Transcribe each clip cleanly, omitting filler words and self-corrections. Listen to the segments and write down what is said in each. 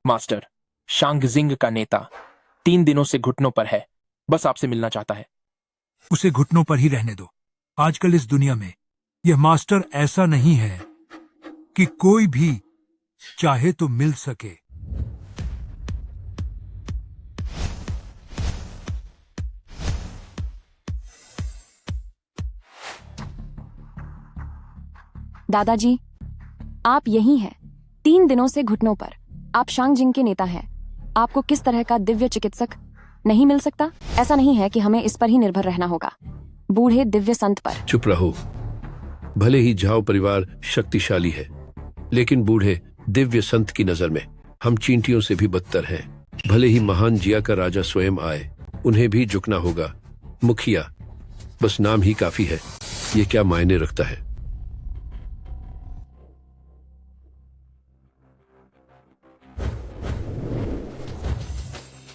Master, शांगजिंग का नेता 3 दिनों से घुटनों पर है, बस आपसे मिलना चाहता है। उसे घुटनों पर ही रहने दो। आजकल इस दुनिया में यह मास्टर ऐसा नहीं है कि कोई भी चाहे तो मिल सके। दादाजी, आप यही हैं। 3 दिनों से घुटनों पर। आप शांगजिंग के नेता हैं। आपको किस तरह का दिव्य चिकित्सक नहीं मिल सकता? ऐसा नहीं है कि हमें इस पर ही निर्भर रहना होगा, बूढ़े दिव्य संत पर। चुप रहो। भले ही झाओ परिवार शक्तिशाली है, लेकिन बूढ़े दिव्य संत की नजर में हम चींटियों से भी बदतर हैं। भले ही महान जिया का राजा स्वयं आए, उन्हें भी झुकना होगा। मुखिया, बस नाम ही काफी है। ये क्या मायने रखता है?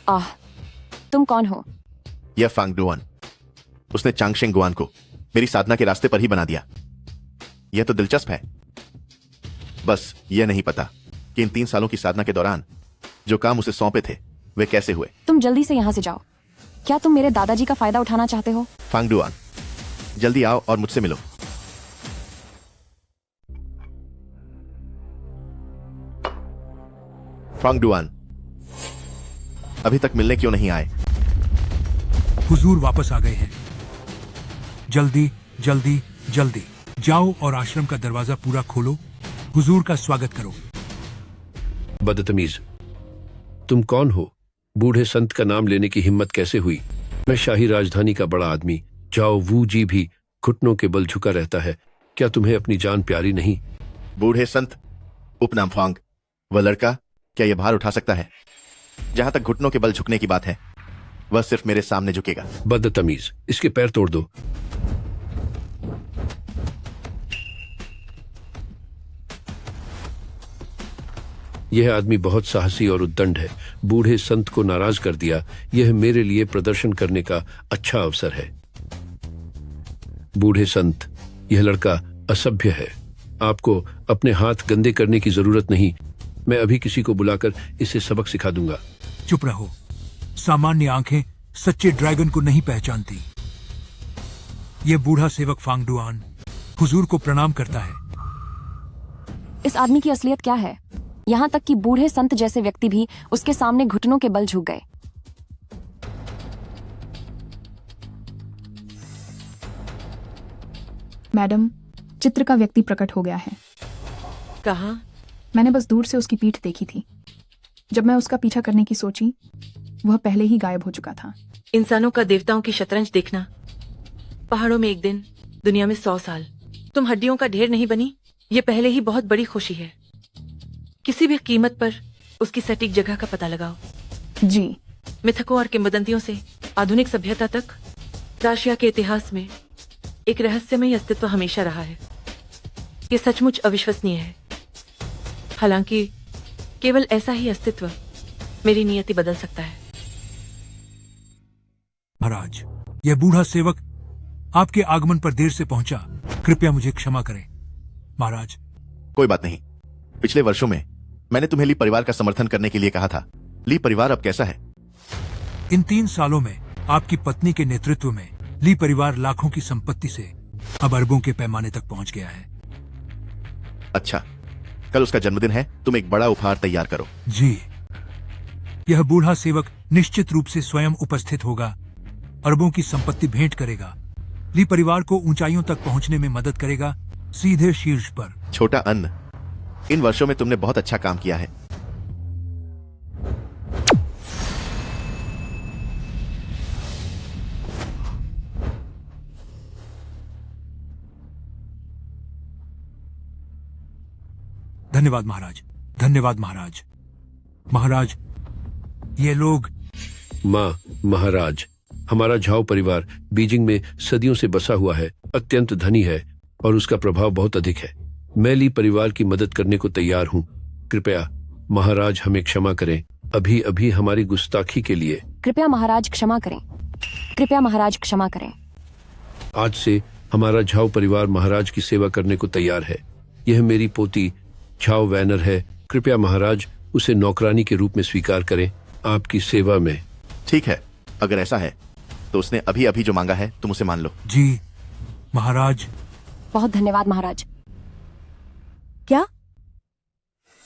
आह, तुम कौन हो? यह फांगडुआन। उसने चांगशेंग गुआन को मेरी साधना के रास्ते पर ही बना दिया। यह तो दिलचस्प है। बस यह नहीं पता कि इन 3 सालों की साधना के दौरान जो काम उसे सौंपे थे वे कैसे हुए। तुम जल्दी से यहाँ से जाओ। क्या तुम मेरे दादाजी का फायदा उठाना चाहते हो? फांगडुआन, जल्दी आओ और मुझसे मिलो। फांगडुआन, अभी तक मिलने क्यों नहीं आए? हुजूर वापस आ गए हैं। जल्दी जल्दी जल्दी जाओ और आश्रम का दरवाजा पूरा खोलो। हुजूर का स्वागत करो। बदतमीज, तुम कौन हो? बूढ़े संत का नाम लेने की हिम्मत कैसे हुई? मैं शाही राजधानी का बड़ा आदमी जाओ वू जी भी घुटनों के बल झुका रहता है। क्या तुम्हें अपनी जान प्यारी नहीं? बूढ़े संत, उपनाम फांग। वह लड़का क्या यह भार उठा सकता है? जहां तक घुटनों के बल झुकने की बात है, वह सिर्फ मेरे सामने झुकेगा। बदतमीज, इसके पैर तोड़ दो। यह आदमी बहुत साहसी और उद्दंड है। बूढ़े संत को नाराज कर दिया। यह मेरे लिए प्रदर्शन करने का अच्छा अवसर है। बूढ़े संत, यह लड़का असभ्य है। आपको अपने हाथ गंदे करने की जरूरत नहीं। मैं अभी किसी को बुलाकर इसे सबक सिखा दूंगा। चुप रहो। सामान्य आंखें सच्चे ड्रैगन को नहीं पहचानती। यह बूढ़ा सेवक फांगडुआन हुजूर को प्रणाम करता है। इस आदमी की असलियत क्या है? यहाँ तक कि बूढ़े संत जैसे व्यक्ति भी उसके सामने घुटनों के बल झुक गए। मैडम, चित्र का व्यक्ति प्रकट हो गया है। कहाँ? मैंने बस दूर से उसकी पीठ देखी थी। जब मैं उसका पीछा करने की सोची, वह पहले ही गायब हो चुका था। इंसानों का देवताओं की शतरंज देखना। पहाड़ों में 1 दिन, दुनिया में 100 साल। तुम हड्डियों का ढेर नहीं बनी, ये पहले ही बहुत बड़ी खुशी है। किसी भी कीमत पर उसकी सटीक जगह का पता लगाओ। जी। मिथकों और किंवदंतियों से आधुनिक सभ्यता तक, राशिया के इतिहास में एक रहस्यमय अस्तित्व हमेशा रहा है। ये सचमुच अविश्वसनीय है। हालांकि केवल ऐसा ही अस्तित्व मेरी नियति बदल सकता है। महाराज, यह बूढ़ा सेवक आपके आगमन पर देर से पहुंचा। कृपया मुझे क्षमा करें महाराज। कोई बात नहीं। पिछले वर्षों में मैंने तुम्हें ली परिवार का समर्थन करने के लिए कहा था। ली परिवार अब कैसा है? इन 3 सालों में आपकी पत्नी के नेतृत्व में ली परिवार लाखों की संपत्ति से अब अरबों के पैमाने तक पहुंच गया है। अच्छा, कल उसका जन्मदिन है। तुम एक बड़ा उपहार तैयार करो। जी। यह बूढ़ा सेवक निश्चित रूप से स्वयं उपस्थित होगा। अरबों की संपत्ति भेंट करेगा। ली परिवार को ऊंचाइयों तक पहुंचने में मदद करेगा, सीधे शीर्ष पर। छोटा अन्न, इन वर्षों में तुमने बहुत अच्छा काम किया है। धन्यवाद महाराज। धन्यवाद महाराज। महाराज, ये लोग। माँ, महाराज, हमारा झाओ परिवार बीजिंग में सदियों से बसा हुआ है, अत्यंत धनी है और उसका प्रभाव बहुत अधिक है। मैं ली परिवार की मदद करने को तैयार हूँ। कृपया महाराज हमें क्षमा करें, अभी अभी हमारी गुस्ताखी के लिए। कृपया महाराज क्षमा करें। कृपया महाराज क्षमा करें। आज से हमारा झाओ परिवार महाराज की सेवा करने को तैयार है। यह मेरी पोती झाओ वैनर है। कृपया महाराज उसे नौकरानी के रूप में स्वीकार करें, आपकी सेवा में। ठीक है, अगर ऐसा है तो उसने अभी अभी जो मांगा है तुम उसे मान लो। जी महाराज। बहुत धन्यवाद महाराज। क्या?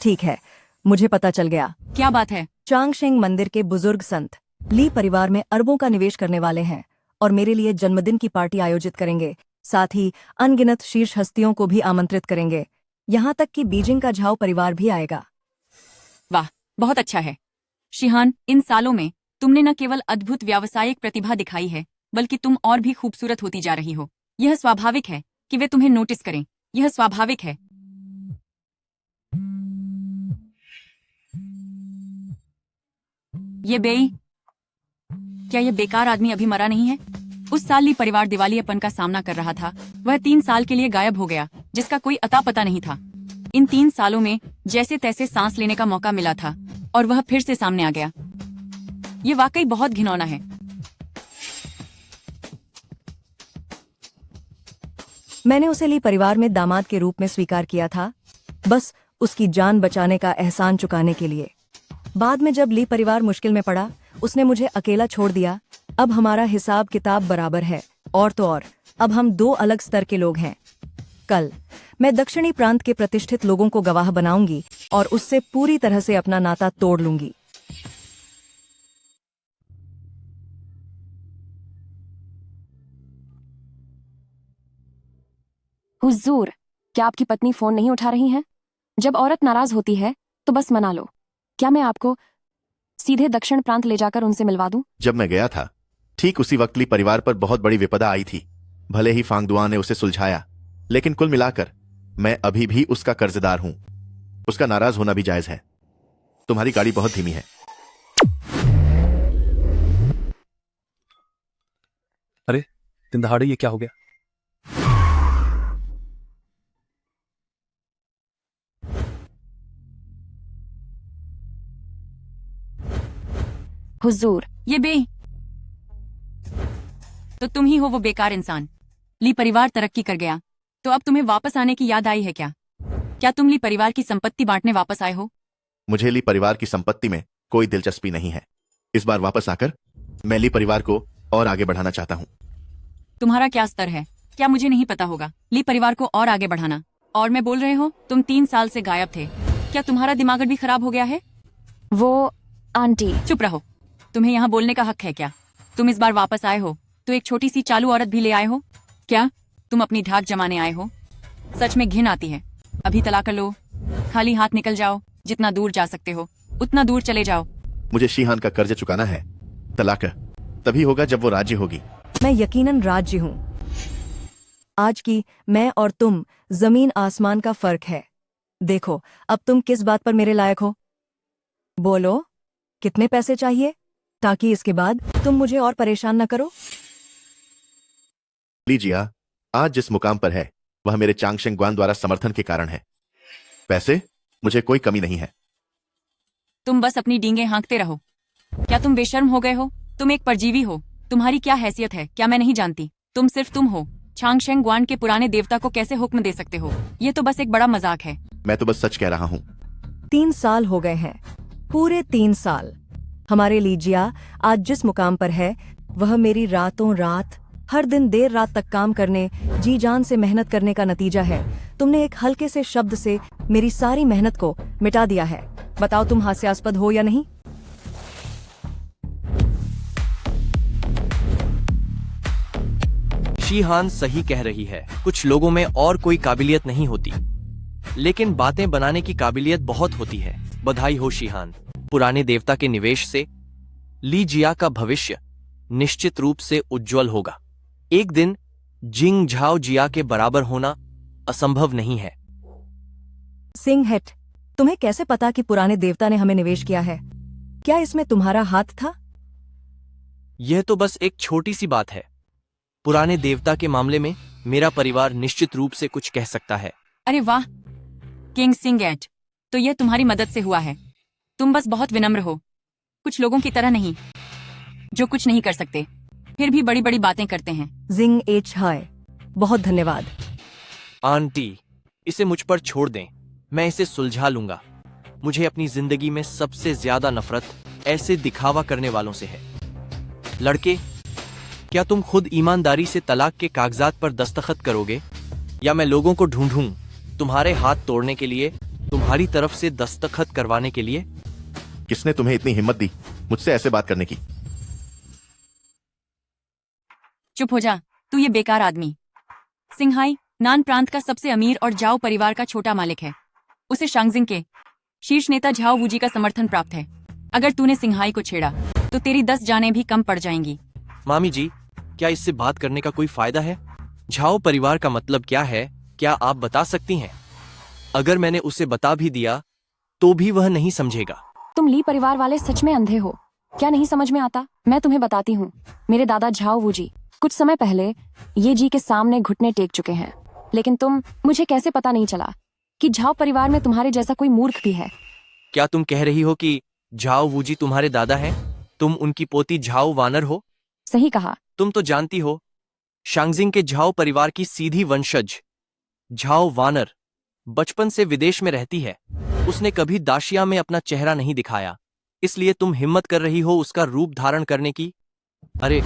ठीक है, मुझे पता चल गया। क्या बात है? चांगशेंग मंदिर के बुजुर्ग संत ली परिवार में अरबों का निवेश करने वाले हैं और मेरे लिए जन्मदिन की पार्टी आयोजित करेंगे। साथ ही अनगिनत शीर्ष हस्तियों को भी आमंत्रित करेंगे। यहाँ तक कि बीजिंग का झाओ परिवार भी आएगा। वाह, बहुत अच्छा है शिहान। इन सालों में तुमने न केवल अद्भुत व्यावसायिक प्रतिभा दिखाई है, बल्कि तुम और भी खूबसूरत होती जा रही हो। यह स्वाभाविक है कि वे तुम्हें नोटिस करें। यह स्वाभाविक है। ये बेई, क्या ये बेकार आदमी अभी मरा नहीं है? उस साल ली परिवार दिवालियापन का सामना कर रहा था। वह 3 साल के लिए गायब हो गया, जिसका कोई अता पता नहीं था। इन 3 सालों में जैसे तैसे सांस लेने का मौका मिला था और वह फिर से सामने आ गया। ये वाकई बहुत घिनौना है। मैंने उसे ली परिवार में दामाद के रूप में स्वीकार किया था, बस उसकी जान बचाने का एहसान चुकाने के लिए। बाद में जब ली परिवार मुश्किल में पड़ा, उसने मुझे अकेला छोड़ दिया। अब हमारा हिसाब किताब बराबर है। और तो और, अब हम 2 अलग स्तर के लोग हैं। कल मैं दक्षिणी प्रांत के प्रतिष्ठित लोगों को गवाह बनाऊंगी और उससे पूरी तरह से अपना नाता तोड़ लूंगी। हुजूर, क्या आपकी पत्नी फोन नहीं उठा रही है? जब औरत नाराज होती है तो बस मना लो। क्या मैं आपको सीधे दक्षिण प्रांत ले जाकर उनसे मिलवा दूं? जब मैं गया था, ठीक उसी वक्त ली परिवार पर बहुत बड़ी विपदा आई थी। भले ही फांगदुआ ने उसे सुलझाया, लेकिन कुल मिलाकर मैं अभी भी उसका कर्जदार हूं। उसका नाराज होना भी जायज है। तुम्हारी गाड़ी बहुत धीमी है। अरे दिन दहाड़े ये क्या हो गया? हुजूर, ये बे तो तुम ही हो वो बेकार इंसान। ली परिवार तरक्की कर गया तो अब तुम्हें वापस आने की याद आई है क्या? क्या तुम ली परिवार की संपत्ति बांटने वापस आए हो? मुझे ली परिवार की संपत्ति में कोई दिलचस्पी नहीं है। इस बार वापस आकर मैं ली परिवार को और आगे बढ़ाना चाहता हूं। तुम्हारा क्या स्तर है? क्या मुझे नहीं पता होगा? ली परिवार को और आगे बढ़ाना। और मैं बोल रहे हो, तुम 3 साल से गायब थे। क्या तुम्हारा दिमाग भी खराब हो गया है? वो आंटी। चुप रहो। तुम्हें यहाँ बोलने का हक है क्या? तुम इस बार वापस आए हो तो एक छोटी सी चालू औरत भी ले आए हो क्या? तुम अपनी ढाक जमाने आए हो? सच में घिन आती है। अभी तलाक कर लो, खाली हाथ निकल जाओ। जितना दूर जा सकते हो उतना दूर चले जाओ। मुझे शीहान का कर्ज चुकाना है। तलाक तभी होगा जब वो राज्य होगी। मैं यकीनन राज्य हूँ। आज की मैं और तुम जमीन आसमान का फर्क है। देखो, अब तुम किस बात पर मेरे लायक हो? बोलो, कितने पैसे चाहिए ताकि इसके बाद तुम मुझे और परेशान न करो? लीजिया आज जिस मुकाम पर है वह मेरे चांगशेंग ग्वान द्वारा समर्थन के कारण है। पैसे मुझे कोई कमी नहीं है। तुम बस अपनी डींगे हाँकते रहो। क्या तुम बेशर्म हो गए हो? तुम एक परजीवी हो। तुम्हारी क्या हैसियत है क्या मैं नहीं जानती? तुम सिर्फ तुम हो। चांगशेंग ग्वान के पुराने देवता को कैसे हुक्म दे सकते हो? ये तो बस एक बड़ा मजाक है। मैं तो बस सच कह रहा हूँ। 3 साल हो गए हैं, पूरे 3 साल। हमारे लीजिया आज जिस मुकाम पर है वह मेरी रातों रात, हर दिन देर रात तक काम करने, जी जान से मेहनत करने का नतीजा है। तुमने एक हल्के से शब्द से मेरी सारी मेहनत को मिटा दिया है। बताओ, तुम हास्यास्पद हो या नहीं? शीहान सही कह रही है। कुछ लोगों में और कोई काबिलियत नहीं होती, लेकिन बातें बनाने की काबिलियत बहुत होती है। बधाई हो शीहान। पुराने देवता के निवेश से ली जिया का भविष्य निश्चित रूप से उज्जवल होगा। एक दिन जिंग झाओ जिया के बराबर होना असंभव नहीं है। सिंह हेट, तुम्हें कैसे पता कि पुराने देवता ने हमें निवेश किया है? क्या इसमें तुम्हारा हाथ था? यह तो बस एक छोटी सी बात है। पुराने देवता के मामले में मेरा परिवार निश्चित रूप से कुछ कह सकता है। अरे वाह किंग सिंगएट, तो यह तुम्हारी मदद से हुआ है। तुम बस बहुत विनम्र हो, कुछ लोगों की तरह नहीं जो कुछ नहीं कर सकते फिर भी बड़ी बड़ी बातें करते हैं। जिंग एच हाय, बहुत धन्यवाद। आंटी, इसे मुझ पर छोड़ दें, मैं इसे सुलझा लूंगा। मुझे अपनी जिंदगी में सबसे ज्यादा नफरत ऐसे दिखावा करने वालों से है। लड़के, क्या तुम खुद ईमानदारी से तलाक के कागजात पर दस्तखत करोगे या मैं लोगों को ढूंढूं तुम्हारे हाथ तोड़ने के लिए, तुम्हारी तरफ से दस्तखत करवाने के लिए? किसने तुम्हें इतनी हिम्मत दी मुझसे ऐसे बात करने की? चुप हो जा, तू ये बेकार आदमी। सिंहाई नान प्रांत का सबसे अमीर और झाओ परिवार का छोटा मालिक है। उसे शांगजिंग के शीर्ष नेता झाओ वूजी का समर्थन प्राप्त है। अगर तूने सिंहाई को छेड़ा तो तेरी 10 जानें भी कम पड़ जाएंगी। मामी जी, क्या इससे बात करने का कोई फायदा है? झाओ परिवार का मतलब क्या है, क्या आप बता सकती हैं? अगर मैंने उसे बता भी दिया तो भी वह नहीं समझेगा। तुम ली परिवार वाले सच में अंधे हो क्या? नहीं समझ में आता? मैं तुम्हें बताती हूँ। मेरे दादा झाओ वूजी कुछ समय पहले ये जी के सामने घुटने टेक चुके हैं, लेकिन मुझे कैसे पता नहीं चला कि झाओ परिवार में तुम्हारे जैसा कोई मूर्ख भी है। क्या तुम कह रही हो कि झाओ वूजी तुम्हारे दादा हैं? तुम उनकी पोती झाओ वानर हो? सही कहा। तुम तो जानती हो, शांगजिंग के झाओ परिवार की सीधी वंशज झाओ वानर बचपन से विदेश में रहती है। उसने कभी दाशिया में अपना चेहरा नहीं दिखाया, इसलिए तुम हिम्मत कर रही हो उसका रूप धारण करने की। अरे,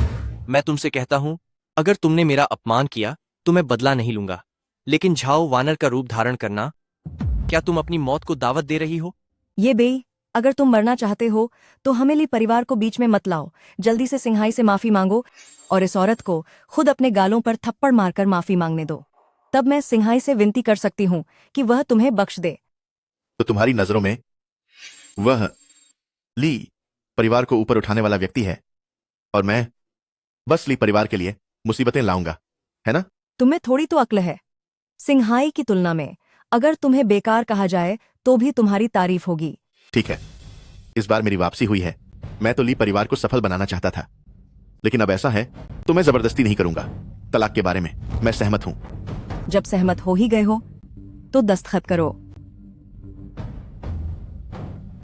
मैं तुमसे कहता हूं, अगर तुमने मेरा अपमान किया तो मैं बदला नहीं लूंगा, लेकिन झाओ वानर का रूप धारण करना, क्या तुम अपनी मौत को दावत दे रही हो? ये बेई, अगर तुम मरना चाहते हो तो हमें ली परिवार को बीच में मत लाओ। जल्दी से सिंहाई से माफी मांगो और इस औरत को खुद अपने गालों पर थप्पड़ मारकर माफी मांगने दो। तब मैं सिंहाई से विनती कर सकती हूँ कि वह तुम्हें बख्श दे। तो तुम्हारी नजरों में वह ली परिवार को ऊपर उठाने वाला व्यक्ति है और मैं बस ली परिवार के लिए मुसीबतें लाऊंगा, है ना? तुम्हें थोड़ी तो अक्ल है। सिंहाई की तुलना में अगर तुम्हें बेकार कहा जाए तो भी तुम्हारी तारीफ होगी। ठीक है, इस बार मेरी वापसी हुई है। मैं तो ली परिवार को सफल बनाना चाहता था, लेकिन अब ऐसा है तो मैं जबरदस्ती नहीं करूंगा। तलाक के बारे में मैं सहमत हूं। जब सहमत हो ही गए हो तो दस्तखत करो।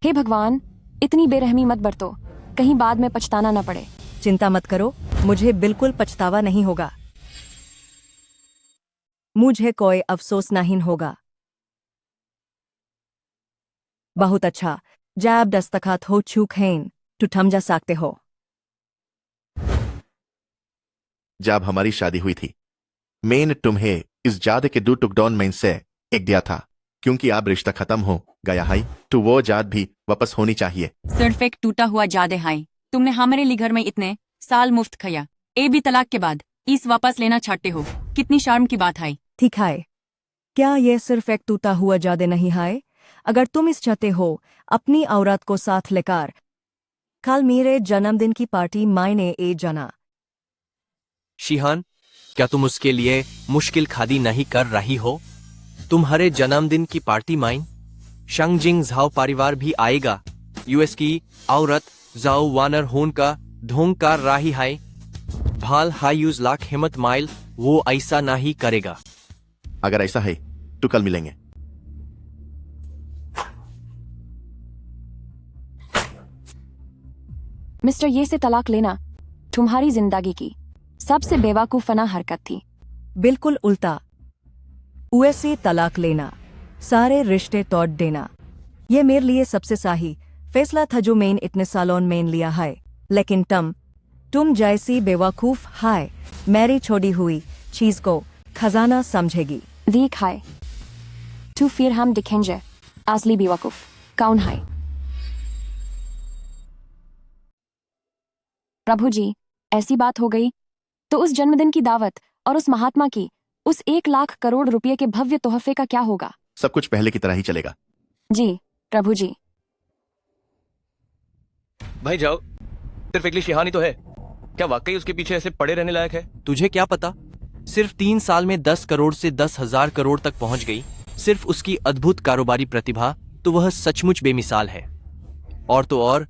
हे भगवान, इतनी बेरहमी मत बरतो, कहीं बाद में पछताना न पड़े। चिंता मत करो, मुझे बिल्कुल पछतावा नहीं होगा। मुझे कोई अफसोस नहीं होगा। बहुत अच्छा, जब दस्तखत हो चुके हैं तो थम जा सकते हो। जब हमारी शादी हुई थी, मैंने तुम्हें इस जाद के 2 टुकड़ों में से एक दिया था, क्योंकि अब रिश्ता खत्म हो गया है तो वो जाद भी वापस होनी चाहिए। सिर्फ एक टूटा हुआ जादे हाई, तुमने हमारे लिए घर में इतने साल मुफ्त खाया, ए भी तलाक के बाद इस वापस लेना चाहते हो? कितनी शर्म की बात है। ठीक है, क्या ये सिर्फ एक टूटा हुआ जादे नहीं है? अगर तुम इस चाहते हो अपनी औरत को साथ लेकर कल मेरे जन्मदिन की पार्टी मायने ए जाना। शिहान, क्या तुम उसके लिए मुश्किल खादी नहीं कर रही हो? तुम्हारे जन्मदिन की पार्टी माइन शांगजिंग झाओ परिवार भी आएगा। यूएस की औरत झाओ वानर होन का ढोंग कर रही है। भाल हाई यूज लाख हिम्मत माइल, वो ऐसा नहीं करेगा। अगर ऐसा है तो कल मिलेंगे। मिस्टर ये से तलाक लेना तुम्हारी जिंदगी की सबसे बेवकूफाना हरकत थी। बिल्कुल उल्टा, उसे तलाक लेना, सारे रिश्ते तोड़ देना, ये मेरे लिए सबसे सही फैसला था जो मैंने इतने सालों में लिया है। लेकिन तुम जैसी बेवकूफ है मेरी छोड़ी हुई चीज को खजाना समझेगी। देख है तो फिर हम दिखेंगे असली बेवकूफ कौन है। प्रभु जी, ऐसी बात हो गई तो उस जन्मदिन की दावत और उस महात्मा की उस 1 लाख करोड़ रुपए के भव्य तोहफे का क्या होगा? सब कुछ पहले की तरह ही चलेगा। जी प्रभु जी। भाई जाओ, सिर्फ एकली शिहानी तो है, क्या वाकई उसके पीछे ऐसे पड़े रहने लायक है? तुझे क्या पता, सिर्फ 3 साल में 10 करोड़ से 10,000 करोड़ तक पहुंच गई। सिर्फ उसकी अद्भुत कारोबारी प्रतिभा, तो वह सचमुच बेमिसाल है। और तो और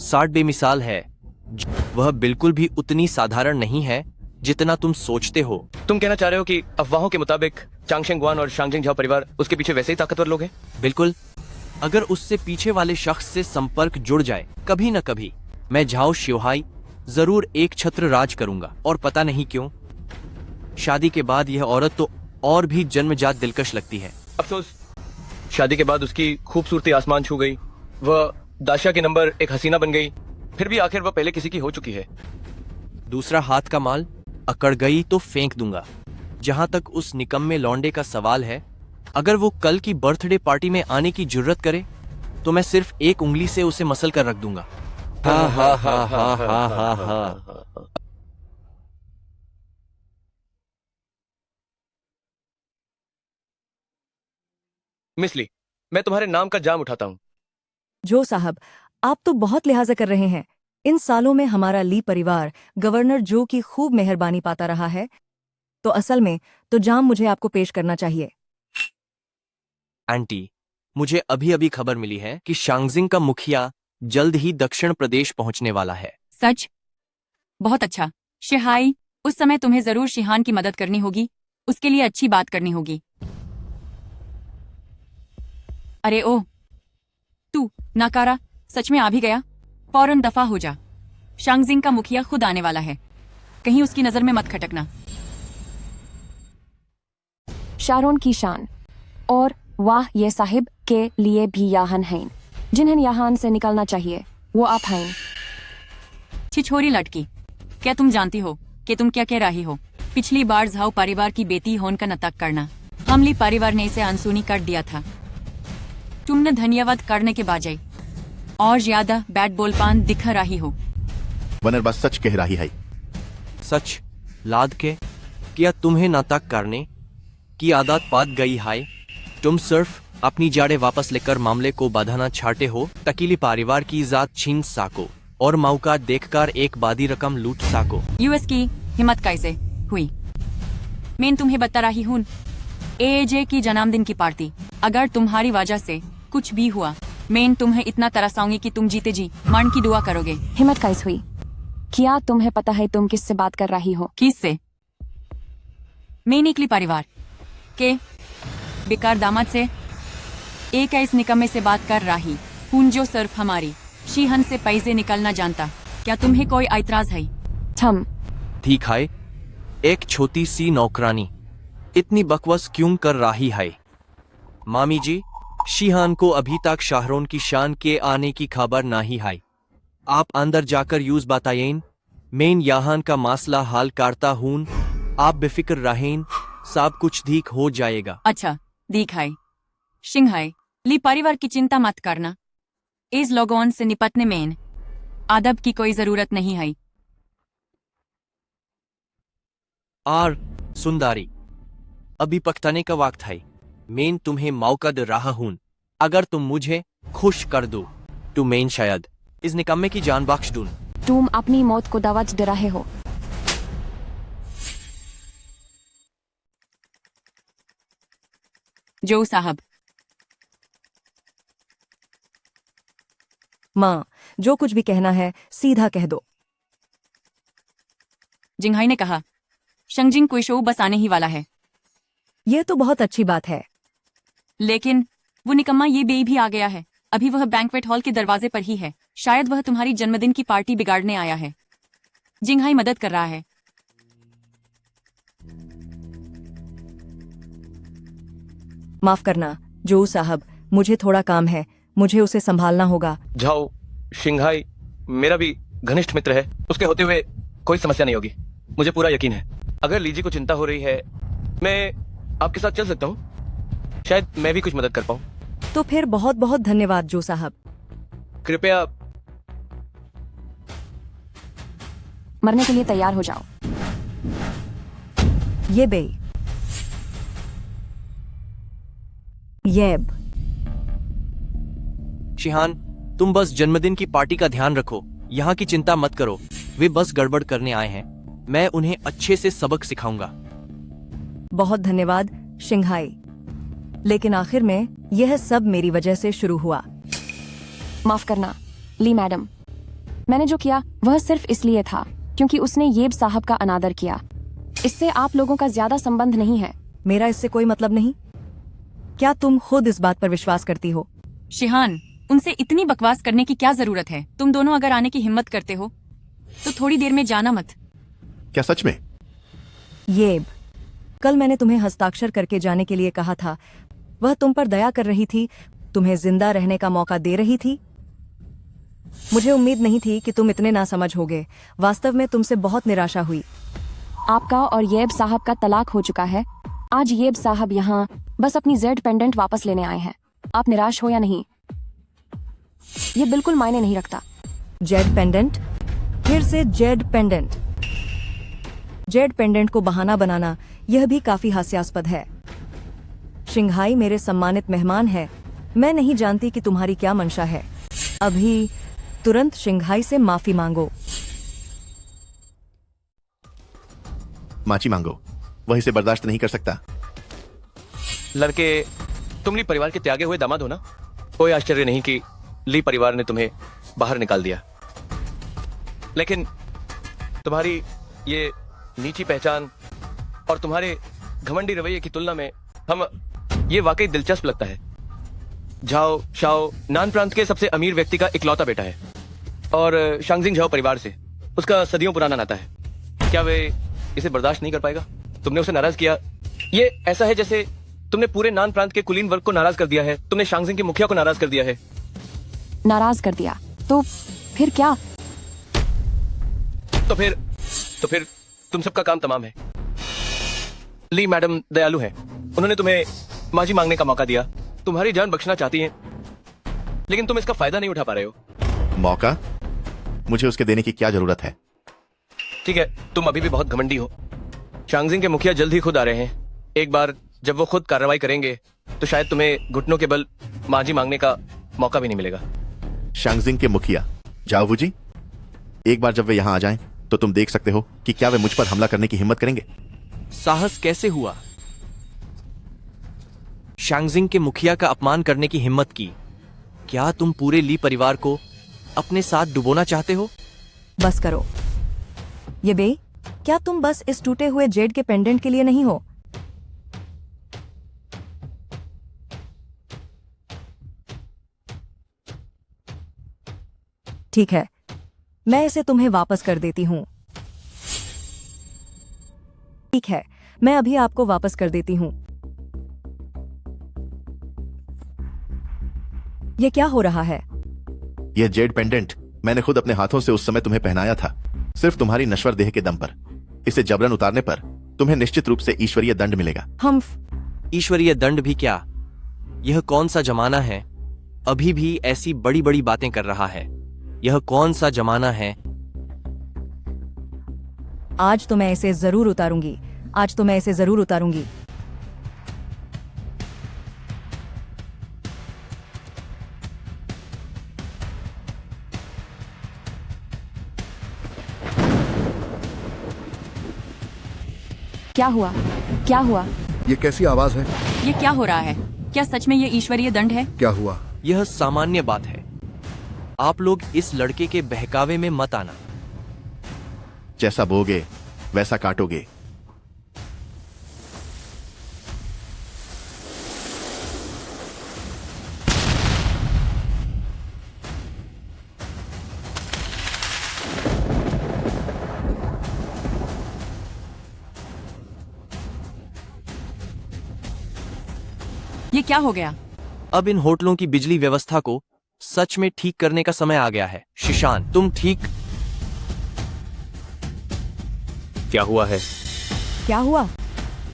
60 बेमिसाल है। वह बिल्कुल भी उतनी साधारण नहीं है जितना तुम सोचते हो। तुम कहना चाह रहे हो कि अफवाहों के मुताबिक चांगशेंग गुआन और शांगजिंग झाओ परिवार उसके पीछे वैसे ही ताकतवर लोग हैं? बिल्कुल। अगर उससे पीछे वाले शख्स से संपर्क जुड़ जाए कभी न कभी, मैं झाओ शिवहाई जरूर एक छत्र राज करूंगा। और पता नहीं क्यों, शादी के बाद यह औरत तो और भी जन्मजात दिलकश लगती है। अफसोस, शादी के बाद उसकी खूबसूरती आसमान छू गई। वह दाशिया के नंबर एक हसीना बन गई। फिर भी आखिर वह पहले किसी की हो चुकी है। दूसरा हाथ का माल अकड़ गई तो फेंक दूंगा। जहां तक उस निकम्मे लौंडे का सवाल है, अगर वो कल की बर्थडे पार्टी में आने की जुर्रत करे तो मैं सिर्फ एक उंगली से उसे मसल कर रख दूंगा। हा हा हा हा हा हा हा। मिस ली, मैं तुम्हारे नाम का जाम उठाता हूँ। जो साहब, आप तो बहुत लिहाजा कर रहे हैं। इन सालों में हमारा ली परिवार गवर्नर जो की खूब मेहरबानी पाता रहा है, तो असल में तो जाम मुझे आपको पेश करना चाहिए। आंटी, मुझे अभी अभी खबर मिली है कि शांगजिंग का मुखिया जल्द ही दक्षिण प्रदेश पहुंचने वाला है। सच? बहुत अच्छा। शिहाई, उस समय तुम्हें जरूर शिहान की मदद करनी होगी। उसके लिए अच्छी बात करनी होगी। अरे ओ, तू नाकारा सच में आ भी गया? फौरन दफा हो जा। शांगजिंग का मुखिया खुद आने वाला है, कहीं उसकी नजर में मत खटकना। शारोन की शान। और वाह, ये साहिब के लिए भी याहन हैं, जिन्हें याहान से निकलना चाहिए, वो आप हैं। छिछोरी लड़की, क्या तुम जानती हो कि तुम क्या कह रही हो? पिछली बार झाओ परिवार की बेटी होन का नाटक करना, हमली परिवार ने इसे अनसुनी कर दिया था। तुमने धन्यवाद करने के बजाय और ज्यादा बैट बॉल पान दिखा रही हो। वनर बस सच कह रही है। सच लाद के क्या तुम्हें नाटक करने की आदत पड़ गई है? तुम सिर्फ अपनी जाड़े वापस लेकर मामले को बढ़ाना चाहते हो, तकीली परिवार की इज्जत छीन सको और मौका देखकर एक बादी रकम लूट सको। यूएस की हिम्मत कैसे हुई? मैं तुम्हें बता रही हूँ, एजे की जन्मदिन की पार्टी, अगर तुम्हारी वजह से कुछ भी हुआ, मैं तुम्हें इतना तरसाऊंगी कि तुम जीते जी मरण की दुआ करोगे। हिम्मत कैसे हुई? क्या तुम्हें पता है तुम किससे बात कर रही हो? किससे? मैं निकली परिवार के बेकार दामाद से, एक इस निकम्मे से बात कर रही हूँ जो सिर्फ हमारी शीहन से पैसे निकलना जानता। क्या तुम्हें कोई ऐतराज है? थम। ठीक है, एक छोटी सी नौकरानी इतनी बकवास क्यों कर रही है? मामी जी, शीहान को अभी तक शाहरोन की शान के आने की खबर नहीं है। आप अंदर जाकर यूज बताइए, मैं यहाँ का मसला हाल करता हूँ। आप बेफिक्र रहें, सब कुछ ठीक हो जाएगा। अच्छा, दिखाई शिंघाई ली परिवार की चिंता मत करना। इस लोगों से निपटने में अदब की कोई जरूरत नहीं है। और सुंदरी, अभी पकताने का वक्त है। मैं तुम्हें मौका दे रहा हूं। अगर तुम मुझे खुश कर दो तो मैं शायद इस निकम्मे की जान बख्श दूं। तुम अपनी मौत को दावत दे रहे हो। जो साहब। माँ, जो कुछ भी कहना है सीधा कह दो। जिंघाई ने कहा, शंगजिंग कोई शो बस आने ही वाला है। यह तो बहुत अच्छी बात है। लेकिन वो निकम्मा ये बे भी आ गया है। अभी वह बैंक्वेट हॉल के दरवाजे पर ही है। शायद वह तुम्हारी जन्मदिन की पार्टी बिगाड़ने आया है। जिंघाई मदद कर रहा है। माफ करना जो साहब, मुझे थोड़ा काम है, मुझे उसे संभालना होगा। झाओ शिंघाई मेरा भी घनिष्ठ मित्र है, उसके होते हुए कोई समस्या नहीं होगी। मुझे पूरा यकीन है। अगर लीजी को चिंता हो रही है, मैं आपके साथ चल सकता हूँ। शायद मैं भी कुछ मदद कर पाऊँ। तो फिर बहुत बहुत धन्यवाद जो साहब। कृपया मरने के लिए तैयार हो जाओ। ये बे येब। शिहान, तुम बस जन्मदिन की पार्टी का ध्यान रखो। यहाँ की चिंता मत करो। वे बस गड़बड़ करने आए हैं। मैं उन्हें अच्छे से सबक सिखाऊंगा। बहुत धन्यवाद शिंघाई। लेकिन आखिर में यह सब मेरी वजह से शुरू हुआ। माफ करना ली मैडम, मैंने जो किया वह सिर्फ इसलिए था क्योंकि उसने येब साहब का अनादर किया। इससे आप लोगों का ज्यादा संबंध नहीं है। मेरा इससे कोई मतलब नहीं। क्या तुम खुद इस बात पर विश्वास करती हो? शिहान, उनसे इतनी बकवास करने की क्या जरूरत है? तुम दोनों अगर आने की हिम्मत करते हो तो थोड़ी देर में जाना मत। क्या सच में? येब, कल मैंने तुम्हें हस्ताक्षर करके जाने के लिए कहा था, वह तुम पर दया कर रही थी, तुम्हें जिंदा रहने का मौका दे रही थी। मुझे उम्मीद नहीं थी कि तुम इतने नासमझ होगे। वास्तव में तुमसे बहुत निराशा हुई। आपका और येब साहब का तलाक हो चुका है। आज येब साहब यहाँ बस अपनी जेड पेंडेंट वापस लेने आए हैं। आप निराश हो या नहीं, ये बिल्कुल मायने नहीं रखता। Z pendant? फिर से जेड पेंडेंट? जेड पेंडेंट को बहाना बनाना यह भी काफी हास्यास्पद है। शिंघाई मेरे सम्मानित मेहमान है। मैं नहीं जानती कि तुम्हारी क्या मंशा है। अभी तुरंत शिंघाई से माफी मांगो। माची मांगो, वह इसे बर्दाश्त नहीं कर सकता। लड़के, तुम ली परिवार के त्यागे हुए दामाद हो ना। कोई आश्चर्य नहीं कि ली परिवार ने तुम्हें बाहर निकाल दिया। लेकिन तुम्हारी ये नीची पहचान और तुम्हारे घमंडी रवैये की तुलना में हम ये वाकई दिलचस्प लगता है। झाओ शाओ नान प्रांत के सबसे अमीर व्यक्ति का इकलौता बेटा है और शांगजिंग झाओ परिवार से उसका सदियों पुराना नाता है। क्या वे इसे बर्दाश्त नहीं कर पाएगा? तुमने उसे नाराज किया। ये ऐसा है जैसे तुमने पूरे नान प्रांत के कुलीन वर्ग को नाराज कर दिया है। तुमने शांगजिंग के मुखिया को नाराज कर दिया है। नाराज कर दिया तो फिर क्या? तो फिर तुम सबका काम तमाम है। ली मैडम दयालु हैं। उन्होंने तुम्हें माजी मांगने का मौका दिया। तुम्हारी जान बख्शना चाहती हैं, लेकिन तुम इसका फायदा नहीं उठा पा रहे हो। मौका? मुझे उसके देने की क्या जरूरत है? ठीक है, तुम अभी भी बहुत घमंडी हो। शांगजिंग के मुखिया जल्द ही खुद आ रहे हैं। एक बार जब वो खुद कार्रवाई करेंगे तो शायद तुम्हें घुटनों के बल माजी मांगने का मौका भी नहीं मिलेगा। शांगजिंग के मुखिया जाओ जी, एक बार जब वे यहां आ जाएं तो तुम देख सकते हो कि क्या वे मुझ पर हमला करने की हिम्मत करेंगे। साहस कैसे हुआ? शांगजिंग के मुखिया का अपमान करने की हिम्मत की। क्या तुम पूरे ली परिवार को अपने साथ डुबोना चाहते हो? बस करो। ये बे, क्या तुम बस इस टूटे हुए जेड के पेंडेंट के लिए नहीं हो? ठीक है, मैं इसे तुम्हें वापस कर देती हूं। ठीक है, मैं अभी आपको वापस कर देती हूं। ये क्या हो रहा है? यह जेड पेंडेंट मैंने खुद अपने हाथों से उस समय तुम्हें पहनाया था, सिर्फ तुम्हारी नश्वर देह के दम पर। इसे जबरन उतारने पर तुम्हें निश्चित रूप से ईश्वरीय दंड मिलेगा। हम ईश्वरीय दंड भी क्या? यह कौन सा जमाना है? अभी भी ऐसी बड़ी बड़ी बातें कर रहा है। यह कौन सा जमाना है? आज तो मैं इसे जरूर उतारूंगी। आज तो मैं इसे जरूर उतारूंगी। क्या हुआ? क्या हुआ? ये कैसी आवाज है? ये क्या हो रहा है? क्या सच में ये ईश्वरीय दंड है? क्या हुआ? यह सामान्य बात है। आप लोग इस लड़के के बहकावे में मत आना। जैसा बोगे वैसा काटोगे। ये क्या हो गया? अब इन होटलों की बिजली व्यवस्था को सच में ठीक करने का समय आ गया है। शिशान, तुम ठीक? क्या हुआ है? क्या हुआ?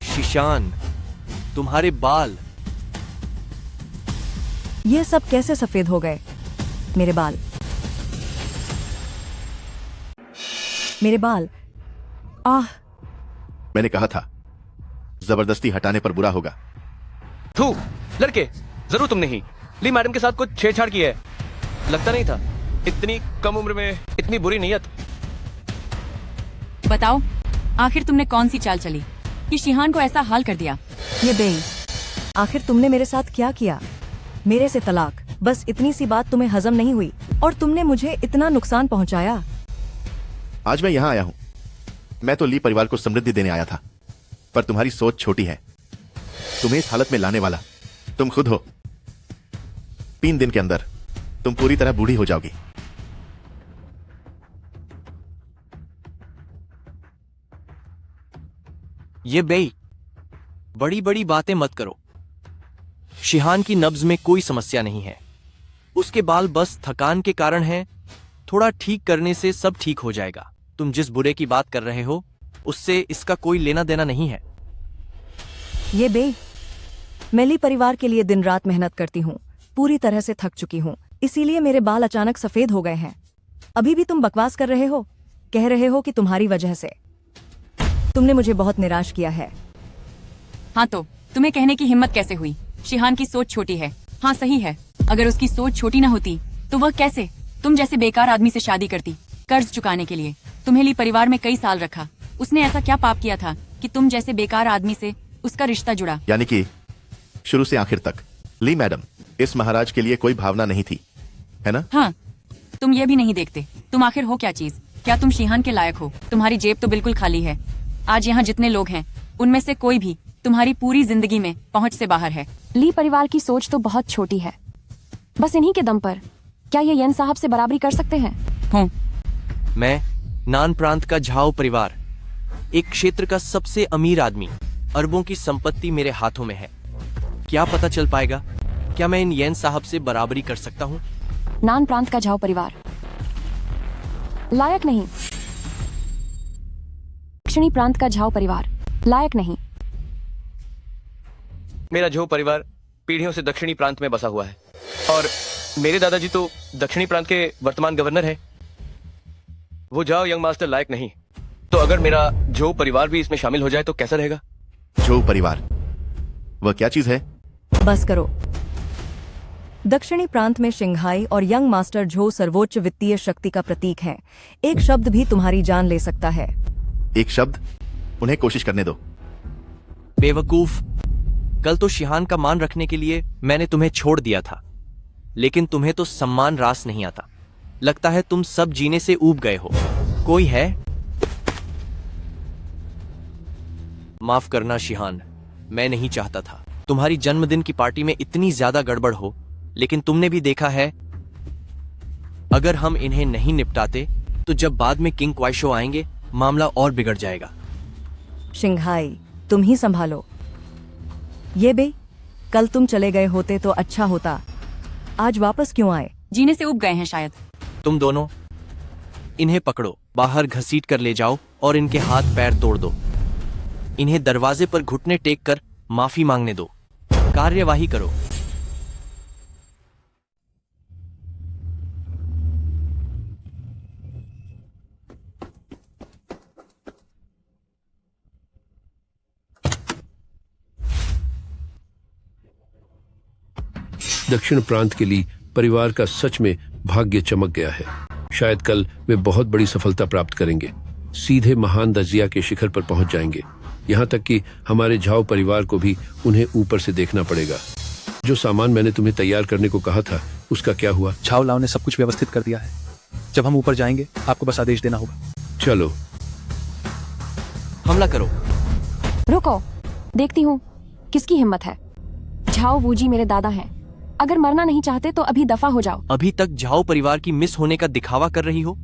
शिशान, तुम्हारे बाल। ये सब कैसे सफेद हो गए? मेरे बाल, मेरे बाल। आह! मैंने कहा था, जबरदस्ती हटाने पर बुरा होगा। थू, लड़के, जरूर तुमने ही ली मैडम के साथ कुछ छेड़छाड़ की है। लगता नहीं था इतनी कम उम्र में इतनी बुरी नीयत। बताओ, आखिर तुमने कौन सी चाल चली कि शिहान को ऐसा हाल कर दिया? ये बेई, आखिर तुमने मेरे साथ क्या किया? मेरे से तलाक, बस इतनी सी बात तुम्हें हजम नहीं हुई और तुमने मुझे इतना नुकसान पहुंचाया। आज मैं यहां आया हूं। मैं तो ली परिवार को समृद्धि देने आया था, पर तुम्हारी सोच छोटी है। तुम्हें इस हालत में लाने वाला तुम खुद हो। 3 दिन के अंदर तुम पूरी तरह बूढ़ी हो जाओगी। ये बेई, बड़ी बड़ी बातें मत करो। शिहान की नब्ज में कोई समस्या नहीं है, उसके बाल बस थकान के कारण हैं। थोड़ा ठीक करने से सब ठीक हो जाएगा। तुम जिस बुरे की बात कर रहे हो उससे इसका कोई लेना देना नहीं है। ये बे, मैं ली परिवार के लिए दिन रात मेहनत करती हूँ, पूरी तरह से थक चुकी हूँ, इसीलिए मेरे बाल अचानक सफेद हो गए हैं। अभी भी तुम बकवास कर रहे हो, कह रहे हो कि तुम्हारी वजह से। तुमने मुझे बहुत निराश किया है। हाँ तो तुम्हें कहने की हिम्मत कैसे हुई? शिहान की सोच छोटी है। हाँ सही है, अगर उसकी सोच छोटी ना होती तो वह कैसे तुम जैसे बेकार आदमी से शादी करती? कर्ज चुकाने के लिए तुम्हें ली परिवार में कई साल रखा। उसने ऐसा क्या पाप किया था कि तुम जैसे बेकार आदमी से उसका रिश्ता जुड़ा? यानी कि शुरू से आखिर तक ली मैडम इस महाराज के लिए कोई भावना नहीं थी, है ना? हाँ, तुम ये भी नहीं देखते तुम आखिर हो क्या चीज? क्या तुम शिहान के लायक हो? तुम्हारी जेब तो बिल्कुल खाली है। आज यहाँ जितने लोग हैं उनमें से कोई भी तुम्हारी पूरी जिंदगी में पहुंच से बाहर है। ली परिवार की सोच तो बहुत छोटी है। बस इन्हीं के दम पर क्या ये यन साहब से बराबरी कर सकते हैं? हूँ मैं नान प्रांत का झाओ परिवार, एक क्षेत्र का सबसे अमीर आदमी, अरबों की संपत्ति मेरे हाथों में है। क्या पता चल पाएगा? क्या मैं इन येन साहब से बराबरी कर सकता हूँ? नान प्रांत का झाओ परिवार लायक नहीं। दक्षिणी प्रांत का झाओ परिवार लायक नहीं। मेरा झो परिवार पीढ़ियों से दक्षिणी प्रांत में बसा हुआ है और मेरे दादाजी तो दक्षिणी प्रांत के वर्तमान गवर्नर हैं। वो जाओ यंग मास्टर लायक नहीं, तो अगर मेरा झो परिवार भी इसमें शामिल हो जाए तो कैसा रहेगा? जो परिवार, वह क्या चीज है? बस करो। दक्षिणी प्रांत में शिंघाई और यंग मास्टर झो सर्वोच्च वित्तीय शक्ति का प्रतीक है। एक शब्द भी तुम्हारी जान ले सकता है। एक शब्द? उन्हें कोशिश करने दो। बेवकूफ, कल तो शिहान का मान रखने के लिए मैंने तुम्हें छोड़ दिया था, लेकिन तुम्हें तो सम्मान रास नहीं आता। लगता है तुम सब जीने से ऊब गए हो। कोई है? माफ करना शिहान, मैं नहीं चाहता था तुम्हारी जन्मदिन की पार्टी में इतनी ज्यादा गड़बड़ हो, लेकिन तुमने भी देखा है अगर हम इन्हें नहीं निपटाते तो जब बाद में किंग क्वाइशो आएंगे मामला और बिगड़ जाएगा। शिंघाई, तुम ही संभालो। ये बे, कल तुम चले गए होते तो अच्छा होता। आज वापस क्यों आए? जीने से उब गए हैं शायद। तुम दोनों इन्हें पकड़ो, बाहर घसीट कर ले जाओ और इनके हाथ पैर तोड़ दो। इन्हें दरवाजे पर घुटने टेक कर माफी मांगने दो। कार्यवाही करो। दक्षिण प्रांत के लिए परिवार का सच में भाग्य चमक गया है। शायद कल वे बहुत बड़ी सफलता प्राप्त करेंगे, सीधे महान दजिया के शिखर पर पहुंच जाएंगे। यहाँ तक कि हमारे झाओ परिवार को भी उन्हें ऊपर से देखना पड़ेगा। जो सामान मैंने तुम्हें तैयार करने को कहा था उसका क्या हुआ? झाओ लाओ ने सब कुछ व्यवस्थित कर दिया है। जब हम ऊपर जाएंगे आपको बस आदेश देना होगा। चलो हमला करो। रुको, देखती हूँ किसकी हिम्मत है। झाओ वूजी मेरे दादा हैं। अगर मरना नहीं चाहते तो अभी दफा हो जाओ। अभी तक झाओ परिवार की मिस होने का दिखावा कर रही हो?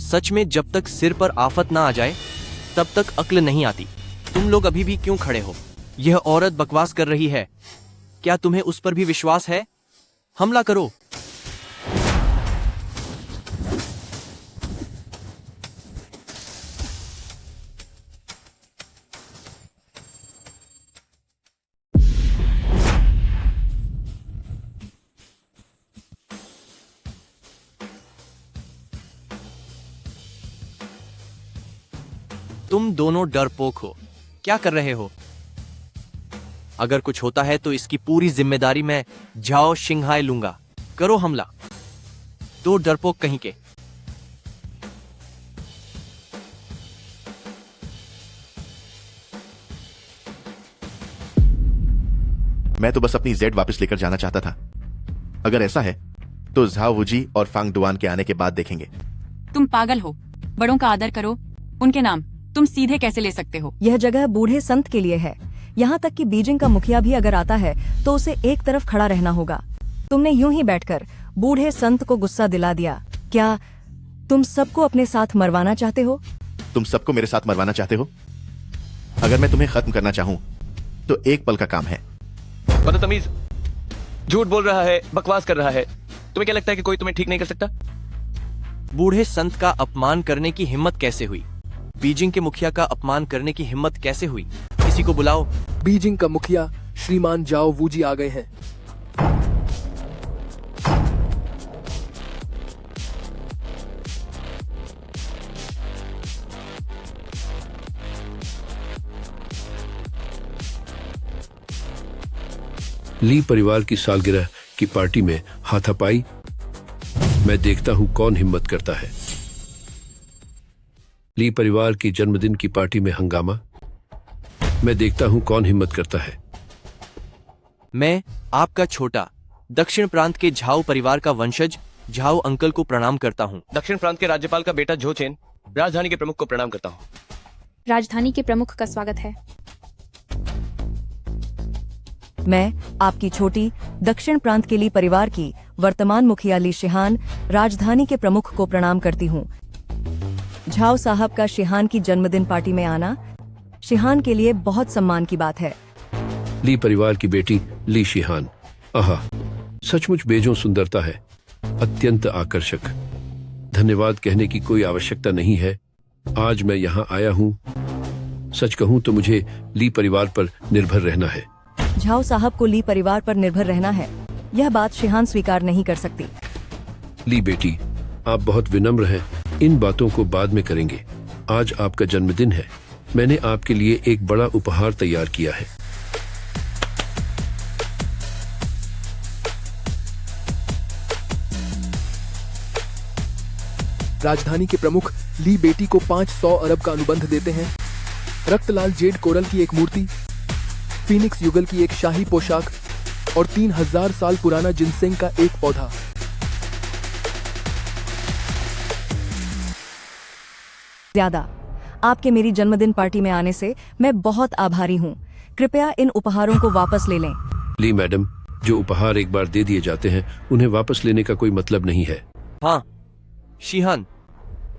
सच में जब तक सिर पर आफत ना आ जाए तब तक अक्ल नहीं आती। तुम लोग अभी भी क्यों खड़े हो? यह औरत बकवास कर रही है। क्या तुम्हें उस पर भी विश्वास है? हमला करो। तुम दोनों डरपोक हो। क्या कर रहे हो? अगर कुछ होता है तो इसकी पूरी जिम्मेदारी मैं झाओ शिंघाई लूंगा। करो हमला। दो डरपोक कहीं के। मैं तो बस अपनी जेड वापस लेकर जाना चाहता था। अगर ऐसा है तो झाओ वुजी और फांग डुआन के आने के बाद देखेंगे। तुम पागल हो। बड़ों का आदर करो। उनके नाम तुम सीधे कैसे ले सकते हो? यह जगह बूढ़े संत के लिए है। यहाँ तक कि बीजिंग का मुखिया भी अगर आता है तो उसे एक तरफ खड़ा रहना होगा। तुमने यूं ही बैठकर बूढ़े संत को गुस्सा दिला दिया। क्या तुम सबको अपने साथ मरवाना चाहते हो? तुम सबको मेरे साथ मरवाना चाहते हो? अगर मैं तुम्हें खत्म करना चाहूं तो एक पल का काम है। बदतमीज, झूठ बोल रहा है, बकवास कर रहा है। तुम्हें क्या लगता है कि कोई तुम्हें ठीक नहीं कर सकता? बूढ़े संत का अपमान करने की हिम्मत कैसे हुई? बीजिंग के मुखिया का अपमान करने की हिम्मत कैसे हुई? किसी को बुलाओ। बीजिंग का मुखिया श्रीमान जाओ वूजी आ गए हैं। ली परिवार की सालगिरह की पार्टी में हाथापाई। मैं देखता हूं कौन हिम्मत करता है। ली परिवार की जन्मदिन की पार्टी में हंगामा। मैं देखता हूं कौन हिम्मत करता है। मैं आपका छोटा दक्षिण प्रांत के झाओ परिवार का वंशज झाओ अंकल को प्रणाम करता हूं। दक्षिण प्रांत के राज्यपाल का बेटा झोचेन राजधानी के प्रमुख को प्रणाम करता हूं। राजधानी के प्रमुख का स्वागत है। मैं आपकी छोटी दक्षिण प्रांत के ली परिवार की वर्तमान मुखिया ली शिहान राजधानी के प्रमुख को प्रणाम करती हूँ। झाओ साहब का शिहान की जन्मदिन पार्टी में आना शिहान के लिए बहुत सम्मान की बात है। ली परिवार की बेटी ली शिहान, आहा, सचमुच बेजों सुंदरता है, अत्यंत आकर्षक। धन्यवाद कहने की कोई आवश्यकता नहीं है। आज मैं यहाँ आया हूँ। सच कहूँ तो मुझे ली परिवार पर निर्भर रहना है। झाओ साहब को ली परिवार पर निर्भर रहना है, यह बात शिहान स्वीकार नहीं कर सकती। ली बेटी, आप बहुत विनम्र हैं। इन बातों को बाद में करेंगे। आज आपका जन्मदिन है। मैंने आपके लिए एक बड़ा उपहार तैयार किया है। राजधानी के प्रमुख ली बेटी को 500 अरब का अनुबंध देते हैं। रक्तलाल जेड कोरल की एक मूर्ति, फीनिक्स युगल की एक शाही पोशाक और 3000 साल पुराना जिनसेंग का एक पौधा। ज्यादा आपके मेरी जन्मदिन पार्टी में आने से मैं बहुत आभारी हूँ। कृपया इन उपहारों को वापस ले लें। ली मैडम, जो उपहार एक बार दे दिए जाते हैं उन्हें वापस लेने का कोई मतलब नहीं है। हाँ शिहान,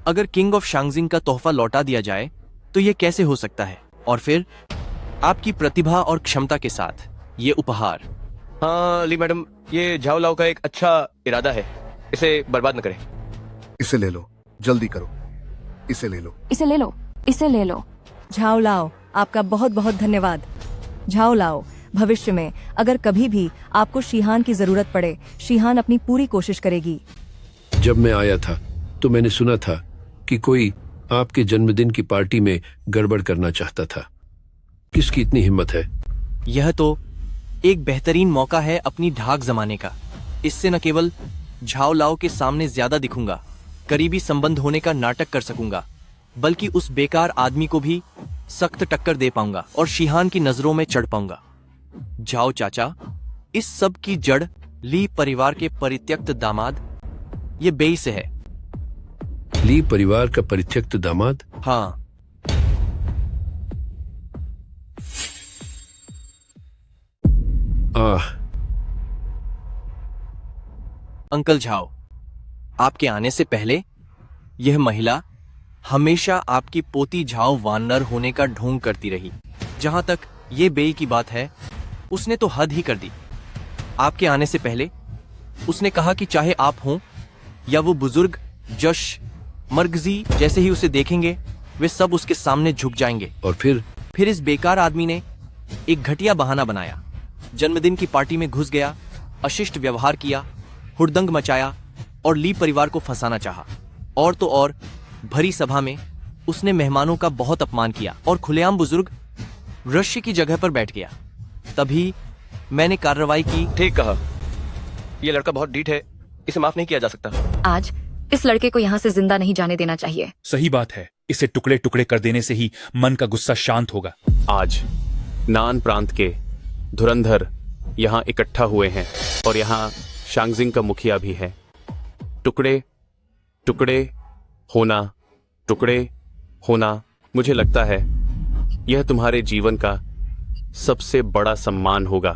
अगर किंग ऑफ शांगजिंग का तोहफा लौटा दिया जाए तो ये कैसे हो सकता है? और फिर आपकी प्रतिभा और क्षमता के साथ ये उपहार। हाँ ली मैडम, ये झाओ लाओ का एक अच्छा इरादा है, इसे बर्बाद न करें। इसे ले लो, जल्दी करो, इसे ले लो। इसे ले लो, इसे ले लो। झाओ लाओ, आपका बहुत बहुत धन्यवाद। झाओ लाओ, भविष्य में अगर कभी भी आपको शिहान की जरूरत पड़े, शिहान अपनी पूरी कोशिश करेगी। जब मैं आया था तो मैंने सुना था कि कोई आपके जन्मदिन की पार्टी में गड़बड़ करना चाहता था। किसकी इतनी हिम्मत है? यह तो एक बेहतरीन मौका है अपनी ढाक जमाने का। इससे न केवल झाओ लाओ के सामने ज्यादा दिखूंगा, करीबी संबंध होने का नाटक कर सकूंगा, बल्कि उस बेकार आदमी को भी सख्त टक्कर दे पाऊंगा और शिहान की नजरों में चढ़ पाऊंगा। झाओ चाचा, इस सब की जड़ ली परिवार के परित्यक्त दामाद ये बेई से है। ली परिवार का परित्यक्त दामाद? हाँ। अंकल झाओ, आपके आने से पहले यह महिला हमेशा आपकी पोती झाओ वानर होने का ढोंग करती रही। जहां तक ये बेई की बात है, उसने तो हद ही कर दी। आपके आने से पहले उसने कहा कि चाहे आप हों या वो बुजुर्ग जश मर्गजी, जैसे ही उसे देखेंगे वे सब उसके सामने झुक जाएंगे। और फिर इस बेकार आदमी ने एक घटिया बहाना बनाया, जन्मदिन की पार्टी में घुस गया, अशिष्ट व्यवहार किया, हुड़दंग मचाया और ली परिवार को फंसाना चाहा। और तो और भरी सभा में उसने मेहमानों का बहुत अपमान किया और खुलेआम बुजुर्ग ऋषि की जगह पर बैठ गया। तभी मैंने कार्रवाई की। ठीक कहा, यह लड़का बहुत ढीठ है, इसे माफ नहीं किया जा सकता। आज इस लड़के को यहाँ से जिंदा नहीं जाने देना चाहिए। सही बात है, इसे टुकड़े टुकड़े कर देने से ही मन का गुस्सा शांत होगा। आज नान प्रांत के धुरंधर यहाँ इकट्ठा हुए हैं और यहाँ शांगजिंग का मुखिया भी है। टुकड़े टुकड़े होना, टुकड़े होना, मुझे लगता है यह तुम्हारे जीवन का सबसे बड़ा सम्मान होगा।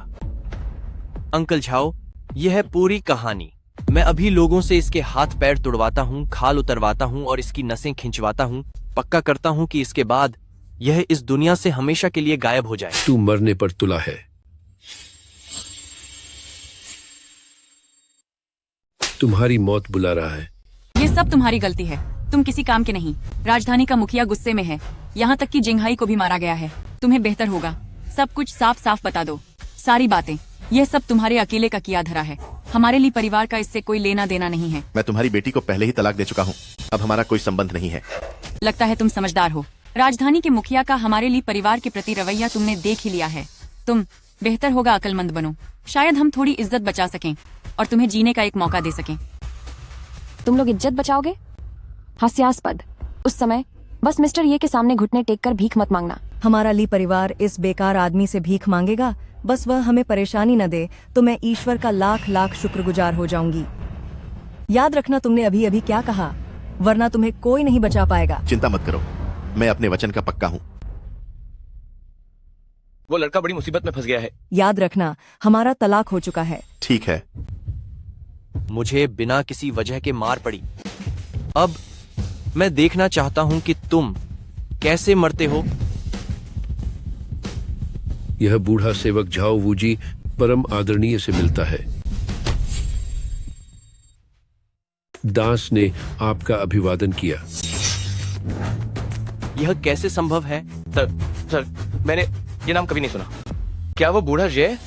अंकल झाओ, यह है पूरी कहानी। मैं अभी लोगों से इसके हाथ पैर तुड़वाता हूँ, खाल उतरवाता हूँ और इसकी नसें खिंचवाता हूँ। पक्का करता हूँ कि इसके बाद यह इस दुनिया से हमेशा के लिए गायब हो जाए। तू मरने पर तुला है। तुम्हारी मौत बुला रहा है। ये सब तुम्हारी गलती है, तुम किसी काम के नहीं। राजधानी का मुखिया गुस्से में है, यहाँ तक कि जिंगहाई को भी मारा गया है। तुम्हें बेहतर होगा सब कुछ साफ साफ बता दो, सारी बातें। यह सब तुम्हारे अकेले का किया धरा है, हमारे लिए परिवार का इससे कोई लेना देना नहीं है। मैं तुम्हारी बेटी को पहले ही तलाक दे चुका हूँ, अब हमारा कोई संबंध नहीं है। लगता है तुम समझदार हो। राजधानी के मुखिया का हमारे लिए परिवार के प्रति रवैया तुमने देख ही लिया है। तुम बेहतर होगा अक्लमंद बनो, शायद हम थोड़ी इज्जत बचा सकें और तुम्हें जीने का एक मौका दे सकें। तुम लोग इज्जत बचाओगे? हास्यास्पद। उस समय बस मिस्टर ये के सामने घुटने टेक कर भीख मत मांगना। हमारा ली परिवार इस बेकार आदमी से भीख मांगेगा, बस वह हमें परेशानी न दे तो मैं ईश्वर का लाख लाख शुक्रगुजार हो जाऊंगी। याद रखना तुमने अभी अभी क्या कहा, वरना तुम्हें कोई नहीं बचा पाएगा। चिंता मत करो, मैं अपने वचन का पक्का हूँ। वो लड़का बड़ी मुसीबत में फंस गया है। याद रखना हमारा तलाक हो चुका है। ठीक है। मुझे बिना किसी वजह के मार पड़ी। अब मैं देखना चाहता हूं कि तुम कैसे मरते हो। यह बूढ़ा सेवक झाओ वूजी परम आदरणीय से मिलता है। दास ने आपका अभिवादन किया। यह कैसे संभव है? सर, मैंने ये नाम कभी नहीं सुना। क्या वो बूढ़ा जय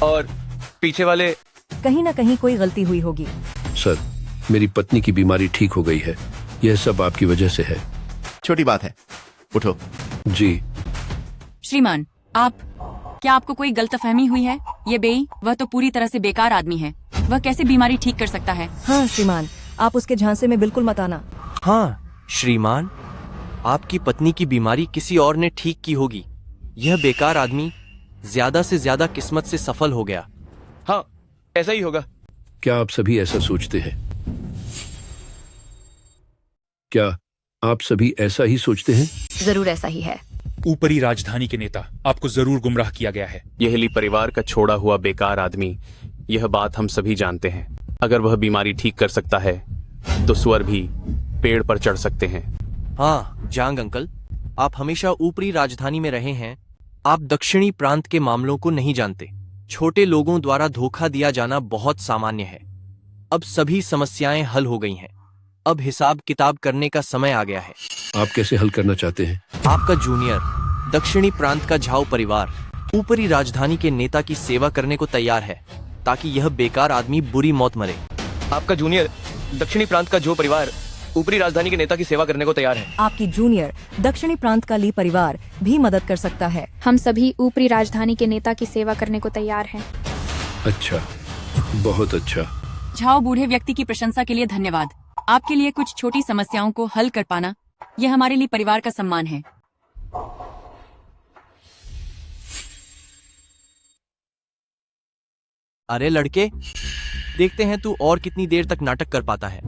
और पीछे वाले? कहीं न कहीं कोई गलती हुई होगी। सर, मेरी पत्नी की बीमारी ठीक हो गई है, यह सब आपकी वजह से है। छोटी बात है, उठो। जी श्रीमान, क्या आपको कोई गलतफहमी हुई है? ये बेई, वह तो पूरी तरह से बेकार आदमी है, वह कैसे बीमारी ठीक कर सकता है? हाँ श्रीमान, आप उसके झांसे में बिल्कुल मत आना। हाँ श्रीमान, आपकी पत्नी की बीमारी किसी और ने ठीक की होगी। यह बेकार आदमी ज्यादा से ज्यादा किस्मत से सफल हो गया। हाँ, ऐसा ही होगा। क्या आप सभी ऐसा सोचते हैं? क्या आप सभी ऐसा ही सोचते हैं? जरूर ऐसा ही है। ऊपरी राजधानी के नेता, आपको जरूर गुमराह किया गया है। यह ली परिवार का छोड़ा हुआ बेकार आदमी, यह बात हम सभी जानते हैं। अगर वह बीमारी ठीक कर सकता है तो स्वर भी पेड़ पर चढ़ सकते हैं। हाँ जांग अंकल, आप हमेशा ऊपरी राजधानी में रहे हैं, आप दक्षिणी प्रांत के मामलों को नहीं जानते। छोटे लोगों द्वारा धोखा दिया जाना बहुत सामान्य है। अब सभी समस्याएं हल हो गई हैं, अब हिसाब किताब करने का समय आ गया है। आप कैसे हल करना चाहते हैं? आपका जूनियर दक्षिणी प्रांत का झाओ परिवार ऊपरी राजधानी के नेता की सेवा करने को तैयार है, ताकि यह बेकार आदमी बुरी मौत मरे। आपका जूनियर दक्षिणी प्रांत का जो परिवार ऊपरी राजधानी के नेता की सेवा करने को तैयार है। आपकी जूनियर दक्षिणी प्रांत का ली परिवार भी मदद कर सकता है। हम सभी ऊपरी राजधानी के नेता की सेवा करने को तैयार हैं। अच्छा, बहुत अच्छा। झाओ बूढ़े व्यक्ति की प्रशंसा के लिए धन्यवाद। आपके लिए कुछ छोटी समस्याओं को हल कर पाना, यह हमारे लिए परिवार का सम्मान है। अरे लड़के, देखते हैं तू और कितनी देर तक नाटक कर पाता है।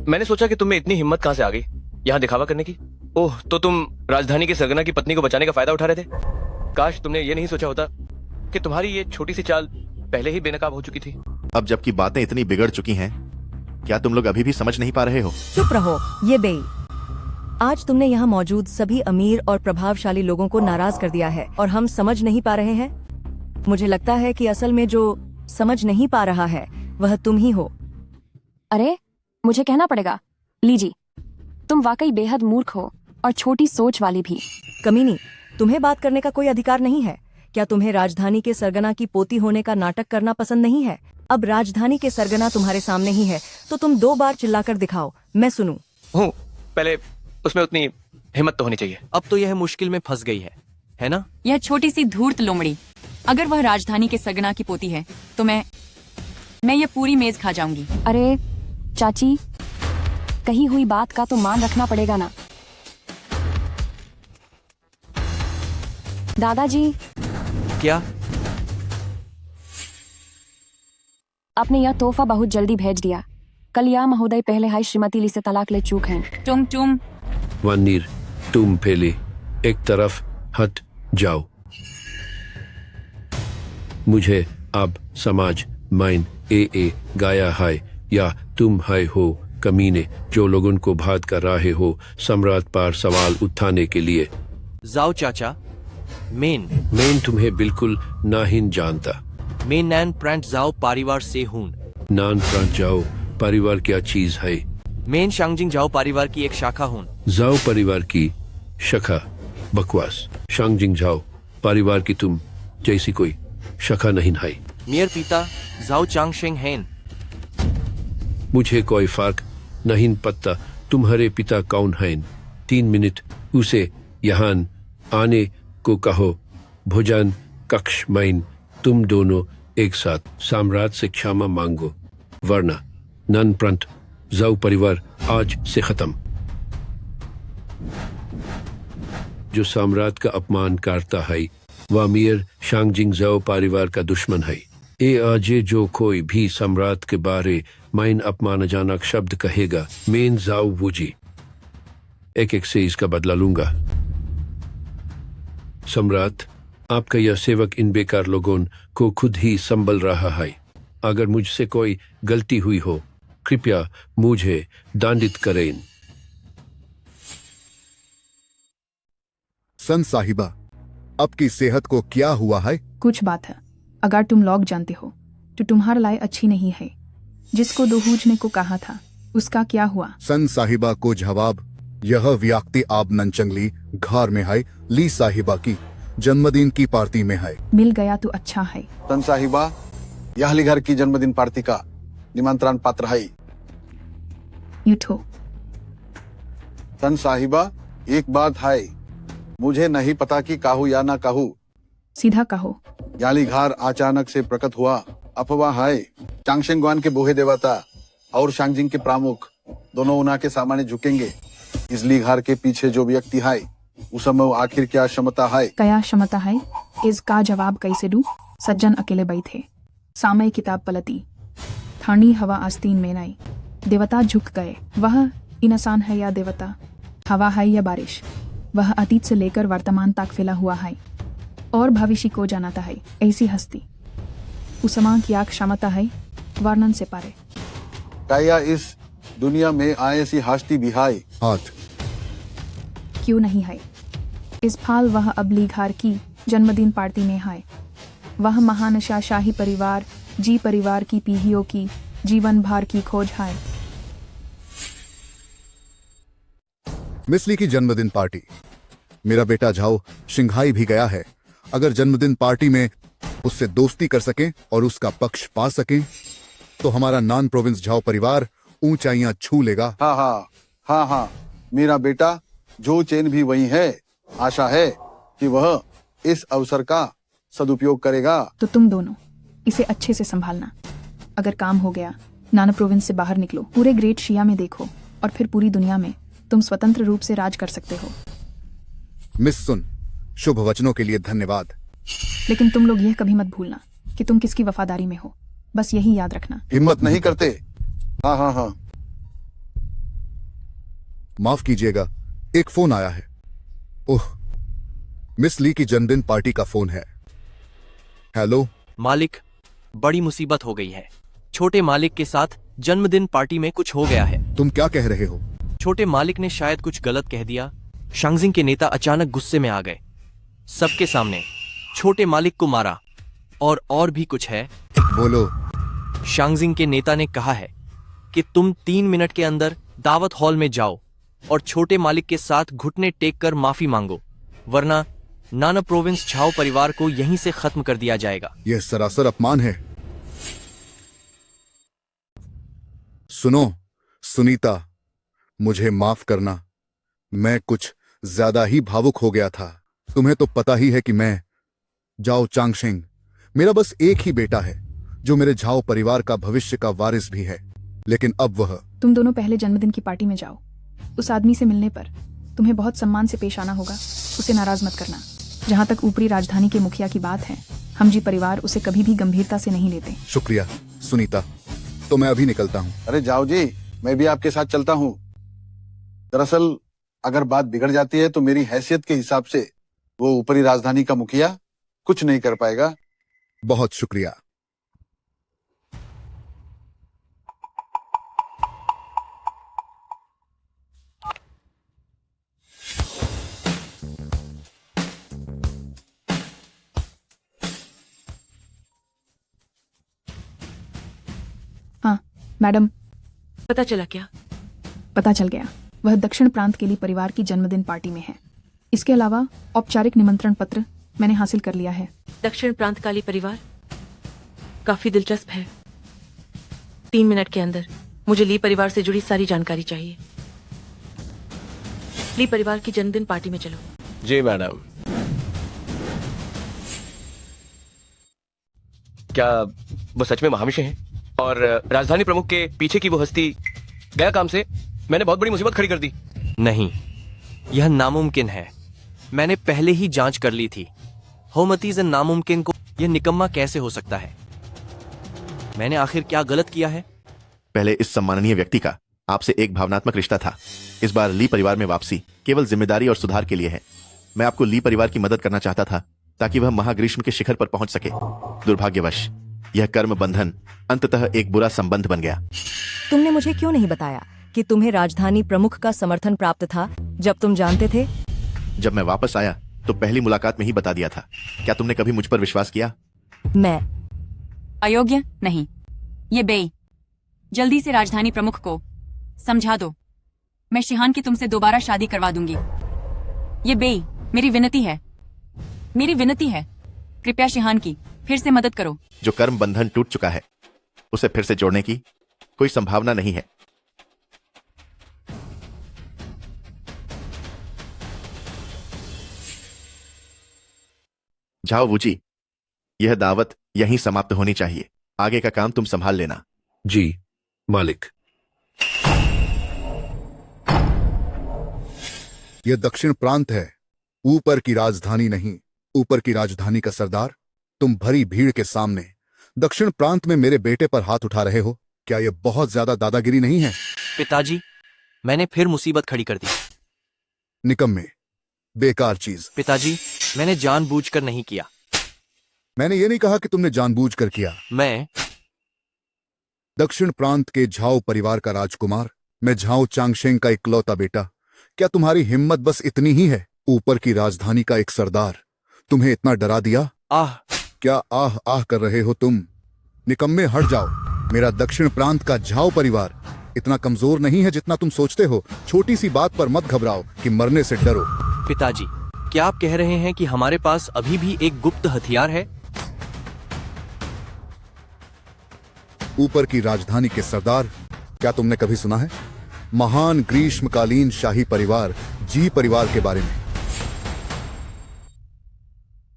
मैंने सोचा कि तुम्हें इतनी हिम्मत कहाँ से आ गई यहाँ दिखावा करने की। ओह, तो तुम राजधानी के सरगना की पत्नी को बचाने का फायदा उठा रहे थे। काश तुमने ये नहीं सोचा होता कि तुम्हारी ये छोटी सी चाल पहले ही बेनकाब हो चुकी थी। अब जबकि बातें इतनी बिगड़ चुकी हैं, क्या तुम लोग अभी भी समझ नहीं पा रहे हो? चुप रहो ये बेई। आज तुमने यहाँ मौजूद सभी अमीर और प्रभावशाली लोगों को नाराज कर दिया है और हम समझ नहीं पा रहे हैं। मुझे लगता है कि असल में जो समझ नहीं पा रहा है वह तुम ही हो। अरे मुझे कहना पड़ेगा, लीजी, तुम वाकई बेहद मूर्ख हो और छोटी सोच वाली भी। कमीनी, तुम्हें बात करने का कोई अधिकार नहीं है। क्या तुम्हें राजधानी के सरगना की पोती होने का नाटक करना पसंद नहीं है? अब राजधानी के सरगना तुम्हारे सामने ही है, तो तुम 2 बार चिल्लाकर दिखाओ, मैं सुनूं। पहले उसमें उतनी हिम्मत तो होनी चाहिए। अब तो यह मुश्किल में फंस गई है ना? यह छोटी सी धूर्त लोमड़ी, अगर वह राजधानी के सरगना की पोती है तो मैं ये पूरी मेज खा जाऊंगी। अरे चाची, कही हुई बात का तो मान रखना पड़ेगा ना। दादाजी, क्या? आपने यह तोहफा बहुत जल्दी भेज दिया। कलिया महोदय पहले हाई श्रीमती ली से तलाक ले चूक हैं। तुम वनीर, तुम पहले एक तरफ हट जाओ। मुझे अब समाज माइन ए गाया है या तुम है हो कमीने जो लोगों को बात कर रहे हो सम्राट पर सवाल उठाने के लिए। जाओ चाचा, मैं तुम्हें बिल्कुल नहीं जानता। मैं नैन प्रांत जाओ परिवार से हूँ। नान प्रांत जाओ परिवार क्या चीज है? मेन शांगजिंग जाओ परिवार की एक शाखा हूँ। जाओ परिवार की शाखा? बकवास। शांगजिंग जाओ परिवार की तुम जैसी कोई शाखा नहीं है। मेरे पिता जाओ चांगशेंग हैं। मुझे कोई फर्क नहीं पड़ता तुम्हारे पिता कौन हैं। 3 मिनट उसे यहाँ आने को कहो। भोजन कक्ष में तुम दोनों एक साथ सम्राट से क्षमा मांगो, वरना नन प्रांत जाओ परिवार आज से खत्म। जो सम्राट का अपमान करता है वह मीर शांगजिंग जाओ परिवार का दुश्मन है। ए आजे जो कोई भी सम्राट के बारे में अपमानजनक शब्द कहेगा, मैं जाओ वूजी एक एक से इसका बदला लूंगा। सम्राट, आपका यह सेवक इन बेकार लोगों को खुद ही संभल रहा है। अगर मुझसे कोई गलती हुई हो कृपया मुझे दंडित करें। सन साहिबा, आपकी सेहत को क्या हुआ है? कुछ बात है, अगर तुम लोग जानते हो तो तुम्हारे लिए अच्छी नहीं है। जिसको दोहूजने को कहा था उसका क्या हुआ? सन साहिबा को जवाब, यह व्यक्ति आप नंचंगली घर में है। ली साहिबा की जन्मदिन की पार्टी में है। मिल गया तो अच्छा है। सन साहिबा, यह ली घर की जन्मदिन पार्टी का निमंत्रण पत्र है। यूठो। सन साहिबा, एक बात है, मुझे नहीं पता कि कहूँ या ना कहूँ। सीधा कहो। याली घर अचानक से प्रकट हुआ अफवाह है। चांगशेंग गुआन के बोहे देवता और शांगजिंग के प्रमुख दोनों उना के सामने झुकेंगे। इसलिए घर के पीछे जो व्यक्ति है उस समय आखिर क्या क्षमता है? क्या क्षमता है इसका जवाब कैसे दूं? सज्जन अकेले बैठे, सामय किताब पलटी, ठंडी हवा आस्तीन में नहीं। देवता झुक गए। वह इंसान है या देवता? हवा है या बारिश? वह अतीत से लेकर वर्तमान तक फैला हुआ है और भविष्य को जानता है। ऐसी हस्ती उसमा क्या क्षमता है वर्णन से पारे। क्या इस दुनिया में ऐसी हस्ती भी है? हाथ क्यों नहीं है? इस फाल वह अबली घर की जन्मदिन पार्टी में है। वह महान शाही परिवार जी परिवार की पीढ़ियों की जीवन भर की खोज है। मिसली की जन्मदिन पार्टी। मेरा बेटा झाओ शिंघाई भी गया है। अगर जन्मदिन पार्टी में उससे दोस्ती कर सकें और उसका पक्ष पा सकें तो हमारा नान प्रोविंस झाओ परिवार ऊंचाइयां छू लेगा। हाँ हाँ हाँ हाँ, मेरा बेटा जो चैन भी वही है। आशा है कि वह इस अवसर का सदुपयोग करेगा। तो तुम दोनों इसे अच्छे से संभालना। अगर काम हो गया नाना प्रोविंस से बाहर निकलो, पूरे ग्रेट शिया में देखो और फिर पूरी दुनिया में तुम स्वतंत्र रूप से राज कर सकते हो। मिस सुन, शुभ वचनों के लिए धन्यवाद। लेकिन तुम लोग यह कभी मत भूलना कि तुम किसकी वफादारी में हो। बस यही याद रखना। हिम्मत नहीं करते। हाँ हाँ हाँ। माफ कीजिएगा, एक फोन आया है। ओह, मिस ली की जन्मदिन पार्टी का फोन है। हेलो मालिक, बड़ी मुसीबत हो गई है। छोटे मालिक के साथ जन्मदिन पार्टी में कुछ हो गया है। तुम क्या कह रहे हो? छोटे मालिक ने शायद कुछ गलत कह दिया। शांगजिंग के नेता अचानक गुस्से में आ गए, सबके सामने छोटे मालिक को मारा और भी कुछ है। बोलो। शांगजिंग के नेता ने कहा है कि तुम 3 मिनट के अंदर दावत हॉल में जाओ और छोटे मालिक के साथ घुटने टेक कर माफी मांगो, वरना नाना प्रोविंस झाओ परिवार को यहीं से खत्म कर दिया जाएगा। यह सरासर अपमान है। सुनो सुनीता, मुझे माफ करना, मैं कुछ ज्यादा ही भावुक हो गया था। तुम्हें तो पता ही है कि मैं जाओ चांगशेंग, मेरा बस एक ही बेटा है जो मेरे झाओ परिवार का भविष्य का वारिस भी है। लेकिन अब वह। तुम दोनों पहले जन्मदिन की पार्टी में जाओ। उस आदमी से मिलने पर तुम्हें बहुत सम्मान से पेश आना होगा। उसे नाराज मत करना। जहाँ तक ऊपरी राजधानी के मुखिया की बात है, हम जी परिवार उसे कभी भी गंभीरता से नहीं लेते। शुक्रिया सुनीता, तो मैं अभी निकलता हूँ। अरे जाओ जी, मैं भी आपके साथ चलता हूँ। दरअसल अगर बात बिगड़ जाती है तो मेरी हैसियत के हिसाब से वो ऊपरी राजधानी का मुखिया कुछ नहीं कर पाएगा। बहुत शुक्रिया। मैडम, पता चला क्या? पता चल गया। वह दक्षिण प्रांत के लिए परिवार की जन्मदिन पार्टी में है। इसके अलावा औपचारिक निमंत्रण पत्र मैंने हासिल कर लिया है। दक्षिण प्रांत काली परिवार काफी दिलचस्प है। 3 मिनट के अंदर मुझे ली परिवार से जुड़ी सारी जानकारी चाहिए। ली परिवार की जन्मदिन पार्टी में चलो। जी मैडम। क्या वो सच में महामिश हैं? और राजधानी प्रमुख के पीछे की वो हस्ती गया काम से मैंने बहुत बड़ी मुसीबत खड़ी कर दी। नहीं, यह नामुमकिन है। मैंने पहले ही जांच कर ली थी। होमतीज नामुमकिन को यह निकम्मा कैसे हो सकता है? मैंने आखिर क्या गलत किया है? पहले इस सम्माननीय व्यक्ति का आपसे एक भावनात्मक रिश्ता था। इस बार ली परिवार में वापसी केवल जिम्मेदारी और सुधार के लिए है। मैं आपको ली परिवार की मदद करना चाहता था ताकि वह महाग्रीष्म के शिखर पर पहुंच सके। दुर्भाग्यवश यह कर्म बंधन अंततः एक बुरा संबंध बन गया। तुमने मुझे क्यों नहीं बताया कि तुम्हें राजधानी प्रमुख का समर्थन प्राप्त था, जब तुम जानते थे? जब मैं वापस आया तो पहली मुलाकात में ही बता दिया था। क्या तुमने कभी मुझ पर विश्वास किया? मैं अयोग्य नहीं, ये बेई। जल्दी से राजधानी प्रमुख को समझा दो। मैं शिहान की तुमसे दोबारा शादी करवा दूंगी। ये बेई, मेरी विनती है, मेरी विनती है। कृपया शिहान की फिर से मदद करो। जो कर्म बंधन टूट चुका है उसे फिर से जोड़ने की कोई संभावना नहीं है। जाओ वूजी, यह दावत यहीं समाप्त होनी चाहिए। आगे का काम तुम संभाल लेना। जी मालिक। यह दक्षिण प्रांत है, ऊपर की राजधानी नहीं। ऊपर की राजधानी का सरदार, तुम भरी भीड़ के सामने दक्षिण प्रांत में मेरे बेटे पर हाथ उठा रहे हो। क्या यह बहुत ज्यादा दादागिरी नहीं है? पिताजी, मैंने फिर मुसीबत खड़ी कर दी। निकम्मे, बेकार चीज। पिताजी, मैंने जानबूझकर नहीं किया। मैंने ये नहीं कहा कि तुमने जानबूझकर किया। मैं दक्षिण प्रांत के झाओ परिवार का राजकुमार, मैं झाओ चांगशेंग का इकलौता बेटा। क्या तुम्हारी हिम्मत बस इतनी ही है? ऊपर की राजधानी का एक सरदार तुम्हें इतना डरा दिया? आह! क्या आह आह कर रहे हो तुम? निकम्मे, हट जाओ। मेरा दक्षिण प्रांत का झाओ परिवार इतना कमजोर नहीं है जितना तुम सोचते हो। छोटी सी बात पर मत घबराओ कि मरने से डरो। पिताजी, क्या आप कह रहे हैं कि हमारे पास अभी भी एक गुप्त हथियार है? ऊपर की राजधानी के सरदार, क्या तुमने कभी सुना है महान ग्रीष्मकालीन शाही परिवार जी परिवार के बारे में?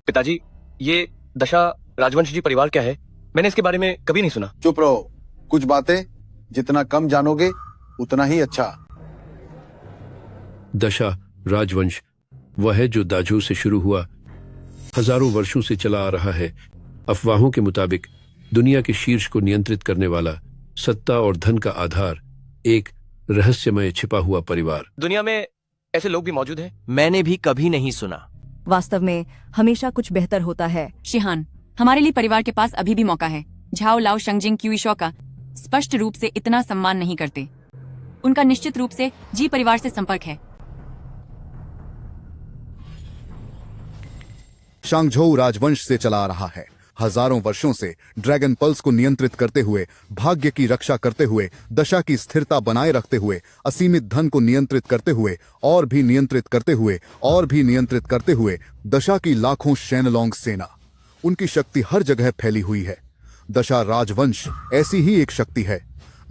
पिताजी, ये दशा राजवंश जी परिवार क्या है? मैंने इसके बारे में कभी नहीं सुना। चुप रहो। कुछ बातें जितना कम जानोगे उतना ही अच्छा। दशा राजवंश वह है जो दाजू से शुरू हुआ, हजारों वर्षों से चला आ रहा है। अफवाहों के मुताबिक दुनिया के शीर्ष को नियंत्रित करने वाला, सत्ता और धन का आधार, एक रहस्यमय छिपा हुआ परिवार। दुनिया में ऐसे लोग भी मौजूद हैं? मैंने भी कभी नहीं सुना। वास्तव में हमेशा कुछ बेहतर होता है। शिहान, हमारे लिए परिवार के पास अभी भी मौका है। झाओ लाओ शंगजिंग क्यूईशो का स्पष्ट रूप से इतना सम्मान नहीं करते। उनका निश्चित रूप से जी परिवार से संपर्क है। शांगझोउ राजवंश से चला आ रहा है। हजारों वर्षों से ड्रैगन पल्स को नियंत्रित करते हुए, भाग्य की रक्षा करते हुए, दशा की स्थिरता बनाए रखते हुए, असीमित धन को नियंत्रित करते हुए, और भी नियंत्रित करते हुए, और भी नियंत्रित करते हुए, दशा की लाखों शेनलोंग सेना, उनकी शक्ति हर जगह फैली हुई है। दशा राजवंश ऐसी ही एक शक्ति है।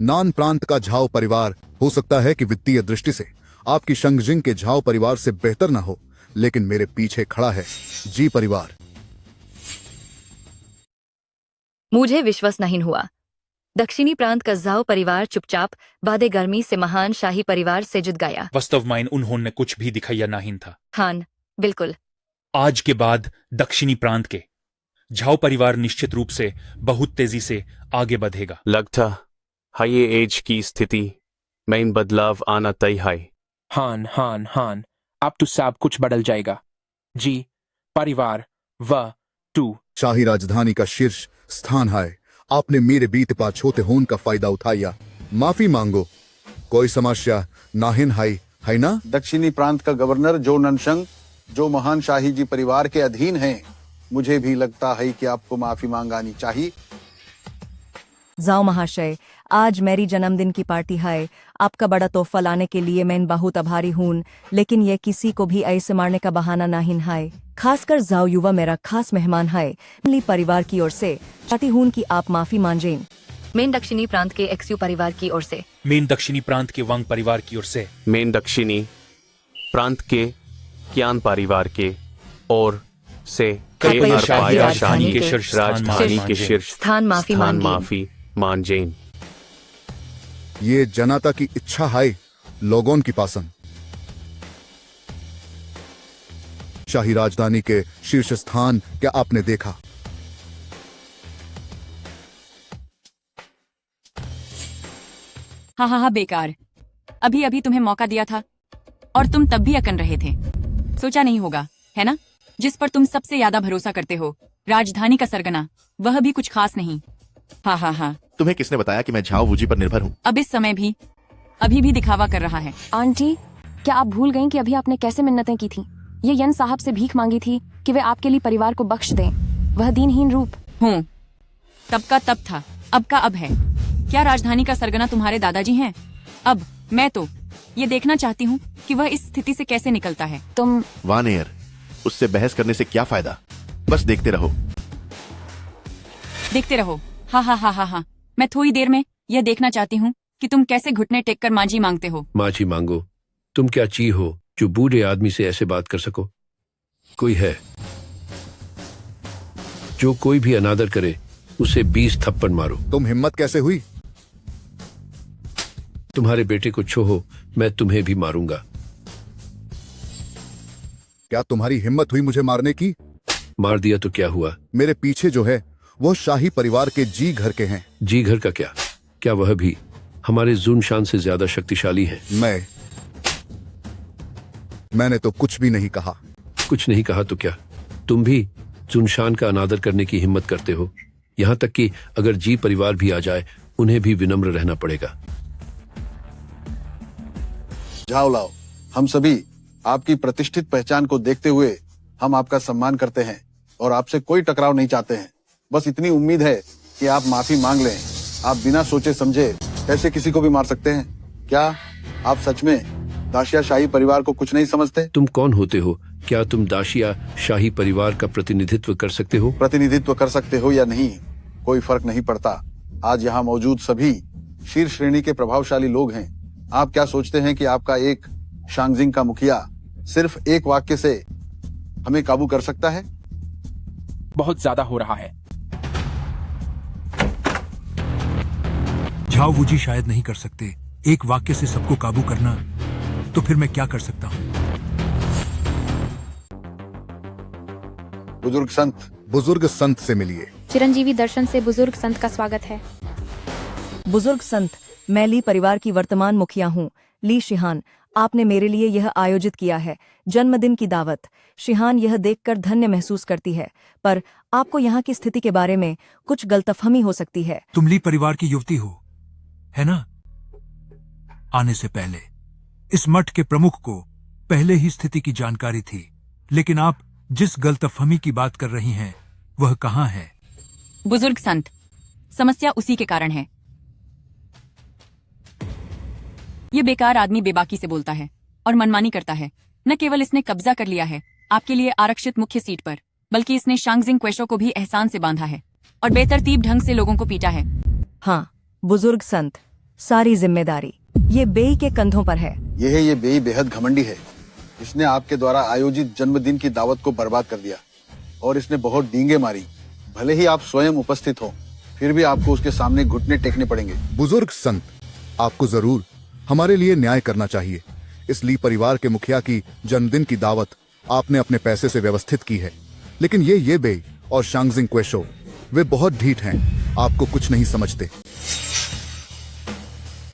नान प्रांत का झाओ परिवार हो सकता है कि वित्तीय दृष्टि से आपकी शंगजिंग के झाओ परिवार से बेहतर ना हो, लेकिन मेरे पीछे खड़ा है जी परिवार। मुझे विश्वास नहीं हुआ। दक्षिणी प्रांत का झाओ परिवार चुपचाप बादे गर्मी से महान शाही परिवार से जुट गया। वास्तव में उन्होंने कुछ भी दिखाया नहीं था। हान, बिल्कुल। आज के बाद दक्षिणी प्रांत के झाओ परिवार निश्चित रूप से बहुत तेजी से आगे बढ़ेगा। लगता है ये एज की स्थिति में इन बदलाव आना तय है। हान हान हान, अब तो सब कुछ बदल जाएगा। जी परिवार व टू शाही राजधानी का शीर्ष स्थान है। आपने मेरे बीते पा छोटे होने का फायदा उठाया। माफी मांगो। कोई समस्या नाहिन है ना? दक्षिणी प्रांत का गवर्नर जो ननशंग, जो महान शाही जी परिवार के अधीन हैं, मुझे भी लगता है कि आपको माफी मांगानी चाहिए। जाओ महाशय, आज मेरी जन्मदिन की पार्टी है। आपका बड़ा तोहफा लाने के लिए मैं बहुत आभारी हूँ, लेकिन ये किसी को भी ऐसे मारने का बहाना नहीं है। खासकर जाओ युवा मेरा खास मेहमान है। ली परिवार की ओर से चाहती हूँ कि आप माफी मांगें। मेन दक्षिणी प्रांत के एक्सयू परिवार की ओर से। मेन दक्षिणी प्रांत के वांग परिवार की ओर से। मेन दक्षिणी प्रांत के क्यान परिवार के ओर से कृपया शाही राजधानी के शीर्ष राजधानी के शीर्ष स्थान माफी मांगें। माफी मांगें। ये जनता की इच्छा है, लोगों की पसंद। शाही राजधानी के शीर्ष स्थान क्या आपने देखा? हाँ हाँ हाँ, बेकार। अभी अभी तुम्हें मौका दिया था और तुम तब भी अकन रहे थे। सोचा नहीं होगा, है ना? जिस पर तुम सबसे ज्यादा भरोसा करते हो, राजधानी का सरगना, वह भी कुछ खास नहीं। हाँ हाँ हाँ। तुम्हें किसने बताया कि मैं झाओ वूजी पर निर्भर हूँ? अब इस समय भी अभी भी दिखावा कर रहा है। आंटी, क्या आप भूल गईं कि अभी आपने कैसे मिन्नतें की थी? ये यन साहब से भीख मांगी थी कि वे आपके लिए परिवार को बख्श दें। वह दीनहीन रूप। हूँ, तब का तब था, अब का अब है। क्या राजधानी का सरगना तुम्हारे दादाजी हैं? अब मैं तो ये देखना चाहती हूँ कि वह इस स्थिति से कैसे निकलता है। तुम वानेर, उससे बहस करने से क्या फायदा? बस देखते रहो। देखते रहो। हाँ हाँ हाँ हाँ हाँ। मैं थोड़ी देर में यह देखना चाहती हूँ कि तुम कैसे घुटने टेक कर मांझी मांगते हो। मांझी मांगो? तुम क्या ची हो जो बूढ़े आदमी से ऐसे बात कर सको? कोई है जो कोई भी अनादर करे उसे 20 थप्पड़ मारो। तुम हिम्मत कैसे हुई? तुम्हारे बेटे को छोहो, मैं तुम्हें भी मारूंगा। क्या तुम्हारी हिम्मत हुई मुझे मारने की? मार दिया तो क्या हुआ? मेरे पीछे जो है वो शाही परिवार के जी घर के हैं। जी घर का क्या? क्या वह भी हमारे जुनशान से ज्यादा शक्तिशाली हैं? मैंने तो कुछ भी नहीं कहा। कुछ नहीं कहा तो क्या? तुम भी जुनशान का अनादर करने की हिम्मत करते हो। यहाँ तक कि अगर जी परिवार भी आ जाए उन्हें भी विनम्र रहना पड़ेगा। जाओ लाओ, हम सभी आपकी प्रतिष्ठित पहचान को देखते हुए हम आपका सम्मान करते हैं और आपसे कोई टकराव नहीं चाहते हैं। बस इतनी उम्मीद है कि आप माफी मांग लें। आप बिना सोचे समझे कैसे किसी को भी मार सकते हैं? क्या आप सच में दाशिया शाही परिवार को कुछ नहीं समझते? तुम कौन होते हो? क्या तुम दाशिया शाही परिवार का प्रतिनिधित्व कर सकते हो? प्रतिनिधित्व कर सकते हो या नहीं, कोई फर्क नहीं पड़ता। आज यहाँ मौजूद सभी शीर्ष श्रेणी के प्रभावशाली लोग हैं। आप क्या सोचते हैं कि आपका एक शांगजिंग का मुखिया सिर्फ एक वाक्य से हमें काबू कर सकता है? बहुत ज्यादा हो रहा है। झाओ वूजी शायद नहीं कर सकते। एक वाक्य से सबको काबू करना, तो फिर मैं क्या कर सकता हूँ? बुजुर्ग संत से मिलिए। चिरंजीवी दर्शन से बुजुर्ग संत का स्वागत है। बुजुर्ग संत, मैं ली परिवार की वर्तमान मुखिया हूँ, ली शिहान। आपने मेरे लिए यह आयोजित किया है, जन्मदिन की दावत। शिहान यह देखकर धन्य महसूस करती है, पर आपको यहाँ की स्थिति के बारे में कुछ गलतफहमी हो सकती है। तुम ली परिवार की युवती हो, है ना? आने से पहले इस मठ के प्रमुख को पहले ही स्थिति की जानकारी थी, लेकिन आप जिस गलतफहमी की बात कर रही हैं वह कहाँ है? बुजुर्ग संत, समस्या उसी के कारण है। ये बेकार आदमी बेबाकी से बोलता है और मनमानी करता है। न केवल इसने कब्जा कर लिया है आपके लिए आरक्षित मुख्य सीट पर, बल्कि इसने शांगजिंग क्वेशो को भी एहसान से बांधा है और बेतरतीब ढंग से लोगों को पीटा है। हाँ बुजुर्ग संत, सारी जिम्मेदारी ये बेई के कंधों पर है। ये बेई बेहद घमंडी है। इसने आपके द्वारा आयोजित जन्मदिन की दावत को बर्बाद कर दिया और इसने बहुत डींगे मारी। भले ही आप स्वयं उपस्थित हो, फिर भी आपको उसके सामने घुटने टेकने पड़ेंगे। बुजुर्ग संत, आपको जरूर हमारे लिए न्याय करना चाहिए। इस ली परिवार के मुखिया की जन्मदिन की दावत आपने अपने पैसे से व्यवस्थित की है, लेकिन ये बेई और शांगजिंग क्वेशो वे बहुत ढीठ हैं, आपको कुछ नहीं समझते।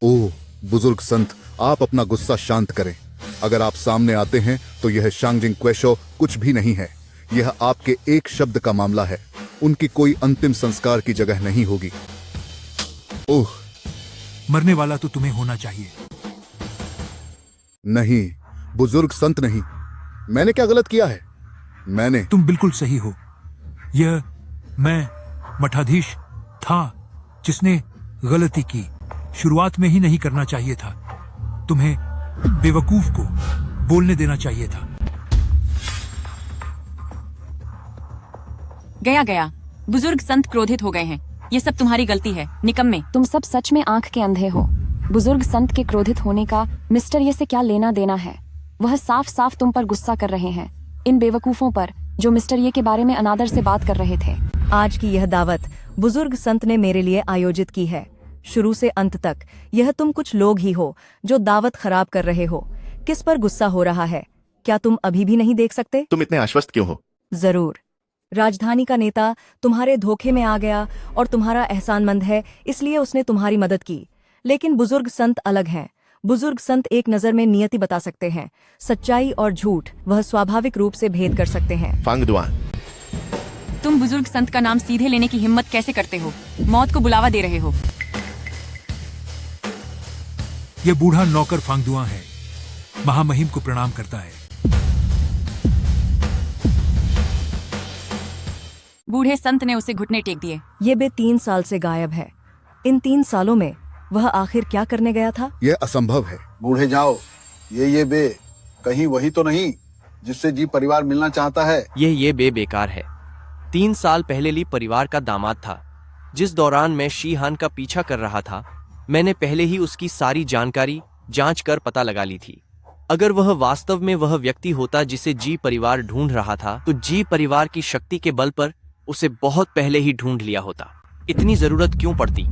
ओह बुजुर्ग संत, आप अपना गुस्सा शांत करें। अगर आप सामने आते हैं तो यह शांगजिंग क्वेशो कुछ भी नहीं है। यह आपके एक शब्द का मामला है। उनकी कोई अंतिम संस्कार की जगह नहीं होगी। ओह, मरने वाला तो तुम्हें होना चाहिए। नहीं बुजुर्ग संत, नहीं। मैंने क्या गलत किया है? मैंने तुम बिल्कुल सही हो। यह मैं मठाधीश था जिसने गलती की। शुरुआत में ही नहीं करना चाहिए था। तुम्हें बेवकूफ को बोलने देना चाहिए था। गया गया। बुजुर्ग संत क्रोधित हो गए हैं। ये सब तुम्हारी गलती है, निकम्मे। तुम सब सच में आंख के अंधे हो। बुजुर्ग संत के क्रोधित होने का मिस्टर ये से क्या लेना देना है? वह साफ साफ तुम पर गुस्सा कर रहे हैं, इन बेवकूफों पर जो मिस्टर ये के बारे में अनादर से बात कर रहे थे। आज की यह दावत बुजुर्ग संत ने मेरे लिए आयोजित की है। शुरू से अंत तक यह तुम कुछ लोग ही हो जो दावत खराब कर रहे हो। किस पर गुस्सा हो रहा है? क्या तुम अभी भी नहीं देख सकते? तुम इतने आश्वस्त क्यों हो? जरूर। राजधानी का नेता तुम्हारे धोखे में आ गया और तुम्हारा एहसानमंद है, इसलिए उसने तुम्हारी मदद की। लेकिन बुजुर्ग संत अलग हैं। बुजुर्ग संत एक नजर में नियति बता सकते हैं। सच्चाई और झूठ वह स्वाभाविक रूप से भेद कर सकते हैं। फांगदुआन, तुम बुजुर्ग संत का नाम सीधे लेने की हिम्मत कैसे करते हो? मौत को बुलावा दे रहे हो। यह बूढ़ा नौकर फांगदुआ है, महामहिम को प्रणाम करता है। बूढ़े संत ने उसे घुटने टेक दिए। ये बे 3 साल से गायब है। इन 3 सालों में वह आखिर क्या करने गया था? यह असंभव है। बूढ़े जाओ, ये बे कहीं वही तो नहीं जिससे जी परिवार मिलना चाहता है? ये बे बेकार है। 3 साल पहले ली परिवार का दामाद था। जिस दौरान मैं शीहान का पीछा कर रहा था, मैंने पहले ही उसकी सारी जानकारी जांच कर पता लगा ली थी। अगर वह वास्तव में वह व्यक्ति होता जिसे जी परिवार ढूंढ रहा था, तो जी परिवार की शक्ति के बल पर उसे बहुत पहले ही ढूंढ लिया होता। इतनी जरूरत क्यों पड़ती?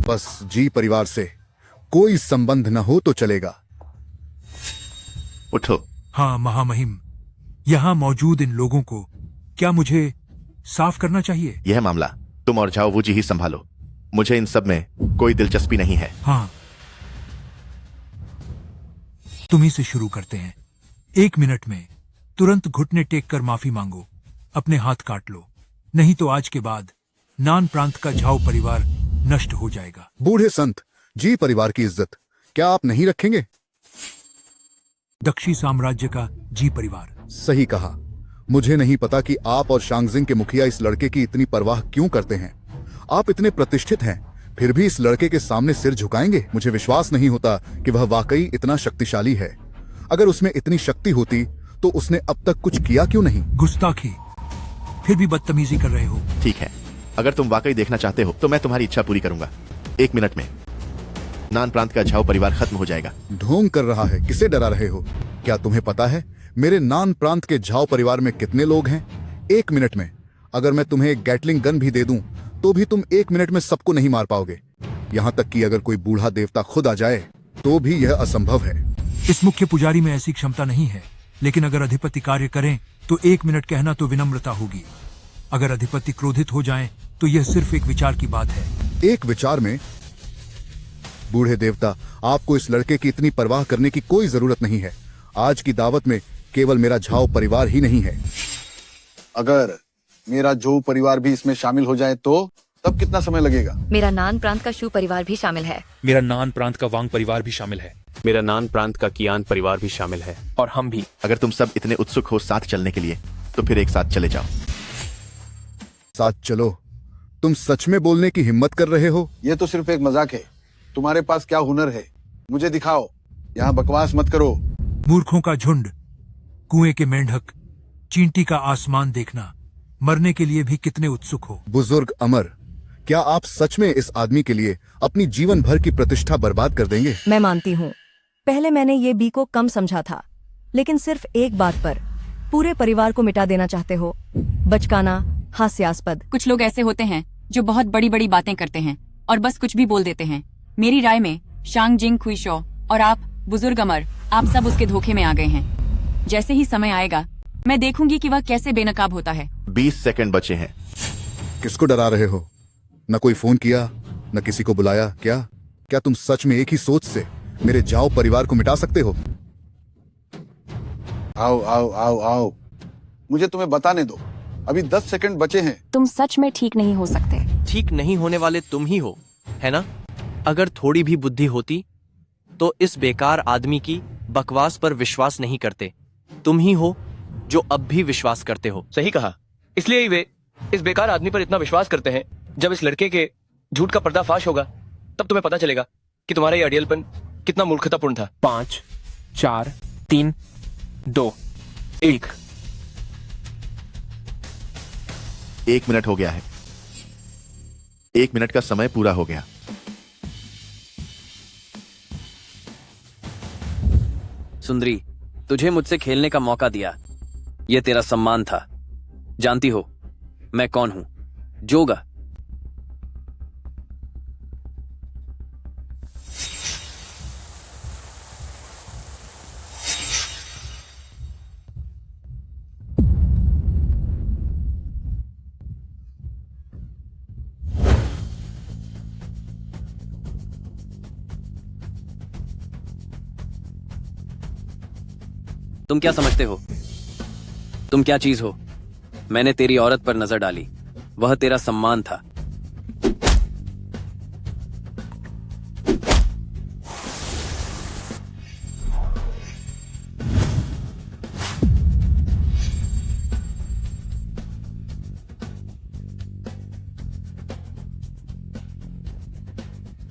बस जी परिवार से कोई संबंध न हो तो चलेगा। उठो। हाँ महामहिम, यहाँ मौजूद इन लोगों को क्या मुझे साफ करना चाहिए? यह मामला तुम और झाओ वूजी ही संभालो। मुझे इन सब में कोई दिलचस्पी नहीं है। हाँ, तुम्ही से शुरू करते हैं। 1 मिनट में तुरंत घुटने टेक कर माफी मांगो, अपने हाथ काट लो, नहीं तो आज के बाद नान प्रांत का झाओ परिवार नष्ट हो जाएगा। बूढ़े संत, जी परिवार की इज्जत क्या आप नहीं रखेंगे? दक्षी साम्राज्य का जी परिवार। सही कहा। मुझे नहीं पता कि आप और शांगजिंग के मुखिया इस लड़के की इतनी परवाह क्यों करते हैं। आप इतने प्रतिष्ठित हैं, फिर भी इस लड़के के सामने सिर झुकाएंगे? मुझे विश्वास नहीं होता कि वह वाकई इतना शक्तिशाली है। अगर उसमें इतनी शक्ति होती तो उसने अब तक कुछ किया क्यों नहीं? गुस्ताखी, फिर भी बदतमीजी कर रहे हो। ठीक है, अगर तुम वाकई देखना चाहते हो तो मैं तुम्हारी इच्छा पूरी करूंगा। 1 मिनट में नान प्रांत का झाओ परिवार खत्म हो जाएगा। ढोंग कर रहा है, किसे डरा रहे हो? क्या तुम्हें पता है मेरे नान प्रांत के झाओ परिवार में कितने लोग हैं? 1 मिनट में अगर मैं तुम्हें एक गैटलिंग गन भी दे दूं तो भी तुम 1 मिनट में सबको नहीं मार पाओगे। यहाँ तक कि अगर कोई बूढ़ा देवता खुद आ जाए तो भी यह असंभव है। इस मुख्य पुजारी में ऐसी क्षमता नहीं है, लेकिन अगर अधिपति कार्य करें तो 1 मिनट कहना तो विनम्रता होगी। अगर अधिपति क्रोधित हो जाएं तो यह सिर्फ एक विचार की बात है। एक विचार में? बूढ़े देवता, आपको इस लड़के की इतनी परवाह करने की कोई जरूरत नहीं है। आज की दावत में केवल मेरा झाओ परिवार ही नहीं है। अगर मेरा जो परिवार भी इसमें शामिल हो जाए तो तब कितना समय लगेगा? मेरा नान प्रांत का शू परिवार भी शामिल है। मेरा नान प्रांत का वांग परिवार भी शामिल है। मेरा नान प्रांत का कियान परिवार भी शामिल है। और हम भी। अगर तुम सब इतने उत्सुक हो साथ चलने के लिए तो फिर एक साथ चले जाओ। साथ चलो? तुम सच में बोलने की हिम्मत कर रहे हो? ये तो सिर्फ एक मजाक है। तुम्हारे पास क्या हुनर है मुझे दिखाओ। यहाँ बकवास मत करो। मूर्खों का झुंड, कुएं के मेंढक, चींटी का आसमान देखना, मरने के लिए भी कितने उत्सुक हो। बुजुर्ग अमर, क्या आप सच में इस आदमी के लिए अपनी जीवन भर की प्रतिष्ठा बर्बाद कर देंगे? मैं मानती हूँ, पहले मैंने ये बी को कम समझा था, लेकिन सिर्फ एक बात पर पूरे परिवार को मिटा देना चाहते हो। बचकाना, हास्यास्पद। कुछ लोग ऐसे होते हैं जो बहुत बड़ी बड़ी बातें करते हैं और बस कुछ भी बोल देते हैं। मेरी राय में शांगजिंग खुईशो और आप बुजुर्ग अमर, आप सब उसके धोखे में आ गए हैं। जैसे ही समय आएगा मैं देखूंगी कि वह कैसे बेनकाब होता है। 20 सेकंड बचे हैं। किसको डरा रहे हो? न कोई फोन किया, न किसी को बुलाया। क्या तुम सच में एक ही सोच से मेरे जाओ परिवार को मिटा सकते हो? आओ आओ आओ आओ, मुझे तुम्हें बताने दो, अभी 10 सेकंड बचे हैं। तुम सच में ठीक नहीं हो सकते। ठीक नहीं होने वाले तुम ही हो, है ना? अगर थोड़ी भी बुद्धि होती तो इस बेकार आदमी की बकवास पर विश्वास नहीं करते। तुम ही हो जो अब भी विश्वास करते हो। सही कहा, इसलिए ही वे इस बेकार आदमी पर इतना विश्वास करते हैं। जब इस लड़के के झूठ का पर्दाफाश होगा तब तुम्हें पता चलेगा कि तुम्हारा ये अड़ियलपन कितना मूर्खतापूर्ण था। 5 4 3 2 1। 1 मिनट हो गया है। 1 मिनट का समय पूरा हो गया। सुंदरी, तुझे मुझसे खेलने का मौका दिया, यह तेरा सम्मान था। जानती हो मैं कौन हूं? जोगा। तुम क्या समझते हो? तुम क्या चीज हो? मैंने तेरी औरत पर नजर डाली, वह तेरा सम्मान था।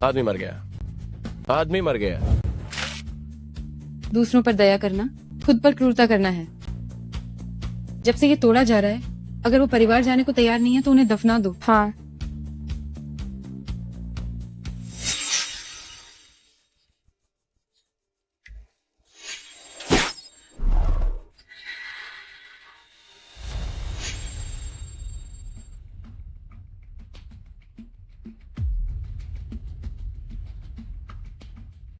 आदमी मर गया। आदमी मर गया। दूसरों पर दया करना खुद पर क्रूरता करना है। जब से ये तोड़ा जा रहा है, अगर वो परिवार जाने को तैयार नहीं है तो उन्हें दफना दो। हाँ,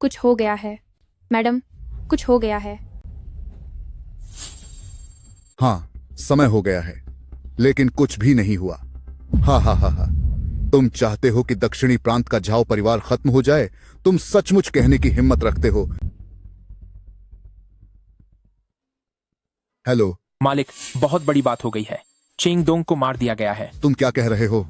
कुछ हो गया है मैडम, कुछ हो गया है। हाँ, समय हो गया है, लेकिन कुछ भी नहीं हुआ। हा हा हा हा। तुम चाहते हो कि दक्षिणी प्रांत का झाओ परिवार खत्म हो जाए? तुम सचमुच कहने की हिम्मत रखते हो? हेलो मालिक, बहुत बड़ी बात हो गई है। चेंग दोंग को मार दिया गया है। तुम क्या कह रहे हो?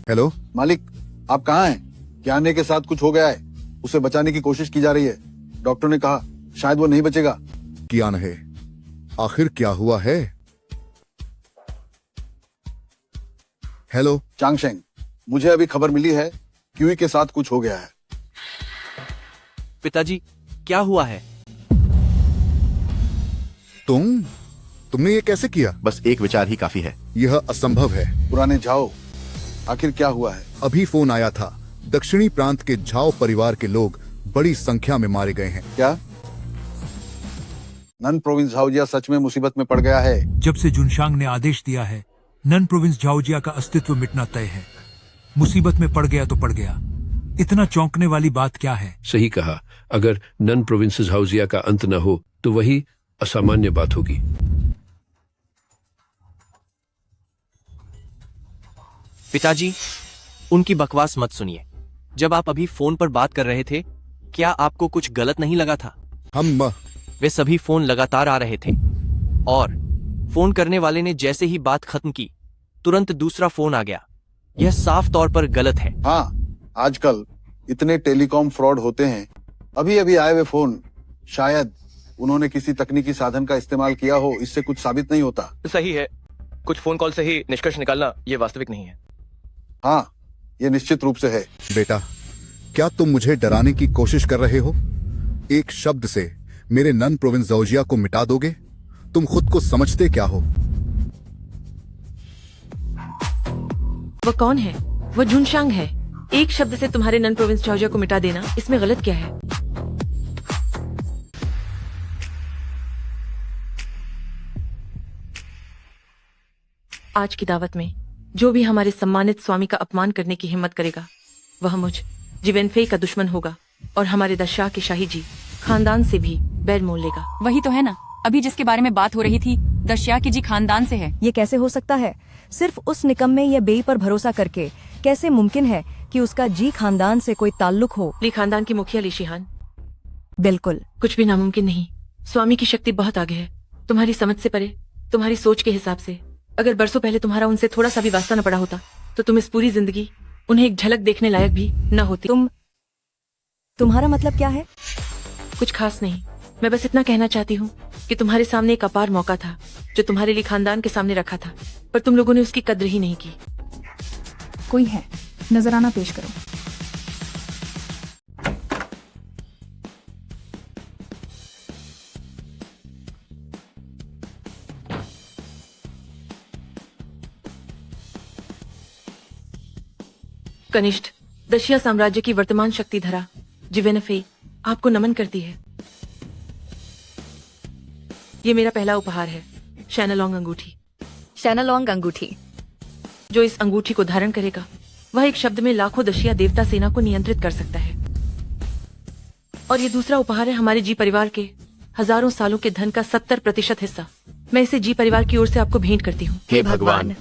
हेलो मालिक, आप कहाँ हैं? क्याने के साथ कुछ हो गया है, उसे बचाने की कोशिश की जा रही है। डॉक्टर ने कहा शायद वो नहीं बचेगा। कियान है, आखिर क्या हुआ है? हेलो चांगशेंग, मुझे अभी खबर मिली है क्यूई के साथ कुछ हो गया है। पिताजी, क्या हुआ है? तुमने ये कैसे किया? बस एक विचार ही काफी है। यह असंभव है। पुराने झाओ, आखिर क्या हुआ है? अभी फोन आया था, दक्षिणी प्रांत के झाओ परिवार के लोग बड़ी संख्या में मारे गए हैं। क्या नन प्रोविंस झाओजिया सच में मुसीबत में पड़ गया है? जब से जुनशांग ने आदेश दिया है, नन प्रोविंस झाओजिया का अस्तित्व मिटना तय है। मुसीबत में पड़ गया तो पड़ गया। इतना चौंकने वाली बात क्या है? सही कहा। अगर नन प्रोविंस झाउजिया का अंत न हो तो वही असामान्य बात होगी। पिताजी, उनकी बकवास मत सुनिए। जब आप अभी फोन पर बात कर रहे थे, क्या आपको कुछ गलत नहीं लगा था? वे सभी फोन लगातार आ रहे थे और फोन करने वाले ने जैसे ही बात खत्म की, तुरंत दूसरा फोन आ गया। यह साफ तौर पर गलत है। हाँ, आजकल इतने टेलीकॉम फ्रॉड होते हैं। अभी अभी आए हुए फोन, शायद उन्होंने किसी तकनीकी साधन का इस्तेमाल किया हो, इससे कुछ साबित नहीं होता। सही है, कुछ फोन कॉल से ही निष्कर्ष निकालना ये वास्तविक नहीं है। हाँ, ये निश्चित रूप से है। बेटा, क्या तुम मुझे डराने की कोशिश कर रहे हो? एक शब्द से मेरे नन प्रोविंस झाओजिया को मिटा दोगे? तुम खुद को समझते क्या हो? वो कौन है? वो जुनशांग है। एक शब्द से तुम्हारे नन प्रोविंस झाओजिया को मिटा देना, इसमें गलत क्या है? आज की दावत में जो भी हमारे सम्मानित स्वामी का अपमान करने की हिम्मत करेगा, वह मुझ जिवेनफेई का दुश्मन होगा और हमारे दशाह के शाही जी खानदान से भी बैर मोल लेगा। वही तो है ना, अभी जिसके बारे में बात हो रही थी, दश्याकी जी खानदान से है। ये कैसे हो सकता है? सिर्फ उस निकम्मे या बेई पर भरोसा करके कैसे मुमकिन है कि उसका जी खानदान से कोई ताल्लुक हो? ली खानदान की मुखिया ली शिहान। बिल्कुल, कुछ भी नामुमकिन नहीं। स्वामी की शक्ति बहुत आगे है, तुम्हारी समझ से परे, तुम्हारी सोच के हिसाब से। अगर बरसों पहले तुम्हारा उनसे थोड़ा सा भी वास्ता न पड़ा होता तो तुम इस पूरी जिंदगी उन्हें एक झलक देखने लायक भी न होती। तुम्हारा मतलब क्या है? कुछ खास नहीं, मैं बस इतना कहना चाहती हूँ कि तुम्हारे सामने एक अपार मौका था जो तुम्हारे लिए खानदान के सामने रखा था, पर तुम लोगों ने उसकी कद्र ही नहीं की। कोई है नजराना पेश करो। कनिष्ठ, दशिया साम्राज्य की वर्तमान शक्तिधरा जिवेनफे आपको नमन करती है। ये मेरा पहला उपहार है, शैनलॉन्ग अंगूठी। शैनलॉन्ग अंगूठी। जो इस अंगूठी को धारण करेगा वह एक शब्द में लाखों दशिया देवता सेना को नियंत्रित कर सकता है। और ये दूसरा उपहार है हमारे जी परिवार के हजारों सालों के धन का 70% हिस्सा। मैं इसे जी परिवार की ओर से आपको भेंट करती हूँ। हे भगवान।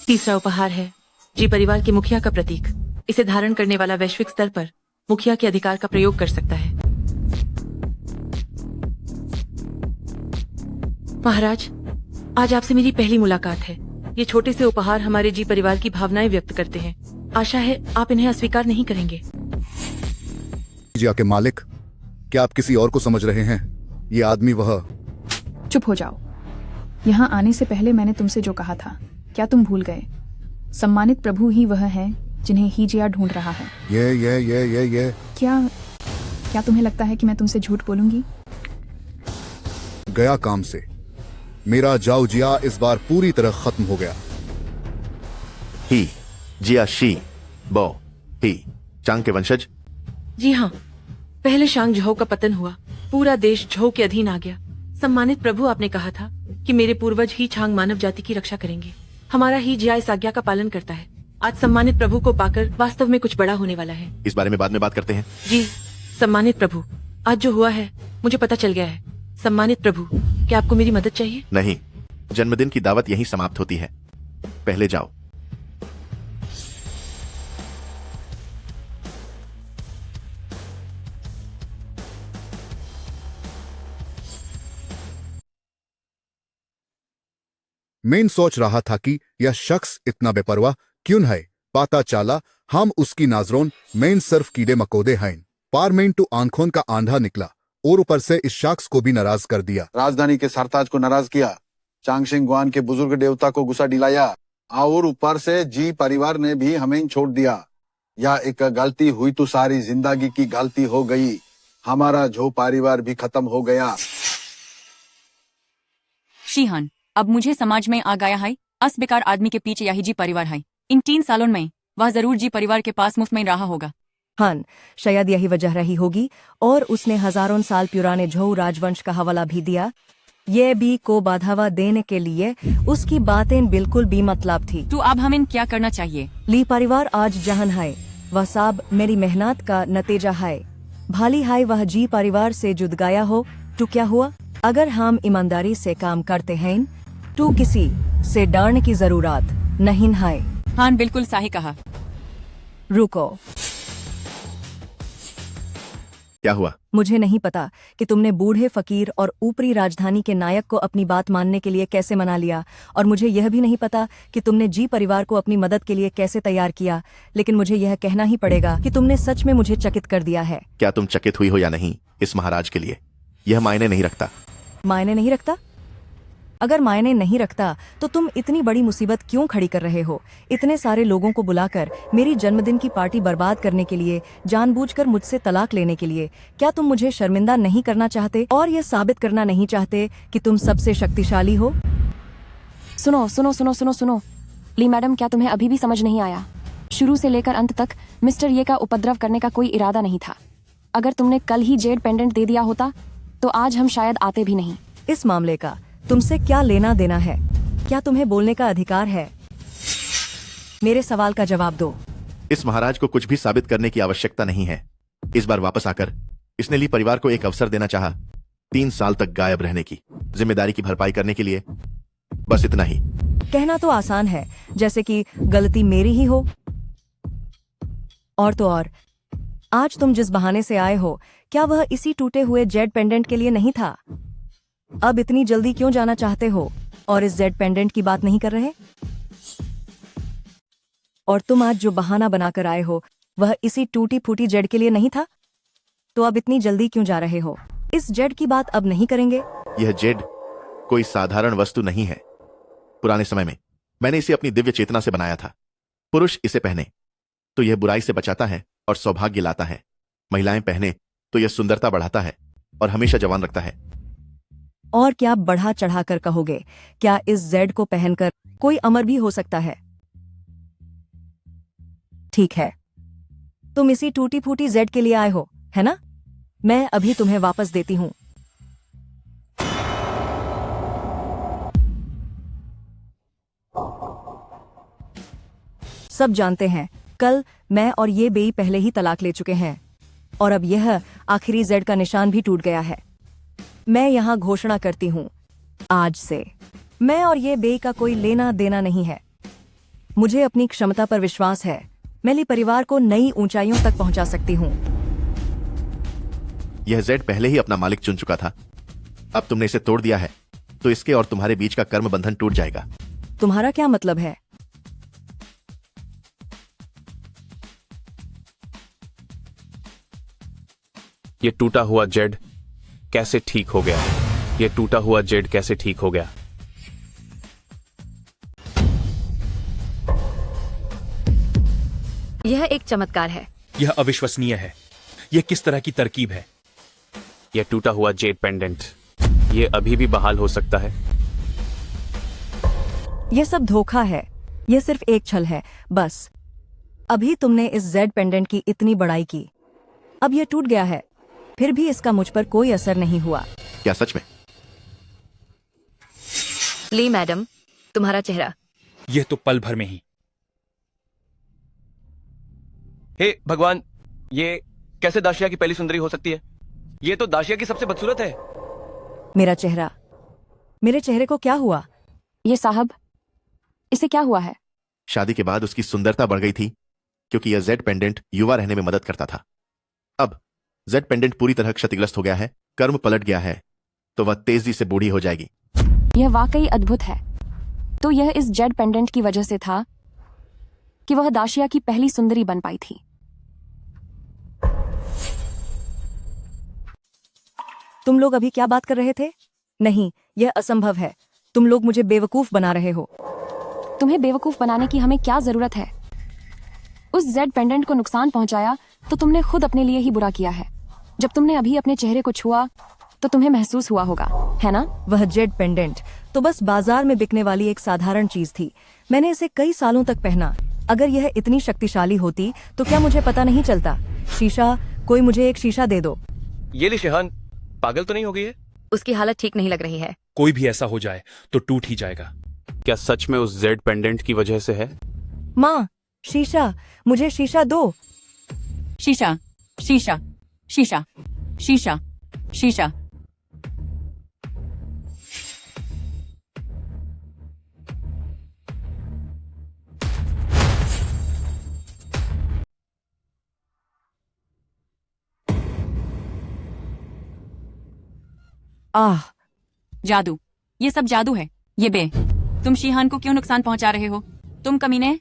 तीसरा उपहार है जी परिवार के मुखिया का प्रतीक। इसे धारण करने वाला वैश्विक स्तर पर मुखिया के अधिकार का प्रयोग कर सकता है। महाराज, आज आपसे मेरी पहली मुलाकात है। ये छोटे से उपहार हमारे जी परिवार की भावनाएं व्यक्त करते हैं। आशा है आप इन्हें अस्वीकार नहीं करेंगे। जी के मालिक, क्या आप किसी और को समझ रहे हैं? ये आदमी वह। चुप हो जाओ। यहाँ आने से पहले मैंने तुमसे जो कहा था, क्या तुम भूल गए? सम्मानित प्रभु ही वह है जिन्हें हीजिया ढूंढ रहा है। ये क्या तुम्हें लगता है कि मैं तुमसे झूठ बोलूंगी? गया काम से। मेरा जाओ जिया इस बार पूरी तरह खत्म हो गया। ही जिया शी बो ही चांग के वंशज। जी हाँ, पहले शांग झोउ का पतन हुआ, पूरा देश झोउ के अधीन आ गया। सम्मानित प्रभु, आपने कहा था कि मेरे पूर्वज ही छांग मानव जाति की रक्षा करेंगे। हमारा ही जिया इस आज्ञा का पालन करता है। आज सम्मानित प्रभु को पाकर वास्तव में कुछ बड़ा होने वाला है। इस बारे में बाद में बात करते हैं। जी सम्मानित प्रभु, आज जो हुआ है मुझे पता चल गया है। सम्मानित प्रभु, क्या आपको मेरी मदद चाहिए? नहीं, जन्मदिन की दावत यहीं समाप्त होती है। पहले जाओ। मैं सोच रहा था कि यह शख्स इतना बेपरवाह क्यों है। पता चला हम उसकी नाजरों मेन सिर्फ कीड़े मकोड़े हैं। पारमेन टू आंखों का आंधा निकला और ऊपर से इस शख्स को भी नाराज कर दिया। राजधानी के सरताज को नाराज किया, चांगशिंग गुआन के बुजुर्ग देवता को गुस्सा दिलाया और ऊपर से जी परिवार ने भी हमें छोड़ दिया। या एक गलती हुई तो सारी जिंदगी की गलती हो गई। हमारा झो परिवार भी खत्म हो गया। शिहान, अब मुझे समाज में आ गया है, अस बेकार आदमी के पीछे यही जी परिवार है। इन 3 सालों में वह जरूर जी परिवार के पास मुफ्त में रहा होगा। हाँ, शायद यही वजह रही होगी और उसने हजारों साल पुराने झोउ राजवंश का हवाला भी दिया। ये भी को बढ़ावा देने के लिए उसकी बातें बिल्कुल भी मतलब थी। तो अब हमें क्या करना चाहिए? ली परिवार आज जहन है वह सब मेरी मेहनत का नतीजा है। भाली है वह जी परिवार से जुद गया हो तो क्या हुआ? अगर हम ईमानदारी से काम करते हैं तो किसी से डरने की जरूरत नहीं है। हाँ, बिल्कुल सही कहा। रुको, क्या हुआ? मुझे नहीं पता कि तुमने बूढ़े फकीर और ऊपरी राजधानी के नायक को अपनी बात मानने के लिए कैसे मना लिया, और मुझे यह भी नहीं पता कि तुमने जी परिवार को अपनी मदद के लिए कैसे तैयार किया। लेकिन मुझे यह कहना ही पड़ेगा कि तुमने सच में मुझे चकित कर दिया है। क्या तुम चकित हुई हो या नहीं, इस महाराज के लिए यह मायने नहीं रखता। मायने नहीं रखता? अगर मायने नहीं रखता तो तुम इतनी बड़ी मुसीबत क्यों खड़ी कर रहे हो? इतने सारे लोगों को बुलाकर मेरी जन्मदिन की पार्टी बर्बाद करने के लिए, जानबूझकर मुझसे तलाक लेने के लिए। क्या तुम मुझे शर्मिंदा नहीं करना चाहते और ये साबित करना नहीं चाहते कि तुम सबसे शक्तिशाली हो? सुनो सुनो सुनो सुनो सुनो, ली मैडम, क्या तुम्हें अभी भी समझ नहीं आया? शुरू से लेकर अंत तक मिस्टर ये का उपद्रव करने का कोई इरादा नहीं था। अगर तुमने कल ही जेड पेंडेंट दे दिया होता तो आज हम शायद आते भी नहीं। इस मामले का तुमसे क्या लेना देना है? क्या तुम्हें बोलने का अधिकार है? मेरे सवाल का जवाब दो। इस महाराज को कुछ भी साबित करने की आवश्यकता नहीं है। इस बार वापस आकर इसने ली परिवार को एक अवसर देना चाहा, 3 साल तक गायब रहने की जिम्मेदारी की भरपाई करने के लिए। बस इतना ही। कहना तो आसान है, जैसे कि गलती मेरी ही हो। और तो और, आज तुम जिस बहाने से आए हो, क्या वह इसी टूटे हुए जेड पेंडेंट के लिए नहीं था? अब इतनी जल्दी क्यों जाना चाहते हो और इस जेड पेंडेंट की बात नहीं कर रहे? और तुम आज जो बहाना बनाकर आए हो वह इसी टूटी फूटी जेड के लिए नहीं था? तो अब इतनी जल्दी क्यों जा रहे हो? इस जेड की बात अब नहीं करेंगे? यह जेड कोई साधारण वस्तु नहीं है। पुराने समय में मैंने इसे अपनी दिव्य चेतना से बनाया था। पुरुष इसे पहने तो यह बुराई से बचाता है और सौभाग्य लाता है। महिलाएं पहने तो यह सुंदरता बढ़ाता है और हमेशा जवान रखता है। और क्या बढ़ा चढ़ाकर कहोगे? क्या इस जेड को पहनकर कोई अमर भी हो सकता है? ठीक है, तुम इसी टूटी फूटी जेड के लिए आए हो, है ना? मैं अभी तुम्हें वापस देती हूं। सब जानते हैं, कल मैं और ये बेई पहले ही तलाक ले चुके हैं और अब यह आखिरी जेड का निशान भी टूट गया है। मैं यहाँ घोषणा करती हूँ, आज से मैं और ये बेई का कोई लेना देना नहीं है। मुझे अपनी क्षमता पर विश्वास है। मैं ली परिवार को नई ऊंचाइयों तक पहुंचा सकती हूँ। यह जेड पहले ही अपना मालिक चुन चुका था। अब तुमने इसे तोड़ दिया है तो इसके और तुम्हारे बीच का कर्म बंधन टूट जाएगा। तुम्हारा क्या मतलब है? ये टूटा हुआ जेड कैसे ठीक हो गया? ये टूटा हुआ जेड कैसे ठीक हो गया? यह एक चमत्कार है। यह अविश्वसनीय है। यह किस तरह की तरकीब है? यह टूटा हुआ जेड पेंडेंट, ये अभी भी बहाल हो सकता है। यह सब धोखा है। यह सिर्फ एक छल है, बस। अभी तुमने इस जेड पेंडेंट की इतनी बड़ाई की, अब यह टूट गया है, फिर भी इसका मुझ पर कोई असर नहीं हुआ। क्या सच में? ली मैडम, तुम्हारा चेहरा। यह तो पल भर में ही। हे भगवान, ये कैसे दाशिया की पहली सुंदरी हो सकती है? ये तो दाशिया की सबसे बदसूरत है। मेरा चेहरा, मेरे चेहरे को क्या हुआ? ये साहब, इसे क्या हुआ है? शादी के बाद उसकी सुंदरता बढ़ गई थी क्योंकि यह जेड पेंडेंट युवा रहने में मदद करता था। अब जेड पेंडेंट पूरी तरह क्षतिग्रस्त हो गया है, कर्म पलट गया है, तो वह तेजी से बूढ़ी हो जाएगी। यह वाकई अद्भुत है। तो यह इस जेड पेंडेंट की वजह से था कि वह दाशिया की पहली सुंदरी बन पाई थी। तुम लोग अभी क्या बात कर रहे थे? नहीं, यह असंभव है। तुम लोग मुझे बेवकूफ बना रहे हो। तुम्हें बेवकूफ बनाने की हमें क्या जरूरत है? उस जेड पेंडेंट को नुकसान पहुंचाया तो तुमने खुद अपने लिए ही बुरा किया है। जब तुमने अभी अपने चेहरे को छुआ तो तुम्हें महसूस हुआ होगा, है ना? वह जेड पेंडेंट तो बस बाजार में बिकने वाली एक साधारण चीज थी। मैंने इसे कई सालों तक पहना। अगर यह इतनी शक्तिशाली होती तो क्या मुझे पता नहीं चलता? शीशा, कोई मुझे एक शीशा दे दो। ये ली शिहान पागल तो नहीं हो गई है? उसकी हालत ठीक नहीं लग रही है। कोई भी ऐसा हो जाए तो टूट ही जाएगा। क्या सच में उस जेड पेंडेंट की वजह से है? माँ, शीशा, मुझे शीशा दो। शीशा, शीशा, शीशा, शीशा, शीशा। आह, जादू, ये सब जादू है। ये बे, तुम शिहान को क्यों नुकसान पहुंचा रहे हो? तुम कमीने,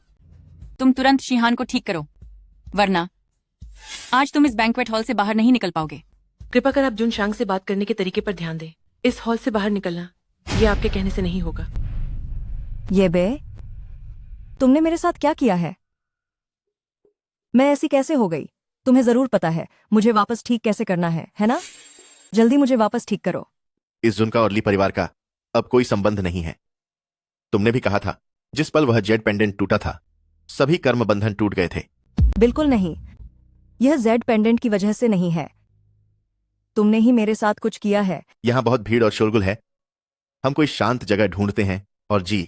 तुम तुरंत शिहान को ठीक करो, वरना आज तुम इस बैंक्वेट हॉल से बाहर नहीं निकल पाओगे। कृपा कर आप जुनशांग से बात करने के तरीके पर ध्यान दें। इस हॉल से बाहर निकलना ये आपके कहने से नहीं होगा। ये बे, तुमने मेरे साथ क्या किया है? मैं ऐसी कैसे हो गई? तुम्हें जरूर पता है मुझे वापस ठीक कैसे करना है ना? जल्दी मुझे वापस ठीक करो। इस जुनका और ली परिवार का अब कोई संबंध नहीं है। तुमने भी कहा था जिस पल वह जेड पेंडेंट टूटा था सभी कर्म बंधन टूट गए थे। बिल्कुल नहीं, यह जेड पेंडेंट की वजह से नहीं है। तुमने ही मेरे साथ कुछ किया है। यहाँ बहुत भीड़ और शोरगुल है। हम कोई शांत जगह ढूंढते हैं और जी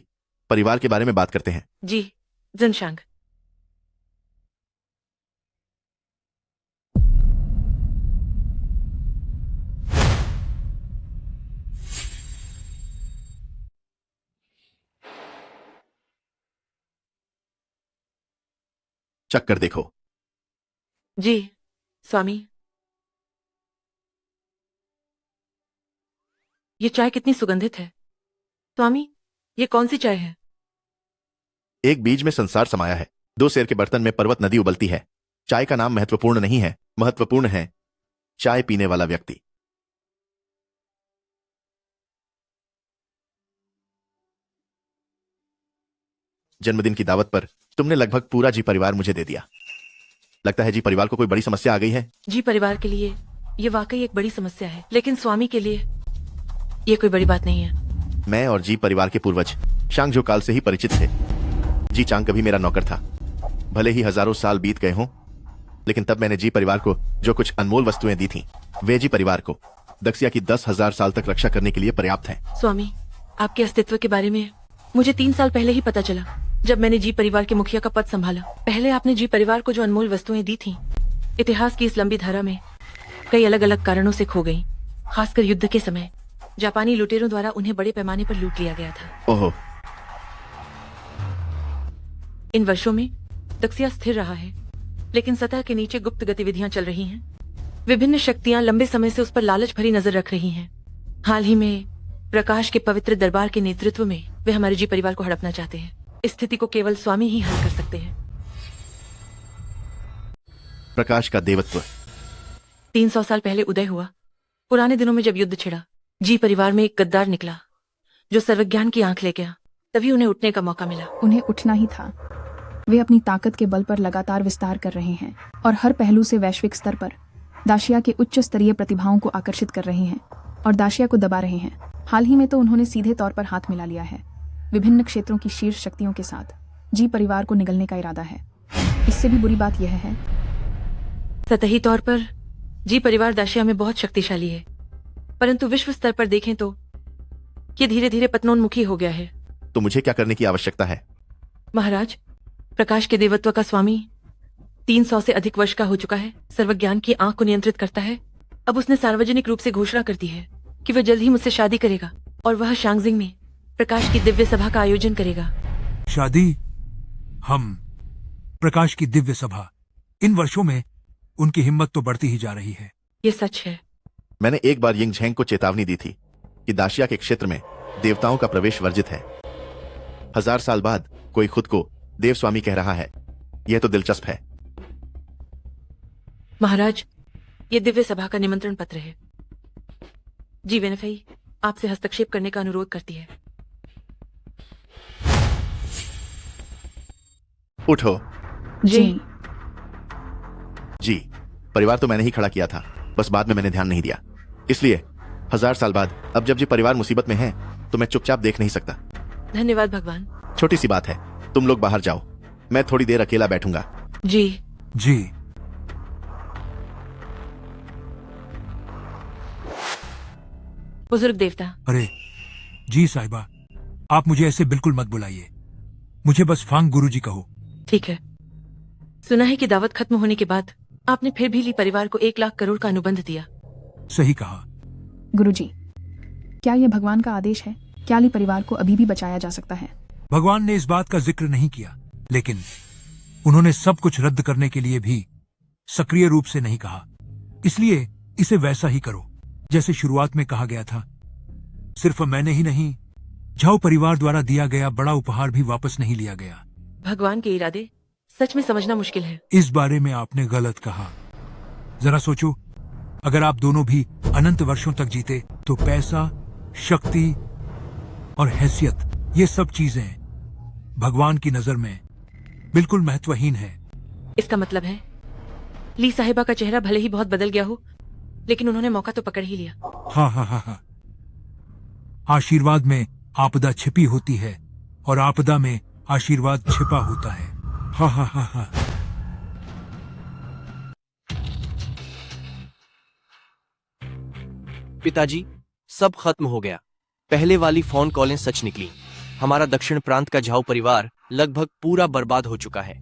परिवार के बारे में बात करते हैं। जी जुनशांग, चक्कर देखो। जी स्वामी, ये चाय कितनी सुगंधित है। स्वामी, ये कौन सी चाय है? एक बीज में संसार समाया है, 2 सेर के बर्तन में पर्वत नदी उबलती है। चाय का नाम महत्वपूर्ण नहीं है, महत्वपूर्ण है चाय पीने वाला व्यक्ति। जन्मदिन की दावत पर तुमने लगभग पूरा जी परिवार मुझे दे दिया। लगता है जी परिवार को कोई बड़ी समस्या आ गई है। जी परिवार के लिए ये वाकई एक बड़ी समस्या है, लेकिन स्वामी के लिए ये कोई बड़ी बात नहीं है। मैं और जी परिवार के पूर्वज शांगझो काल से ही परिचित थे। जी चांग कभी मेरा नौकर था। भले ही हजारों साल बीत गए हों, लेकिन तब मैंने जी परिवार को जो कुछ अनमोल वस्तुएं दी थीं, वे जी परिवार को दक्षिया की 10,000 साल तक रक्षा करने के लिए पर्याप्त हैं। स्वामी, आपके अस्तित्व के बारे में मुझे 3 साल पहले ही पता चला, जब मैंने जी परिवार के मुखिया का पद संभाला। पहले आपने जी परिवार को जो अनमोल वस्तुएं दी थीं, इतिहास की इस लंबी धारा में कई अलग अलग कारणों से खो गईं। खासकर युद्ध के समय जापानी लुटेरों द्वारा उन्हें बड़े पैमाने पर लूट लिया गया था। ओहो। इन वर्षों में दक्षिया स्थिर रहा है, लेकिन सतह के नीचे गुप्त गतिविधियां चल रही हैं। विभिन्न शक्तियां लंबे समय से उस पर लालच भरी नजर रख रही हैं। हाल ही में प्रकाश के पवित्र दरबार के नेतृत्व में वे हमारे जी परिवार को हड़पना चाहते हैं। इस स्थिति को केवल स्वामी ही हल कर सकते हैं। प्रकाश का देवत्व 300 साल पहले उदय हुआ। पुराने दिनों में जब युद्ध छिड़ा, जी परिवार में एक गद्दार निकला जो सर्वज्ञान की आंख ले गया। तभी उन्हें उठने का मौका मिला। उन्हें उठना ही था। वे अपनी ताकत के बल पर लगातार विस्तार कर रहे हैं और हर पहलू से वैश्विक स्तर पर दाशिया के उच्च स्तरीय प्रतिभाओं को आकर्षित कर रहे हैं और दाशिया को दबा रहे हैं। हाल ही में तो उन्होंने सीधे तौर पर हाथ मिला लिया है। विभिन्न क्षेत्रों की शीर्ष शक्तियों के साथ जी परिवार को निगलने का इरादा है। इससे भी बुरी बात यह है, सतही तौर पर जी परिवार दाशिया में बहुत शक्तिशाली है, परंतु विश्व स्तर पर देखें तो ये धीरे धीरे पतनोन्मुखी हो गया है। तो मुझे क्या करने की आवश्यकता है? महाराज, प्रकाश के देवत्व का स्वामी 300 से अधिक वर्ष का हो चुका है। सर्वज्ञान की आंख को नियंत्रित करता है। अब उसने सार्वजनिक रूप से घोषणा कर दी है कि वह जल्द ही मुझसे शादी करेगा और वह शांगजिंग में प्रकाश की दिव्य सभा का आयोजन करेगा। शादी? हम प्रकाश की दिव्य सभा? इन वर्षों में उनकी हिम्मत तो बढ़ती ही जा रही है। ये सच है। मैंने एक बार यिंग झेंग को चेतावनी दी थी कि दाशिया के क्षेत्र में देवताओं का प्रवेश वर्जित है। 1000 साल बाद कोई खुद को देव स्वामी कह रहा है। यह तो दिलचस्प है। महाराज, ये दिव्य सभा का निमंत्रण पत्र है। जी वेनफई आपसे हस्तक्षेप करने का अनुरोध करती है। उठो। जी। जी परिवार तो मैंने ही खड़ा किया था, बस बाद में मैंने ध्यान नहीं दिया। इसलिए 1000 साल बाद अब जब जी परिवार मुसीबत में है तो मैं चुपचाप देख नहीं सकता। धन्यवाद भगवान। छोटी सी बात है, तुम लोग बाहर जाओ, मैं थोड़ी देर अकेला बैठूंगा। जी जी। बुजुर्ग देवता। अरे जी साहिबा, आप मुझे ऐसे बिल्कुल मत बुलाइए। मुझे बस फांग गुरुजी कहो। ठीक है। सुना है कि दावत खत्म होने के बाद आपने फिर भी ली परिवार को 1 लाख करोड़ का अनुबंध दिया। सही कहा। गुरुजी, क्या यह भगवान का आदेश है? क्या ली परिवार को अभी भी बचाया जा सकता है? भगवान ने इस बात का जिक्र नहीं किया, लेकिन उन्होंने सब कुछ रद्द करने के लिए भी सक्रिय रूप से नहीं कहा। इसलिए इसे वैसा ही करो जैसे शुरुआत में कहा गया था। सिर्फ मैंने ही नहीं, झाओ परिवार द्वारा दिया गया बड़ा उपहार भी वापस नहीं लिया गया। भगवान के इरादे सच में समझना मुश्किल है। इस बारे में आपने गलत कहा। जरा सोचो, अगर आप दोनों भी अनंत वर्षों तक जीते तो पैसा, शक्ति और हैसियत, ये सब चीजें भगवान की नजर में बिल्कुल महत्वहीन है। इसका मतलब है ली साहिबा का चेहरा भले ही बहुत बदल गया हो, लेकिन उन्होंने मौका तो पकड़ ही लिया। हाँ हाँ हाँ हाँ। आशीर्वाद में आपदा छिपी होती है और आपदा में आशीर्वाद छिपा होता है। हाँ हाँ हाँ हाँ। पिताजी, सब खत्म हो गया। पहले वाली फोन कॉलें सच निकली। हमारा दक्षिण प्रांत का झाओ परिवार लगभग पूरा बर्बाद हो चुका है।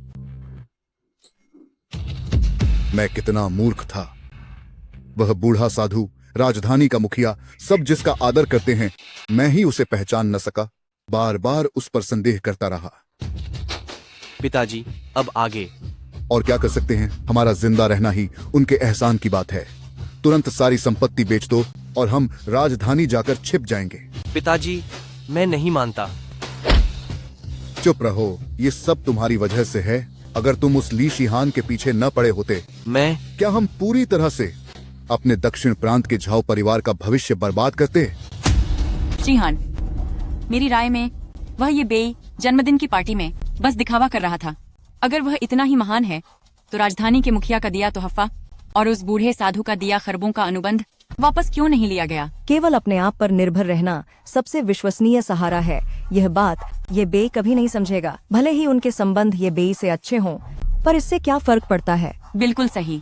मैं कितना मूर्ख था। वह बूढ़ा साधु, राजधानी का मुखिया, सब जिसका आदर करते हैं, मैं ही उसे पहचान न सका। बार बार उस पर संदेह करता रहा। पिताजी, अब आगे और क्या कर सकते हैं? हमारा जिंदा रहना ही उनके एहसान की बात है। तुरंत सारी संपत्ति बेच दो और हम राजधानी जाकर छिप जाएंगे। पिताजी, मैं नहीं मानता। चुप रहो, ये सब तुम्हारी वजह से है। अगर तुम उस ली शिहान के पीछे न पड़े होते, क्या हम पूरी तरह से अपने दक्षिण प्रांत के झाओ परिवार का भविष्य बर्बाद करते? शिहान, मेरी राय में वह ये बेई जन्मदिन की पार्टी में बस दिखावा कर रहा था। अगर वह इतना ही महान है तो राजधानी के मुखिया का दिया तोहफा और उस बूढ़े साधु का दिया खरबों का अनुबंध वापस क्यों नहीं लिया गया? केवल अपने आप पर निर्भर रहना सबसे विश्वसनीय सहारा है। यह बात ये बे कभी नहीं समझेगा। भले ही उनके संबंध ये बे से अच्छे हों, पर इससे क्या फर्क पड़ता है? बिल्कुल सही।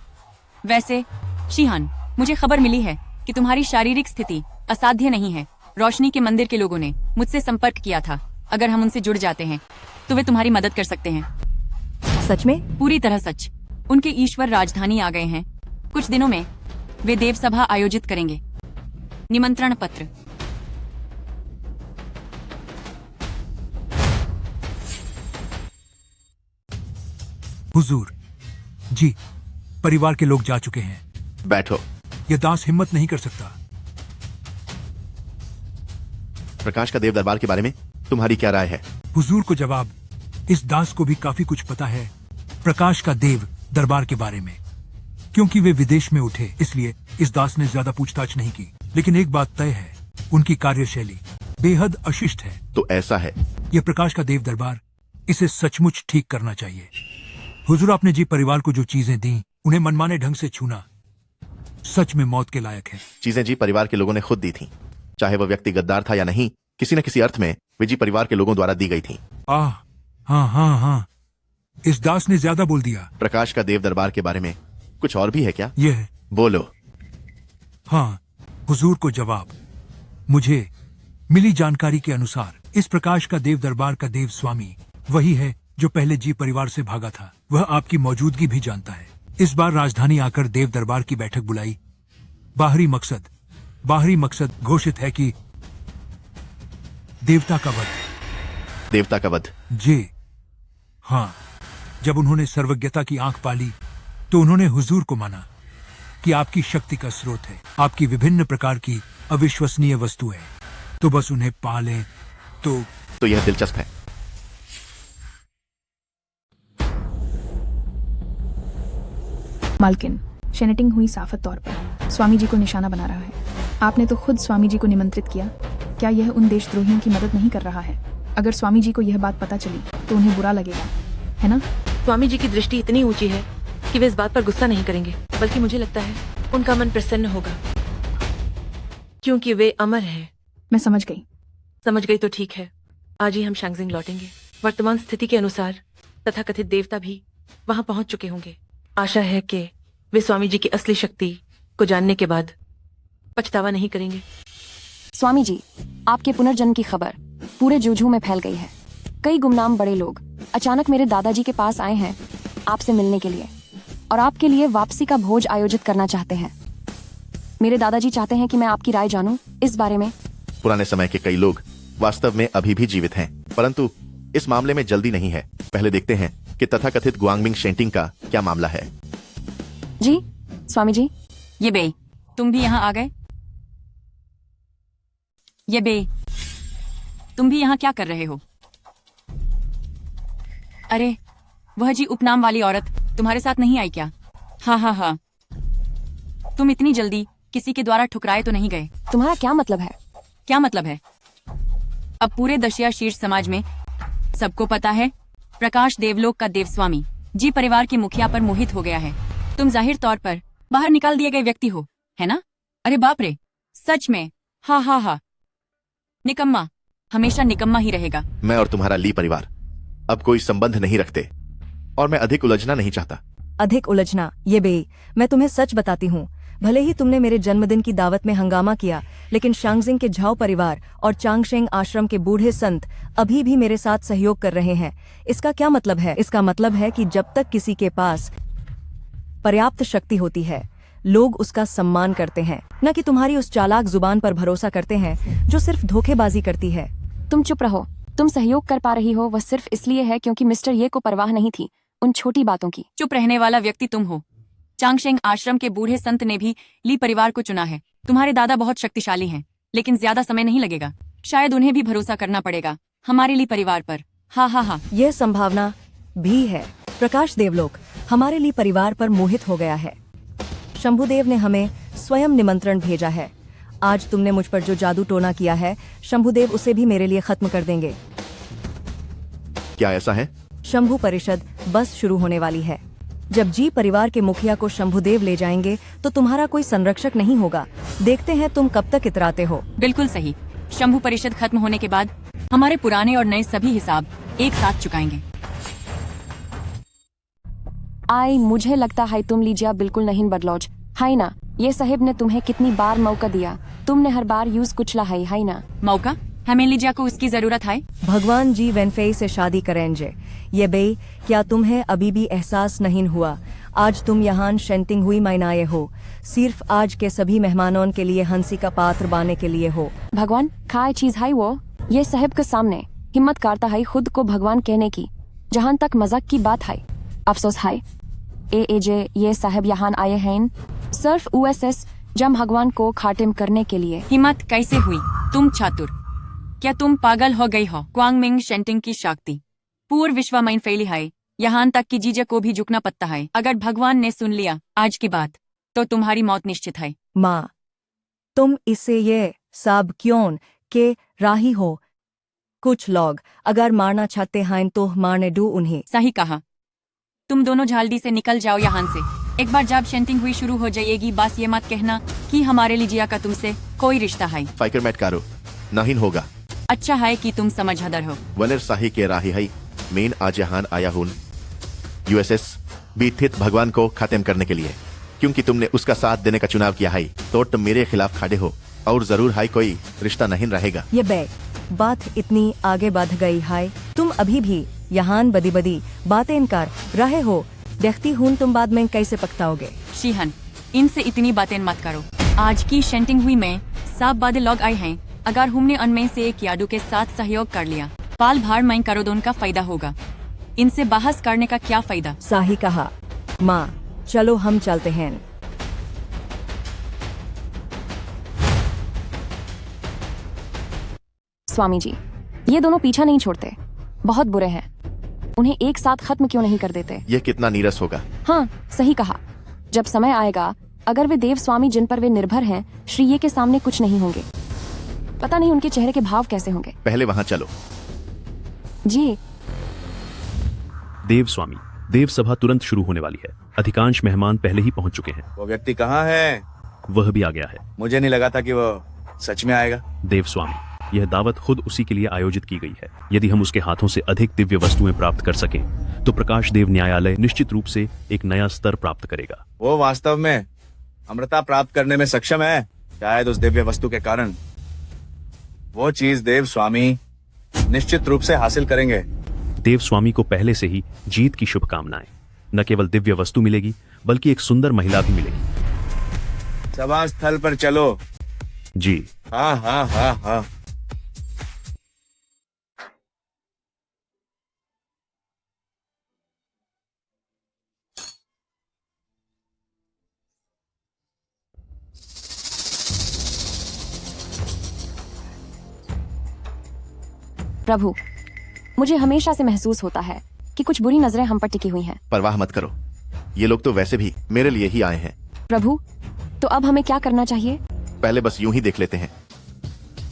वैसे शिहान, मुझे खबर मिली है कि तुम्हारी शारीरिक स्थिति असाध्य नहीं है। रोशनी के मंदिर के लोगों ने मुझसे संपर्क किया था। अगर हम उनसे जुड़ जाते हैं तो वे तुम्हारी मदद कर सकते हैं। सच में? पूरी तरह सच। उनके ईश्वर राजधानी आ गए हैं। कुछ दिनों में वे देव सभा आयोजित करेंगे। निमंत्रण पत्र। हुजूर जी, परिवार के लोग जा चुके हैं। बैठो। यह दास हिम्मत नहीं कर सकता। प्रकाश का देव दरबार के बारे में तुम्हारी क्या राय है? हुजूर को जवाब, इस दास को भी काफी कुछ पता है प्रकाश का देव दरबार के बारे में। क्योंकि वे विदेश में उठे, इसलिए इस दास ने ज्यादा पूछताछ नहीं की। लेकिन एक बात तय है, उनकी कार्यशैली बेहद अशिष्ट है। तो ऐसा है, यह प्रकाश का देव दरबार इसे सचमुच ठीक करना चाहिए। हुजूर, आपने जी परिवार को जो चीजें दी, उन्हें मनमाने ढंग से छूना सच में मौत के लायक है। चीजें जी परिवार के लोगों ने खुद दी थी। चाहे वह व्यक्ति गद्दार था या नहीं, किसी न किसी अर्थ में वे जी परिवार के लोगों द्वारा दी गई थी। हाँ, इस दास ने ज्यादा बोल दिया। प्रकाश का देव दरबार के बारे में कुछ और भी है क्या? यह बोलो। हाँ, हुजूर को जवाब, मुझे मिली जानकारी के अनुसार इस प्रकाश का देव दरबार का देव स्वामी वही है जो पहले जी परिवार से भागा था। वह आपकी मौजूदगी भी जानता है। इस बार राजधानी आकर देव दरबार की बैठक बुलाई। बाहरी मकसद घोषित है कि देवता का वध। देवता का वध? जी हाँ। जब उन्होंने सर्वज्ञता की आंख पाली तो उन्होंने हुजूर को माना कि आपकी शक्ति का स्रोत है, आपकी विभिन्न प्रकार की अविश्वसनीय वस्तु है, तो बस उन्हें पा लें तो यह दिलचस्प है। मालकिन, शेनेटिंग हुई साफत तौर पर स्वामी जी को निशाना बना रहा है। आपने तो खुद स्वामी जी को निमंत्रित किया। क्या यह उन देशद्रोहियों की मदद नहीं कर रहा है? अगर स्वामी जी को यह बात पता चली तो उन्हें बुरा लगेगा, है ना? स्वामी जी की दृष्टि इतनी ऊंची है कि वे इस बात पर गुस्सा नहीं करेंगे, बल्कि मुझे लगता है उनका मन प्रसन्न होगा, क्योंकि वे अमर हैं। मैं समझ गई तो ठीक है। आज ही हम शांगजिंग लौटेंगे। वर्तमान स्थिति के अनुसार तथाकथित देवता भी वहां पहुंच चुके होंगे। आशा है कि वे स्वामी जी की असली शक्ति को जानने के बाद पछतावा नहीं करेंगे। स्वामी जी, आपके पुनर्जन्म की खबर पूरे जूझू में फैल गई है। कई गुमनाम बड़े लोग अचानक मेरे दादाजी के पास आए हैं आपसे मिलने के लिए और आपके लिए वापसी का भोज आयोजित करना चाहते हैं। मेरे दादाजी चाहते हैं कि मैं आपकी राय जानूं इस बारे में। पुराने समय के कई लोग वास्तव में अभी भी जीवित हैं, परंतु इस मामले में जल्दी नहीं है। पहले देखते हैं कि तथाकथित गुआंगमिंग शेंटिंग का क्या मामला है। जी स्वामी जी। ये बे, तुम भी यहाँ आ गए? ये बे, तुम भी यहाँ क्या कर रहे हो? अरे वह जी उपनाम वाली औरत तुम्हारे साथ नहीं आई क्या? हाँ, तुम इतनी जल्दी किसी के द्वारा ठुकराए तो नहीं गए? तुम्हारा क्या मतलब है? क्या मतलब है? अब पूरे दशिया शीर्ष समाज में सबको पता है प्रकाश देवलोक का देवस्वामी जी परिवार के मुखिया पर मोहित हो गया है। तुम जाहिर तौर पर बाहर निकाल दिए गए व्यक्ति हो, है ना? अरे बाप रे, सच में? हाँ, निकम्मा, हमेशा निकम्मा ही रहेगा। मैं और तुम्हारा ली परिवार अब कोई संबंध नहीं रखते और मैं अधिक उलझना नहीं चाहता। अधिक उलझना? ये बे, मैं तुम्हें सच बताती हूँ, भले ही तुमने मेरे जन्मदिन की दावत में हंगामा किया, लेकिन शांगजिंग के झाओ परिवार और चांगशेंग आश्रम के बूढ़े संत अभी भी मेरे साथ सहयोग कर रहे हैं। इसका क्या मतलब है? इसका मतलब है कि जब तक किसी के पास पर्याप्त शक्ति होती है, लोग उसका सम्मान करते हैं, न कि तुम्हारी उस चालाक जुबान पर भरोसा करते हैं जो सिर्फ धोखेबाजी करती है। तुम चुप रहो। तुम सहयोग कर पा रही हो वह सिर्फ इसलिए है क्योंकि मिस्टर ये को परवाह नहीं थी उन छोटी बातों की। चुप रहने वाला व्यक्ति तुम हो। चांगशेंग आश्रम के बूढ़े संत ने भी ली परिवार को चुना है। तुम्हारे दादा बहुत शक्तिशाली हैं, लेकिन ज्यादा समय नहीं लगेगा। शायद उन्हें भी भरोसा करना पड़ेगा हमारे ली परिवार पर। हाँ, यह संभावना भी है। प्रकाश देवलोक हमारे ली परिवार पर मोहित हो गया है। शंभुदेव ने हमें स्वयं निमंत्रण भेजा है। आज तुमने मुझ पर जो जादू टोना किया है, शंभुदेव उसे भी मेरे लिए खत्म कर देंगे। क्या ऐसा है? शंभु परिषद बस शुरू होने वाली है। जब जी परिवार के मुखिया को शंभुदेव ले जाएंगे तो तुम्हारा कोई संरक्षक नहीं होगा। देखते हैं तुम कब तक इतराते हो। बिल्कुल सही। शंभु परिषद खत्म होने के बाद हमारे पुराने और नए सभी हिसाब एक साथ चुकाएंगे। आई मुझे लगता है तुम लीजिया बिल्कुल नहीं बदलौज है ना। ये साहिब ने तुम्हें कितनी बार मौका दिया, तुमने हर बार यूज कुचला है ना। मौका हमें लीजिया को उसकी जरूरत है। भगवान जी वेनफेई से शादी करेंगे। ये बे, क्या तुम्हें अभी भी एहसास नहीं हुआ? आज तुम यहाँ शेंटिंग हुई मनाए हो, सिर्फ आज के सभी मेहमानों के लिए हंसी का पात्र बनने के लिए हो। भगवान खाए चीज है वो। ये साहिब के सामने हिम्मत करता है खुद को भगवान कहने की। जहाँ तक मजाक की बात है, अफसोस है ए ये साहिब यहाँ आए हैं सिर्फ USS जम भगवान को खातिम करने के लिए। हिम्मत कैसे हुई? तुम चातुर, क्या तुम पागल हो गई हो? क्वांगमिंग शेंटिंग की शक्ति पूर्व विश्व में फैली है, यहाँ तक कि जीजे को भी झुकना पड़ता है। अगर भगवान ने सुन लिया आज की बात तो तुम्हारी मौत निश्चित है। माँ, तुम इसे ये सब क्यों के राही हो? कुछ लोग अगर मारना चाहते हैं तो मारने दो उन्हें। सही कहा। तुम दोनों जल्दी से निकल जाओ यहाँ से। एक बार जब शेंटिंग हुई शुरू हो जाएगी, बस ये मत कहना कि हमारे लिजिया का तुमसे कोई रिश्ता है। फाइकर मैट कारो नहीं होगा। अच्छा है कि तुम समझदार हो। वनर शाही के राही है मेन आज यहाँ आया हूँ USS बीथित भगवान को खत्म करने के लिए। क्योंकि तुमने उसका साथ देने का चुनाव किया है तो तुम मेरे खिलाफ खड़े हो और जरूर है कोई रिश्ता नहीं रहेगा। ये बे बात इतनी आगे बढ़ गई है, तुम अभी भी यहाँ बदी बदी बातें इनकार रहे हो। देखती हूँ तुम बाद में कैसे पकताओगे। शीहन, इनसे इतनी बातें मत करो। आज की शेंटिंग हुई में सब बादे लोग आए हैं। अगर हमने उनमें से एक यादू के साथ सहयोग कर लिया, पाल भार में करो तो उनका फायदा होगा। इनसे बहस करने का क्या फायदा? सही कहा माँ, चलो हम चलते हैं। स्वामी जी, ये दोनों पीछा नहीं छोड़ते, बहुत बुरे हैं। उन्हें एक साथ खत्म क्यों नहीं कर देते? ये कितना नीरस होगा। हाँ सही कहा। जब समय आएगा, अगर वे देव स्वामी जिन पर वे निर्भर हैं श्रीये के सामने कुछ नहीं होंगे। पता नहीं उनके चेहरे के भाव कैसे होंगे। पहले वहाँ चलो। जी। देव स्वामी, देव सभा तुरंत शुरू होने वाली है। अधिकांश मेहमान पहले ही पहुंच चुके हैं। वो व्यक्ति कहाँ है? वह भी आ गया है। मुझे नहीं लगा था कि वो सच में आएगा। देव स्वामी, यह दावत खुद उसी के लिए आयोजित की गई है। यदि हम उसके हाथों से अधिक दिव्य वस्तुएं प्राप्त कर सकें तो प्रकाश देव न्यायालय निश्चित रूप से एक नया स्तर प्राप्त करेगा। वो वास्तव में अमृता प्राप्त करने में सक्षम है। शायद उस दिव्य वस्तु के कारण वो चीज देव स्वामी निश्चित रूप से हासिल करेंगे। देव स्वामी को पहले से ही जीत की शुभकामनाएं। न केवल दिव्य वस्तु मिलेगी बल्कि एक सुंदर महिला भी मिलेगी। सभा स्थल पर चलो। जी हाँ हाँ हाँ हाँ। प्रभु, मुझे हमेशा से महसूस होता है कि कुछ बुरी नजरें हम पर टिकी हुई हैं। परवाह मत करो, ये लोग तो वैसे भी मेरे लिए ही आए हैं। प्रभु, तो अब हमें क्या करना चाहिए? पहले बस यूं ही देख लेते हैं।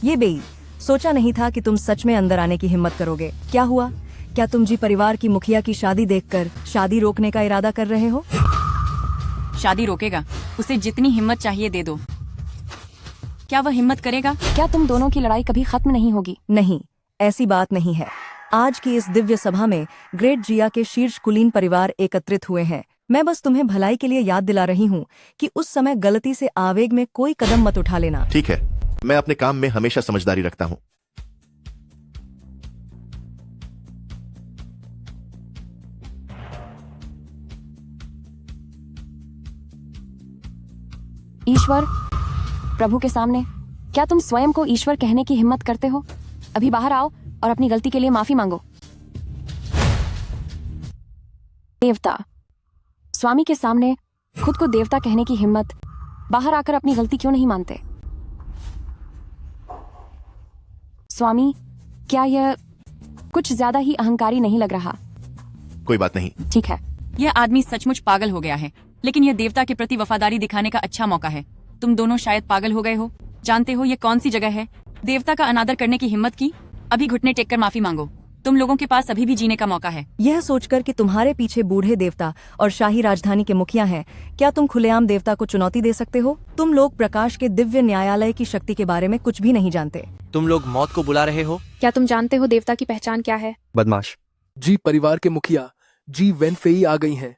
ये बेई, सोचा नहीं था कि तुम सच में अंदर आने की हिम्मत करोगे। क्या हुआ? क्या तुम जी परिवार की मुखिया की शादी देखकर शादी रोकने का इरादा कर रहे हो? शादी रोकेगा? उसे जितनी हिम्मत चाहिए दे दो। क्या वह हिम्मत करेगा? क्या तुम दोनों की लड़ाई कभी खत्म नहीं होगी? नहीं, ऐसी बात नहीं है। आज की इस दिव्य सभा में ग्रेट जिया के शीर्ष कुलीन परिवार एकत्रित हुए हैं। मैं बस तुम्हें भलाई के लिए याद दिला रही हूँ कि उस समय गलती से आवेग में कोई कदम मत उठा लेना। ठीक है, मैं अपने काम में हमेशा समझदारी रखता हूँ। ईश्वर, प्रभु के सामने क्या तुम स्वयं को ईश्वर कहने की हिम्मत करते हो? अभी बाहर आओ और अपनी गलती के लिए माफी मांगो। देवता, स्वामी के सामने खुद को देवता कहने की हिम्मत, बाहर आकर अपनी गलती क्यों नहीं मानते? स्वामी, क्या यह कुछ ज्यादा ही अहंकारी नहीं लग रहा? कोई बात नहीं। ठीक है। यह आदमी सचमुच पागल हो गया है, लेकिन यह देवता के प्रति वफादारी दिखाने का अच्छा मौका है। तुम दोनों शायद पागल हो गए हो। जानते हो ये कौन सी जगह है? देवता का अनादर करने की हिम्मत की? अभी घुटने टेक कर माफी मांगो। तुम लोगों के पास अभी भी जीने का मौका है। यह सोचकर कि तुम्हारे पीछे बूढ़े देवता और शाही राजधानी के मुखिया हैं, क्या तुम खुलेआम देवता को चुनौती दे सकते हो? तुम लोग प्रकाश के दिव्य न्यायालय की शक्ति के बारे में कुछ भी नहीं जानते। तुम लोग मौत को बुला रहे हो? क्या तुम जानते हो देवता की पहचान क्या है? बदमाश। जी परिवार के मुखिया जी वेनफेई आ गई हैं।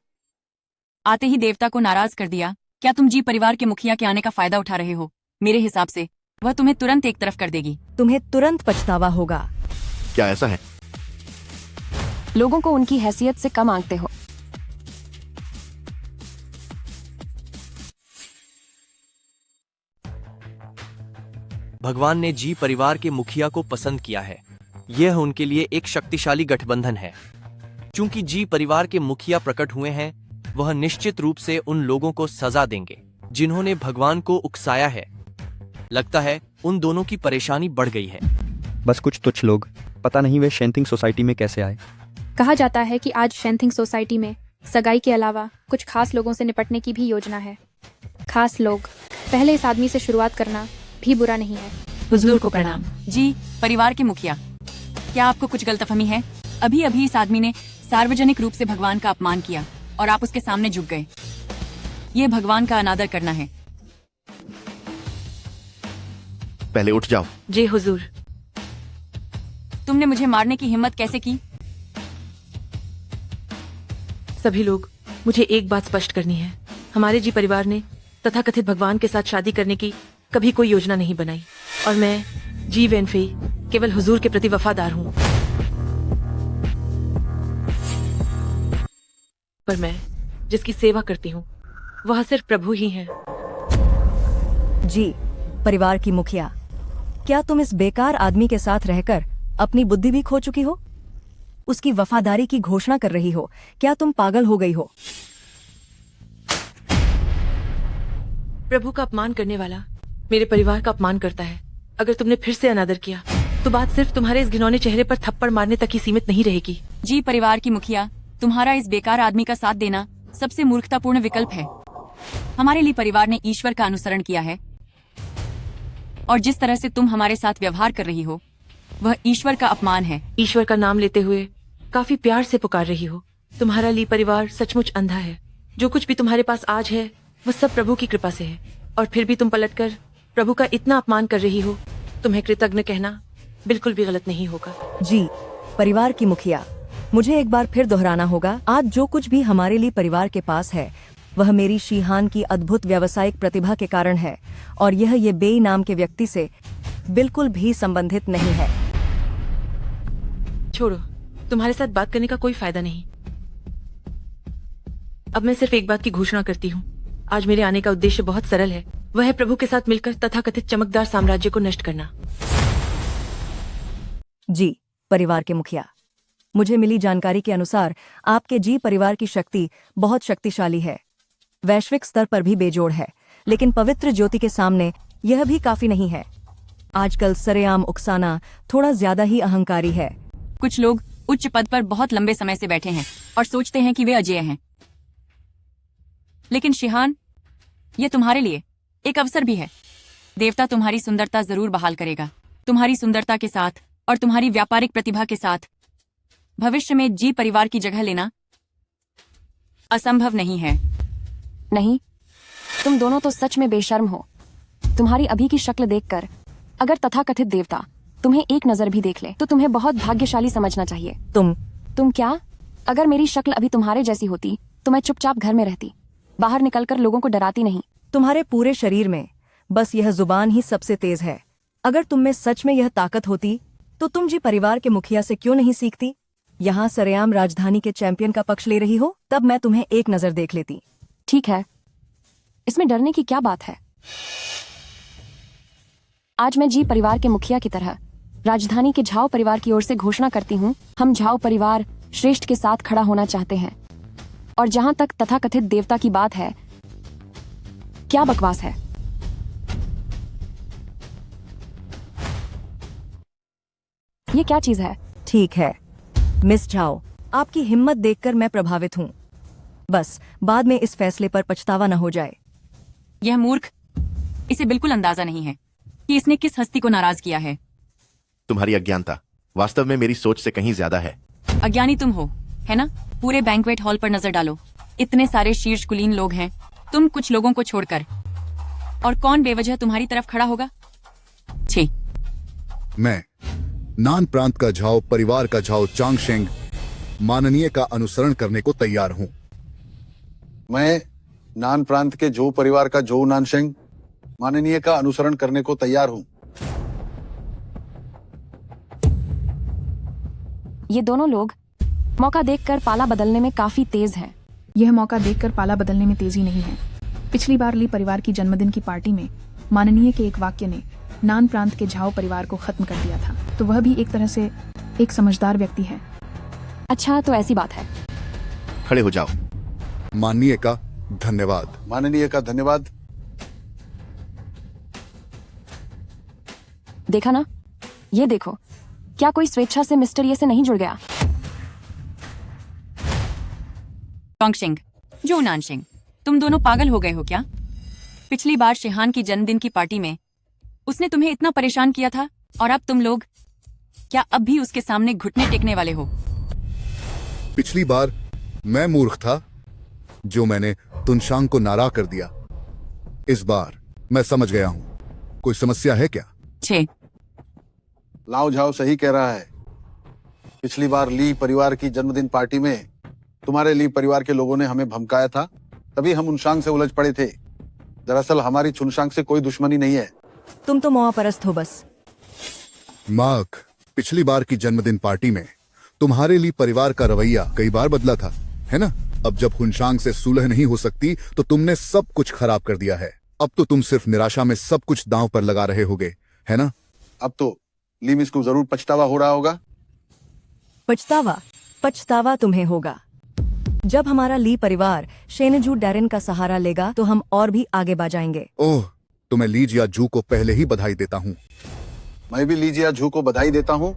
आते ही देवता को नाराज कर दिया। क्या तुम जी परिवार के मुखिया के आने का फायदा उठा रहे हो? मेरे हिसाब से वह तुम्हें तुरंत एक तरफ कर देगी। तुम्हें तुरंत पछतावा होगा। क्या ऐसा है? लोगों को उनकी हैसियत से कम आंकते हो। भगवान ने जी परिवार के मुखिया को पसंद किया है। यह उनके लिए एक शक्तिशाली गठबंधन है। चूंकि जी परिवार के मुखिया प्रकट हुए हैं, वह निश्चित रूप से उन लोगों को सजा देंगे जिन्होंने भगवान को उकसाया है। लगता है उन दोनों की परेशानी बढ़ गई है। बस कुछ तुच्छ लोग, पता नहीं वे शेंथिंग सोसाइटी में कैसे आए। कहा जाता है कि आज शेंथिंग सोसाइटी में सगाई के अलावा कुछ खास लोगों से निपटने की भी योजना है। खास लोग, पहले इस आदमी से शुरुआत करना भी बुरा नहीं है। हुजूर को प्रणाम। जी परिवार के मुखिया, क्या आपको कुछ गलतफहमी है? अभी अभी इस आदमी ने सार्वजनिक रूप से भगवान का अपमान किया और आप उसके सामने झुक गए। ये भगवान का अनादर करना है। पहले उठ जाओ। जी हुजूर। तुमने मुझे मारने की हिम्मत कैसे की? सभी लोग, मुझे एक बात स्पष्ट करनी है। हमारे जी परिवार ने तथाकथित भगवान के साथ शादी करने की कभी कोई योजना नहीं बनाई और मैं जी वेनफेई केवल हुजूर के प्रति वफादार हूँ। पर मैं जिसकी सेवा करती हूँ वह सिर्फ प्रभु ही हैं। जी परिवार की मुखिया, क्या तुम इस बेकार आदमी के साथ रहकर अपनी बुद्धि भी खो चुकी हो? उसकी वफादारी की घोषणा कर रही हो? क्या तुम पागल हो गई हो? प्रभु का अपमान करने वाला मेरे परिवार का अपमान करता है। अगर तुमने फिर से अनादर किया तो बात सिर्फ तुम्हारे इस घिनौने चेहरे पर थप्पड़ मारने तक ही सीमित नहीं रहेगी। जी परिवार की मुखिया, तुम्हारा इस बेकार आदमी का साथ देना सबसे मूर्खतापूर्ण विकल्प है। हमारे लिए परिवार ने ईश्वर का अनुसरण किया है और जिस तरह से तुम हमारे साथ व्यवहार कर रही हो वह ईश्वर का अपमान है। ईश्वर का नाम लेते हुए काफी प्यार से पुकार रही हो। तुम्हारा ली परिवार सचमुच अंधा है। जो कुछ भी तुम्हारे पास आज है वह सब प्रभु की कृपा से है और फिर भी तुम पलटकर प्रभु का इतना अपमान कर रही हो। तुम्हें कृतज्ञ कहना बिल्कुल भी गलत नहीं होगा। जी परिवार की मुखिया, मुझे एक बार फिर दोहराना होगा, आज जो कुछ भी हमारे लिए परिवार के पास है वह मेरी शीहान की अद्भुत व्यावसायिक प्रतिभा के कारण है और यह ये बेई नाम के व्यक्ति से बिल्कुल भी संबंधित नहीं है। छोड़ो, तुम्हारे साथ बात करने का कोई फायदा नहीं। अब मैं सिर्फ एक बात की घोषणा करती हूँ। आज मेरे आने का उद्देश्य बहुत सरल है। वह है प्रभु के साथ मिलकर तथाकथित चमकदार साम्राज्य को नष्ट करना। जी परिवार के मुखिया, मुझे मिली जानकारी के अनुसार आपके जी परिवार की शक्ति बहुत शक्तिशाली है, वैश्विक स्तर पर भी बेजोड़ है, लेकिन पवित्र ज्योति के सामने यह भी काफी नहीं है। आजकल सरेआम उकसाना थोड़ा ज्यादा ही अहंकारी है। कुछ लोग उच्च पद पर बहुत लंबे समय से बैठे हैं और सोचते हैं कि वे अजेय हैं, लेकिन शिहान, ये तुम्हारे लिए एक अवसर भी है। देवता तुम्हारी सुंदरता जरूर बहाल करेगा। तुम्हारी सुंदरता के साथ और तुम्हारी व्यापारिक प्रतिभा के साथ भविष्य में जी परिवार की जगह लेना असंभव नहीं है। नहीं, तुम दोनों तो सच में बेशर्म हो। तुम्हारी अभी की शक्ल देखकर अगर तथाकथित देवता तुम्हें एक नजर भी देख ले तो तुम्हें बहुत भाग्यशाली समझना चाहिए। तुम क्या? अगर मेरी शक्ल अभी तुम्हारे जैसी होती तो मैं चुपचाप घर में रहती, बाहर निकलकर लोगों को डराती नहीं। तुम्हारे पूरे शरीर में बस यह जुबान ही सबसे तेज है। अगर तुम में सच में यह ताकत होती तो तुम जी परिवार के मुखिया से क्यों नहीं सीखती? यहाँ सरेआम राजधानी के चैंपियन का पक्ष ले रही हो, तब मैं तुम्हें एक नजर देख लेती। ठीक है, इसमें डरने की क्या बात है? आज मैं जी परिवार के मुखिया की तरह राजधानी के झाओ परिवार की ओर से घोषणा करती हूँ, हम झाओ परिवार श्रेष्ठ के साथ खड़ा होना चाहते हैं। और जहाँ तक तथाकथित देवता की बात है, क्या बकवास है। ये क्या चीज है? ठीक है मिस झाओ, आपकी हिम्मत देखकर मैं प्रभावित हूँ। बस बाद में इस फैसले पर पछतावा न हो जाए। यह मूर्ख, इसे बिल्कुल अंदाजा नहीं है कि इसने किस हस्ती को नाराज किया है। तुम्हारी अज्ञानता वास्तव में मेरी सोच से कहीं ज्यादा है। अज्ञानी तुम हो, है ना? पूरे बैंक्वेट हॉल पर नजर डालो, इतने सारे शीर्ष कुलीन लोग हैं, तुम कुछ लोगों को छोड़कर। और कौन बेवजह तुम्हारी तरफ खड़ा होगा? छी। मैं नान प्रांत का झाओ परिवार का झाओ चांगशेंग माननीय का अनुसरण करने को तैयार हूं। मैं नान प्रांत के जो परिवार का जो नानशेंग माननीय का अनुसरण करने को तैयार हूं। ये दोनों लोग मौका देखकर पाला बदलने में काफी तेज हैं। यह मौका देखकर पाला बदलने में तेजी नहीं है। पिछली बार ली परिवार की जन्मदिन की पार्टी में माननीय के एक वाक्य ने नान प्रांत के झाओ परिवार को खत्म कर दिया था, तो वह भी एक तरह से एक समझदार व्यक्ति है। अच्छा, तो ऐसी बात है। खड़े हो जाओ। माननीय का धन्यवाद। माननीय का धन्यवाद। देखा ना, ये देखो, क्या कोई स्वेच्छा से मिस्टर ये से नहीं जुड़ गया? टोंगशिंग, जो नानशिंग, तुम दोनों पागल हो गए हो क्या? पिछली बार शिहान की जन्मदिन की पार्टी में उसने तुम्हें इतना परेशान किया था, और अब तुम लोग क्या अब भी उसके सामने घुटने टेकने वाले हो? पिछली बार मैं मूर्ख था जो मैंने तुनशांग को नाराज कर दिया। इस बार मैं समझ गया हूं। कोई समस्या है क्या? छे। लाओ झाओ सही कह रहा है। पिछली बार ली परिवार की जन्मदिन पार्टी में तुम्हारे ली परिवार के लोगों ने हमें धमकाया था, तभी हम उनशांग से उलझ पड़े थे। दरअसल हमारी चुनशांग से कोई दुश्मनी नहीं है। तुम तो मौआपरस्त हो बस। मार्क, पिछली बार की जन्मदिन पार्टी में तुम्हारे लिए परिवार का रवैया कई बार बदला था, है ना? अब जब हुनशांग से सुलह नहीं हो सकती तो तुमने सब कुछ खराब कर दिया है। अब तो तुम सिर्फ निराशा में सब कुछ दांव पर लगा रहे होगे, है ना? अब तो लीमिस को जरूर पछतावा हो रहा होगा। पछतावा तुम्हें होगा। जब हमारा ली परिवार शेनजू डैरेन का सहारा लेगा तो हम और भी आगे बढ़ जाएंगे। ओह, तो मैं लीज या जू को पहले ही बधाई देता हूँ। मैं भी लीज या जू को बधाई देता हूँ।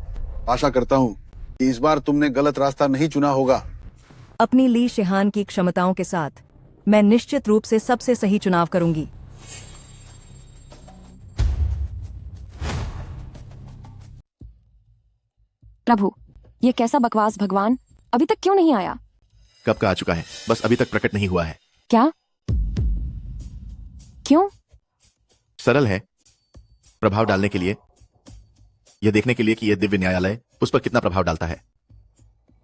आशा करता हूँ कि इस बार तुमने गलत रास्ता नहीं चुना होगा। अपनी ली शिहान की क्षमताओं के साथ मैं निश्चित रूप से सबसे सही चुनाव करूंगी। प्रभु, ये कैसा बकवास! भगवान अभी तक क्यों नहीं आया? कब का आ चुका है, बस अभी तक प्रकट नहीं हुआ है। क्या? क्यों? सरल है, प्रभाव डालने के लिए, यह देखने के लिए कि यह दिव्य न्यायालय उस पर कितना प्रभाव डालता है।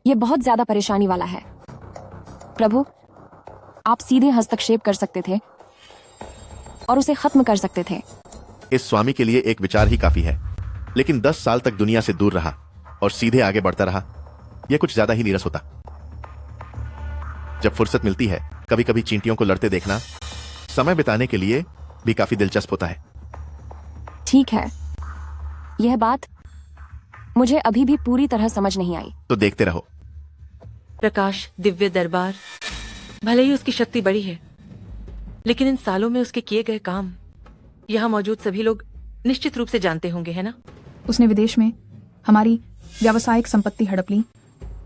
ये बहुत ज्यादा परेशानी वाला है। प्रभु, आप सीधे हस्तक्षेप कर सकते थे और उसे खत्म कर सकते थे। इस स्वामी के लिए एक विचार ही काफी है, लेकिन 10 साल तक दुनिया से दूर रहा और सीधे आगे बढ़ता रहा। यह कुछ ज्यादा ही नीरस होता। जब फुर्सत मिलती है, कभी कभी चींटियों को लड़ते देखना समय बिताने के लिए भी काफी दिलचस्प होता है। ठीक है, यह बात मुझे अभी भी पूरी तरह समझ नहीं आई। तो देखते रहो। प्रकाश दिव्य दरबार, भले ही उसकी शक्ति बड़ी है, लेकिन इन सालों में उसके किए गए काम यहाँ मौजूद सभी लोग निश्चित रूप से जानते होंगे, है ना? उसने विदेश में हमारी व्यावसायिक संपत्ति हड़प ली,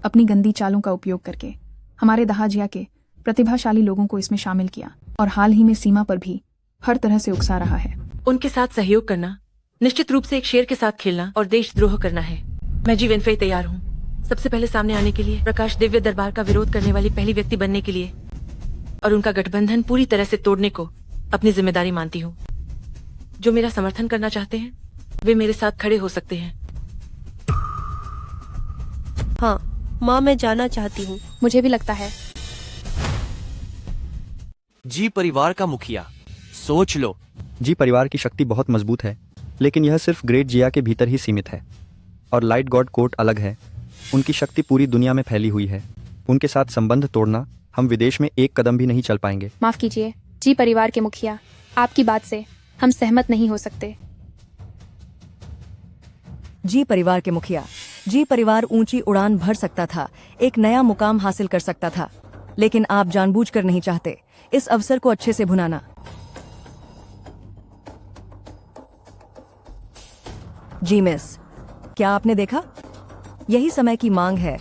अपनी गंदी चालों का उपयोग करके हमारे दहाजिया के प्रतिभाशाली लोगों को इसमें शामिल किया, और हाल ही में सीमा पर भी हर तरह से उकसा रहा है। उनके साथ सहयोग करना निश्चित रूप से एक शेर के साथ खेलना और देशद्रोह करना है। मैं जी वेनफे तैयार हूँ सबसे पहले सामने आने के लिए, प्रकाश दिव्य दरबार का विरोध करने वाली पहली व्यक्ति बनने के लिए, और उनका गठबंधन पूरी तरह से तोड़ने को अपनी जिम्मेदारी मानती हूँ। जो मेरा समर्थन करना चाहते हैं वे मेरे साथ खड़े हो सकते हैं। हाँ माँ, मैं जाना चाहती हूँ। मुझे भी लगता है। जी परिवार का मुखिया, सोच लो। जी परिवार की शक्ति बहुत मजबूत है, लेकिन यह सिर्फ ग्रेट जिया के भीतर ही सीमित है, और लाइट गॉड कोर्ट अलग है। उनकी शक्ति पूरी दुनिया में फैली हुई है। उनके साथ संबंध तोड़ना, हम विदेश में एक कदम भी नहीं चल पाएंगे। माफ कीजिए जी परिवार के मुखिया, आपकी बात से हम सहमत नहीं हो सकते। जी परिवार के मुखिया, जी परिवार ऊंची उड़ान भर सकता था, एक नया मुकाम हासिल कर सकता था, लेकिन आप जानबूझकर नहीं चाहते इस अवसर को अच्छे से भुनाना। जी मिस, क्या आपने देखा? यही समय की मांग है,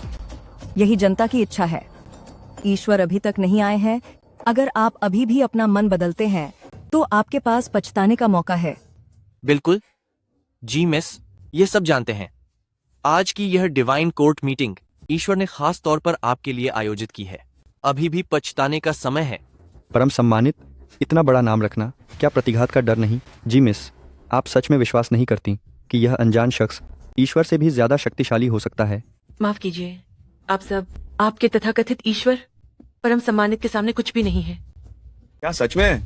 यही जनता की इच्छा है। ईश्वर अभी तक नहीं आए हैं। अगर आप अभी भी अपना मन बदलते हैं तो आपके पास पछताने का मौका है। बिल्कुल जी मिस, ये सब जानते हैं, आज की यह डिवाइन कोर्ट मीटिंग ईश्वर ने खास तौर पर आपके लिए आयोजित की है। अभी भी पछताने का समय है। परम सम्मानित, इतना बड़ा नाम रखना, क्या प्रतिघात का डर नहीं? जी मिस, आप सच में विश्वास नहीं करती कि यह अनजान शख्स ईश्वर से भी ज्यादा शक्तिशाली हो सकता है? माफ कीजिए, आप सब, आपके तथाकथित ईश्वर परम सम्मानित के सामने कुछ भी नहीं है। क्या सच में?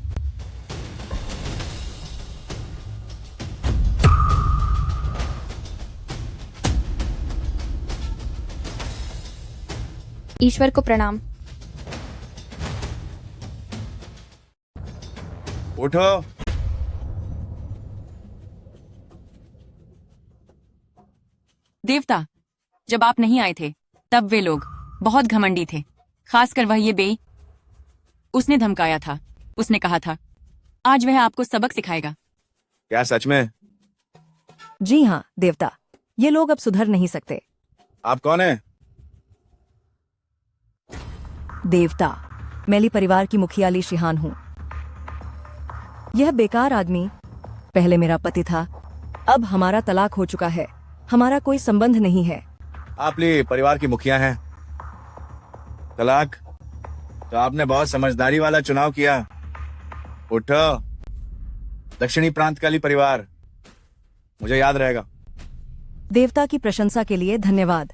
ईश्वर को प्रणाम। उठो। देवता, जब आप नहीं आए थे तब वे लोग बहुत घमंडी थे, खासकर वह ये बेई। उसने धमकाया था, उसने कहा था आज वह आपको सबक सिखाएगा। क्या सच में? जी हाँ देवता, ये लोग अब सुधर नहीं सकते। आप कौन है? देवता, मैं ली परिवार की मुखिया ली शिहान हूँ। यह बेकार आदमी पहले मेरा पति था, अब हमारा तलाक हो चुका है, हमारा कोई संबंध नहीं है। आप ली परिवार की मुखिया हैं। तलाक? तो आपने बहुत समझदारी वाला चुनाव किया। उठो। दक्षिणी प्रांत का ली परिवार, मुझे याद रहेगा। देवता की प्रशंसा के लिए धन्यवाद।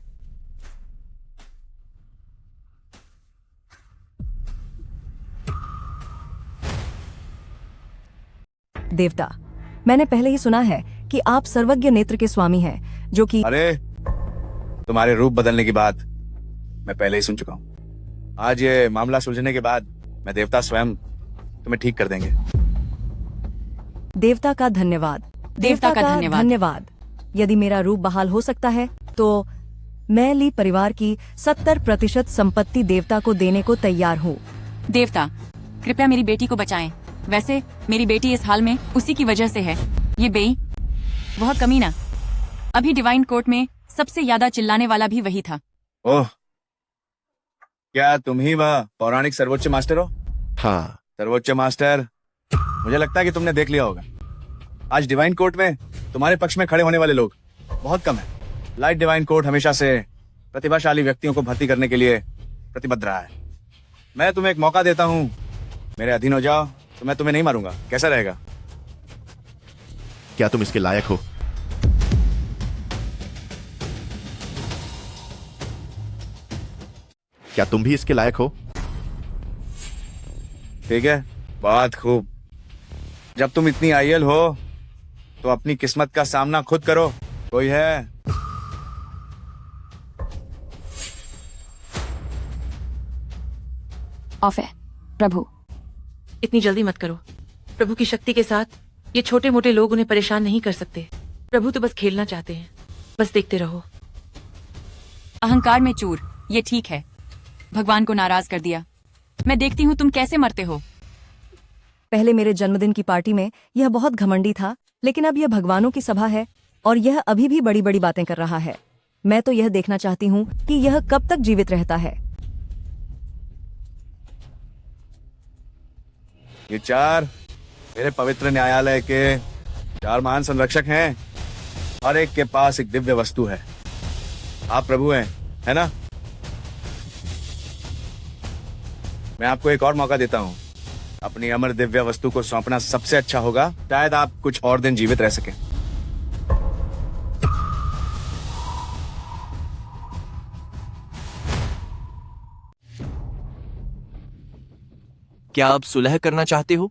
देवता, मैंने पहले ही सुना है कि आप सर्वज्ञ नेत्र के स्वामी हैं, जो कि अरे, तुम्हारे रूप बदलने की बात मैं पहले ही सुन चुका हूँ। आज ये मामला सुलझने के बाद मैं देवता स्वयं तुम्हें ठीक कर देंगे। देवता का धन्यवाद। देवता का धन्यवाद। यदि मेरा रूप बहाल हो सकता है तो मैं ली परिवार की 70% संपत्ति देवता को देने को तैयार हूँ। देवता, कृपया मेरी बेटी को बचाएं। वैसे मेरी बेटी इस हाल में उसी की वजह से है। ये बेई, वह कमीना, अभी डिवाइन कोर्ट में सबसे ज्यादा चिल्लाने वाला भी वही था। ओह, क्या तुम ही वह पौराणिक सर्वोच्च मास्टर हो? हाँ। सर्वोच्च मास्टर, मुझे लगता है कि तुमने देख लिया होगा। आज डिवाइन कोर्ट में तुम्हारे पक्ष में खड़े होने वाले लोग बहुत कम है। लाइट डिवाइन कोर्ट हमेशा से प्रतिभाशाली व्यक्तियों को भर्ती करने के लिए प्रतिबद्ध रहा है। मैं तुम्हें एक मौका देता हूँ, मेरे अधीन हो जाओ तो मैं तुम्हें नहीं मारूंगा। कैसा रहेगा? क्या तुम इसके लायक हो? क्या तुम भी इसके लायक हो? ठीक है, बहुत खूब। जब तुम इतनी आईएल हो तो अपनी किस्मत का सामना खुद करो। कोई है? ऑफ है प्रभु। इतनी जल्दी मत करो। प्रभु की शक्ति के साथ ये छोटे मोटे लोग उन्हें परेशान नहीं कर सकते। प्रभु तो बस खेलना चाहते हैं, बस देखते रहो। अहंकार में चूर, ये ठीक है। भगवान को नाराज कर दिया। मैं देखती हूँ तुम कैसे मरते हो। पहले मेरे जन्मदिन की पार्टी में यह बहुत घमंडी था, लेकिन अब यह भगवानों की सभा है और यह अभी भी बड़ी बड़ी बातें कर रहा है। मैं तो यह देखना चाहती हूँ कि यह कब तक जीवित रहता है। ये 4 मेरे पवित्र न्यायालय के 4 महान संरक्षक हैं। हर एक के पास एक दिव्य वस्तु है। आप प्रभु हैं, है ना? मैं आपको एक और मौका देता हूँ। अपनी अमर दिव्य वस्तु को सौंपना सबसे अच्छा होगा। शायद आप कुछ और दिन जीवित रह सकें। क्या आप सुलह करना चाहते हो?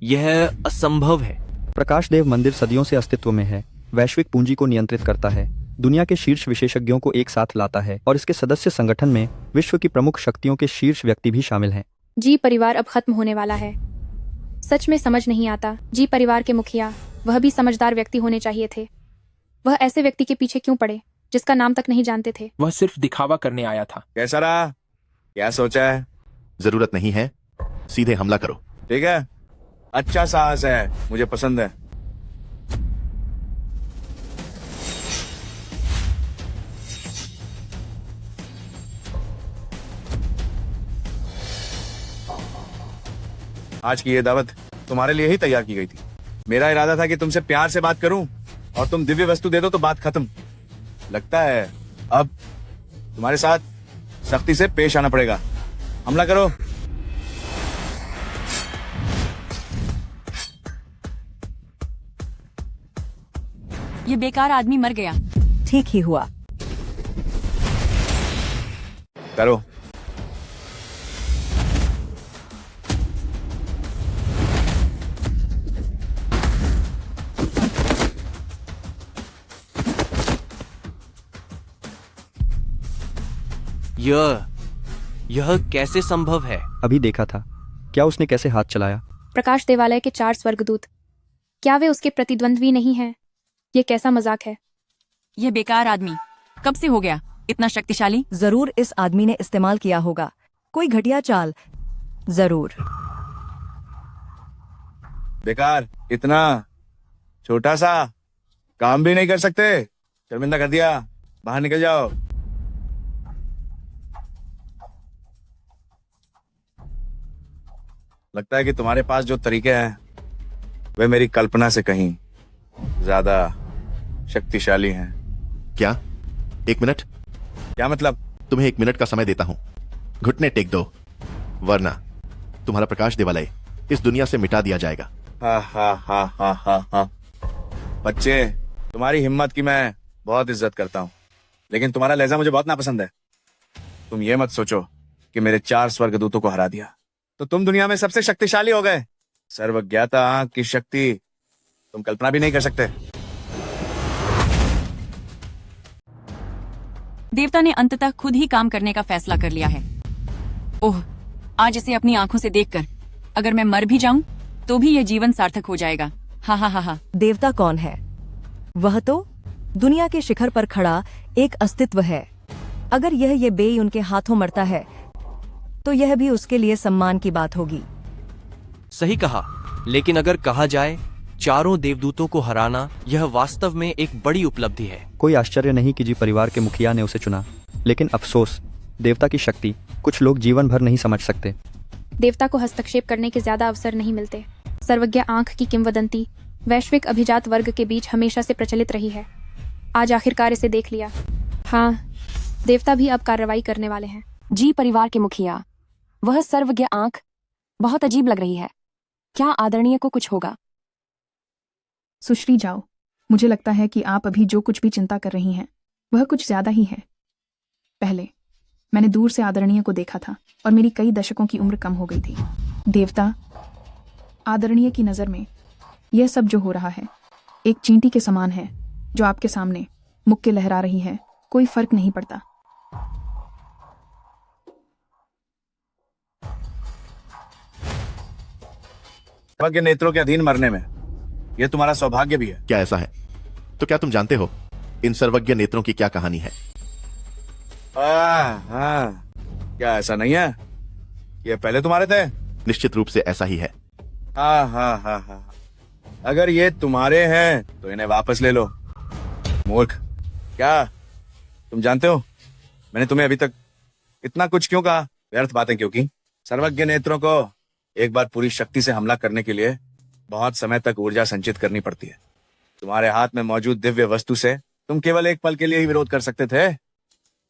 यह असंभव है। प्रकाश देव मंदिर सदियों से अस्तित्व में है, वैश्विक पूंजी को नियंत्रित करता है, दुनिया के शीर्ष विशेषज्ञों को एक साथ लाता है और इसके सदस्य संगठन में विश्व की प्रमुख शक्तियों के शीर्ष व्यक्ति भी शामिल हैं। जी परिवार अब खत्म होने वाला है। सच में समझ नहीं आता। जी परिवार के मुखिया, वह भी समझदार व्यक्ति होने चाहिए थे। वह ऐसे व्यक्ति के पीछे क्यों पड़े जिसका नाम तक नहीं जानते थे? वह सिर्फ दिखावा करने आया था। कैसा रहा? क्या सोचा है? जरूरत नहीं है, सीधे हमला करो। ठीक है, अच्छा साहस है, मुझे पसंद है। आज की ये दावत तुम्हारे लिए ही तैयार की गई थी। मेरा इरादा था कि तुमसे प्यार से बात करूं और तुम दिव्य वस्तु दे दो तो बात खत्म। लगता है अब तुम्हारे साथ सख्ती से पेश आना पड़ेगा। हमला करो। ये बेकार आदमी मर गया। ठीक ही हुआ। करो। यह कैसे संभव है? अभी देखा था। क्या उसने कैसे हाथ चलाया? प्रकाश देवालय के 4 स्वर्गदूत, क्या वे उसके प्रतिद्वंद्वी नहीं हैं? ये कैसा मजाक है? ये बेकार आदमी कब से हो गया इतना शक्तिशाली? जरूर इस आदमी ने इस्तेमाल किया होगा कोई घटिया चाल। जरूर। बेकार, इतना छोटा सा काम भी नहीं कर सकते? शर्मिंदा कर दिया। बाहर निकल जाओ। लगता है कि तुम्हारे पास जो तरीके हैं वे मेरी कल्पना से कहीं ज्यादा शक्तिशाली हैं। क्या? 1 मिनट? क्या मतलब? तुम्हें 1 मिनट का समय देता हूं। घुटने टेक दो, वरना तुम्हारा प्रकाश देवालय इस दुनिया से मिटा दिया जाएगा। हा हा हा हा हा हा। बच्चे, तुम्हारी हिम्मत की मैं बहुत इज्जत करता हूँ, लेकिन तुम्हारा लहजा मुझे बहुत नापसंद है। तुम ये मत सोचो कि मेरे 4 स्वर्गदूतों को हरा दिया तो तुम दुनिया में सबसे शक्तिशाली हो गए। सर्वज्ञाता आंख की शक्ति तुम कल्पना भी नहीं कर सकते। देवता ने अंततः खुद ही काम करने का फैसला कर लिया है। ओह, आज इसे अपनी आंखों से देखकर अगर मैं मर भी जाऊं तो भी यह जीवन सार्थक हो जाएगा। हा हा हा हा। देवता कौन है? वह तो दुनिया के शिखर पर खड़ा एक अस्तित्व है। अगर यह बेई उनके हाथों मरता है तो यह भी उसके लिए सम्मान की बात होगी। सही कहा, लेकिन अगर कहा जाए 4 देवदूतों को हराना यह वास्तव में एक बड़ी उपलब्धि है। कोई आश्चर्य नहीं कि जी परिवार के मुखिया ने उसे चुना, लेकिन अफसोस देवता की शक्ति कुछ लोग जीवन भर नहीं समझ सकते। देवता को हस्तक्षेप करने के ज्यादा अवसर नहीं मिलते। सर्वज्ञ आंख की किंवदंती वैश्विक अभिजात वर्ग के बीच हमेशा से प्रचलित रही है। आज आखिरकार इसे देख लिया। हाँ, देवता भी अब कार्रवाई करने वाले हैं। जी परिवार के मुखिया, वह सर्वज्ञ आंख बहुत अजीब लग रही है। क्या आदरणीय को कुछ होगा? सुश्री जाओ, मुझे लगता है कि आप अभी जो कुछ भी चिंता कर रही हैं वह कुछ ज्यादा ही है। पहले मैंने दूर से आदरणीय को देखा था और मेरी कई दशकों की उम्र कम हो गई थी। देवता, आदरणीय की नज़र में यह सब जो हो रहा है एक चींटी के समान है जो आपके सामने मुक्के लहरा रही है। कोई फर्क नहीं पड़ता। के नेत्रों के अधीन मरने में यह तुम्हारा सौभाग्य भी है। क्या ऐसा है? तो क्या तुम जानते हो इन सर्वज्ञ नेत्रों की क्या कहानी है? हाँ, क्या ऐसा नहीं है? ये पहले तुम्हारे थे? निश्चित रूप से ऐसा ही है। हाँ हाँ हाँ हाँ। अगर ये तुम्हारे हैं तो इन्हें वापस ले लो। मूर्ख, क्या तुम जानते हो मैंने तुम्हें अभी तक इतना कुछ क्यों कहा? व्यर्थ बातें क्यों की? सर्वज्ञ नेत्रों को एक बार पूरी शक्ति से हमला करने के लिए बहुत समय तक ऊर्जा संचित करनी पड़ती है। तुम्हारे हाथ में मौजूद दिव्य वस्तु से तुम केवल एक पल के लिए ही विरोध कर सकते थे।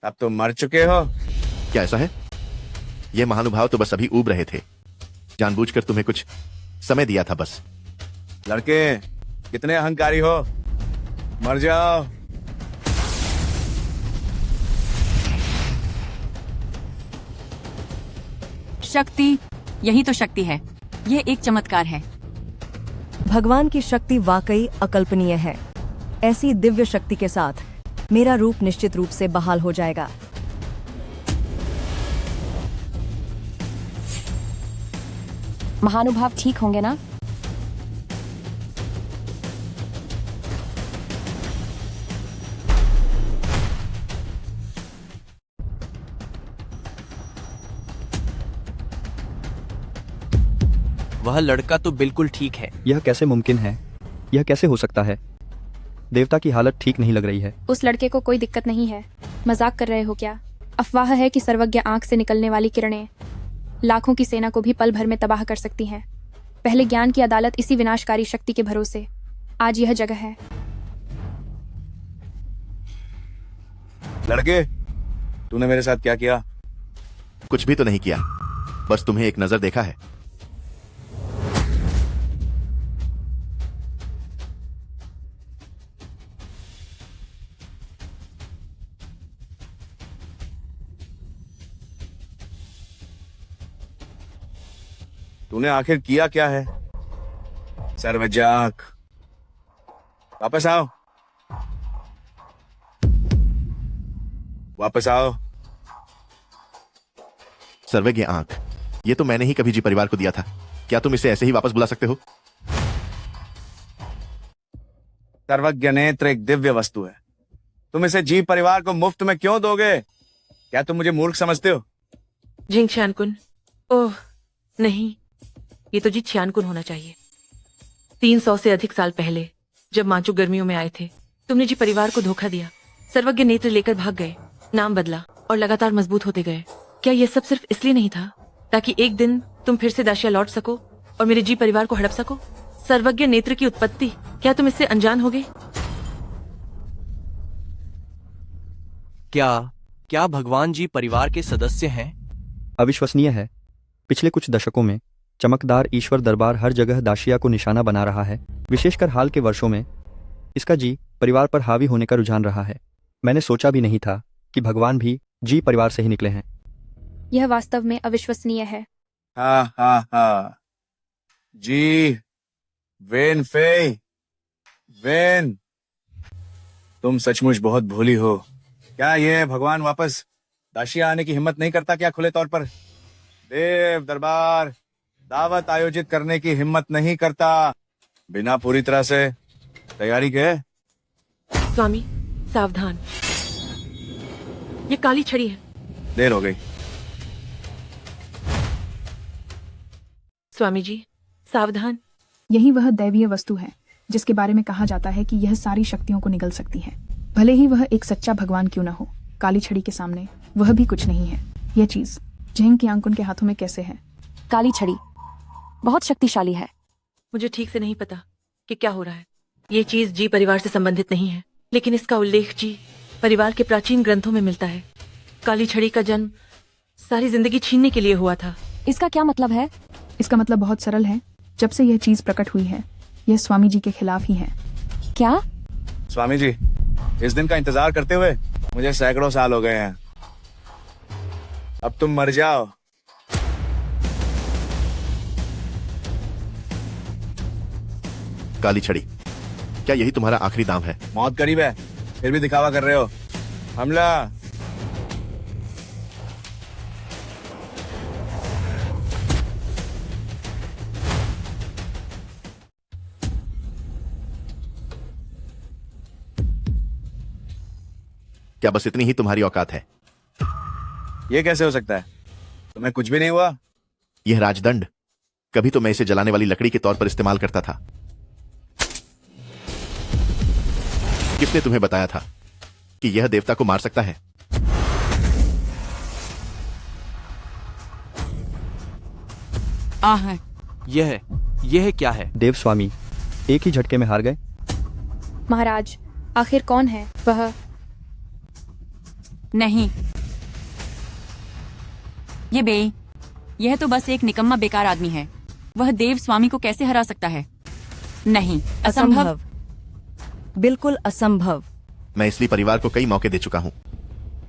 अब तुम मर चुके हो। क्या ऐसा है? ये महानुभाव तो बस अभी ऊब रहे थे। जानबूझकर तुम्हें कुछ समय दिया था बस। लड़के, कितने अहंकारी हो। मर जाओ। शक्ति, यही तो शक्ति है। ये एक चमत्कार है। भगवान की शक्ति वाकई अकल्पनीय है। ऐसी दिव्य शक्ति के साथ मेरा रूप निश्चित रूप से बहाल हो जाएगा। महानुभाव ठीक होंगे ना? वह लड़का तो बिल्कुल ठीक है। यह कैसे मुमकिन है? यह कैसे हो सकता है? देवता की हालत ठीक नहीं लग रही है। उस लड़के को कोई दिक्कत नहीं है। मजाक कर रहे हो क्या? अफवाह है कि सर्वज्ञ आंख से निकलने वाली किरणें लाखों की सेना को भी पल भर में तबाह कर सकती हैं। पहले ज्ञान की अदालत इसी विनाशकारी शक्ति के भरोसे आज यह जगह है। लड़के, तूने मेरे साथ क्या किया? कुछ भी तो नहीं किया, बस तुम्हें एक नजर देखा है। तूने आखिर किया क्या है? सर्वजाक, वापस आओ, वापस आओ। सर्वज्ञ आंख, ये तो मैंने ही कभी जी परिवार को दिया था। क्या तुम इसे ऐसे ही वापस बुला सकते हो? सर्वज्ञ नेत्र एक दिव्य वस्तु है। तुम इसे जी परिवार को मुफ्त में क्यों दोगे? क्या तुम मुझे मूर्ख समझते हो? जिंग छियानकुन, ओह नहीं, ये तो जी छियानकुन होना चाहिए। 300 से अधिक साल पहले जब मांचू गर्मियों में आए थे, तुमने जी परिवार को धोखा दिया, सर्वज्ञ नेत्र लेकर भाग गए, नाम बदला और लगातार मजबूत होते गए। क्या यह सब सिर्फ इसलिए नहीं था ताकि एक दिन तुम फिर से दाशिया लौट सको और मेरे जी परिवार को हड़प सको? सर्वज्ञ नेत्र की उत्पत्ति, क्या तुम इससे अनजान होगे? क्या भगवान जी परिवार के सदस्य हैं? अविश्वसनीय है। पिछले कुछ दशकों में चमकदार ईश्वर दरबार हर जगह दाशिया को निशाना बना रहा है। विशेषकर हाल के वर्षों में इसका जी परिवार पर हावी होने का रुझान रहा है। मैंने सोचा भी नहीं था कि भगवान भी जी परिवार से ही निकले हैं। यह वास्तव में अविश्वसनीय है। हाँ हाँ हाँ, जी वेन फे, वेन, तुम सचमुच बहुत भोली हो। क्या ये भगवान वापस दाशिया आने की हिम्मत नहीं करता क्या? खुले तौर पर देव दरबार दावत आयोजित करने की हिम्मत नहीं करता बिना पूरी तरह से तैयारी के? स्वामी सावधान, ये काली छड़ी है। देर हो गई। स्वामी जी सावधान। यही वह दैवीय वस्तु है जिसके बारे में कहा जाता है कि यह सारी शक्तियों को निगल सकती है, भले ही वह एक सच्चा भगवान क्यों न हो। काली छड़ी के सामने वह भी कुछ नहीं है। यह चीज झेंग कियांकुन के हाथों में कैसे है? काली छड़ी बहुत शक्तिशाली है। मुझे ठीक से नहीं पता कि क्या हो रहा है। ये चीज जी परिवार से संबंधित नहीं है, लेकिन इसका उल्लेख जी परिवार के प्राचीन ग्रंथों में मिलता है। काली छड़ी का जन्म सारी जिंदगी छीनने के लिए हुआ था। इसका क्या मतलब है? इसका मतलब बहुत सरल है। जब से यह चीज प्रकट हुई है, यह स्वामी जी के खिलाफ ही है। क्या? स्वामी जी, इस दिन का इंतजार करते हुए मुझे सैकड़ों साल हो गए हैं। अब तुम मर जाओ। काली छड़ी, क्या यही तुम्हारा आखिरी दाम है? मौत करीब है, फिर भी दिखावा कर रहे हो। हमला। क्या बस इतनी ही तुम्हारी औकात है? ये कैसे हो सकता है? तुम्हें कुछ भी नहीं हुआ? यह राजदंड, कभी तो मैं इसे जलाने वाली लकड़ी के तौर पर इस्तेमाल करता था। किसने तुम्हें बताया था कि यह देवता को मार सकता है? यह क्या है? देव स्वामी एक ही झटके में हार गए। महाराज, आखिर कौन है वह? नहीं, यह तो बस एक निकम्मा बेकार आदमी है। वह देव स्वामी को कैसे हरा सकता है? नहीं, असंभव। बिल्कुल असंभव। मैं इसलिए परिवार को कई मौके दे चुका हूं।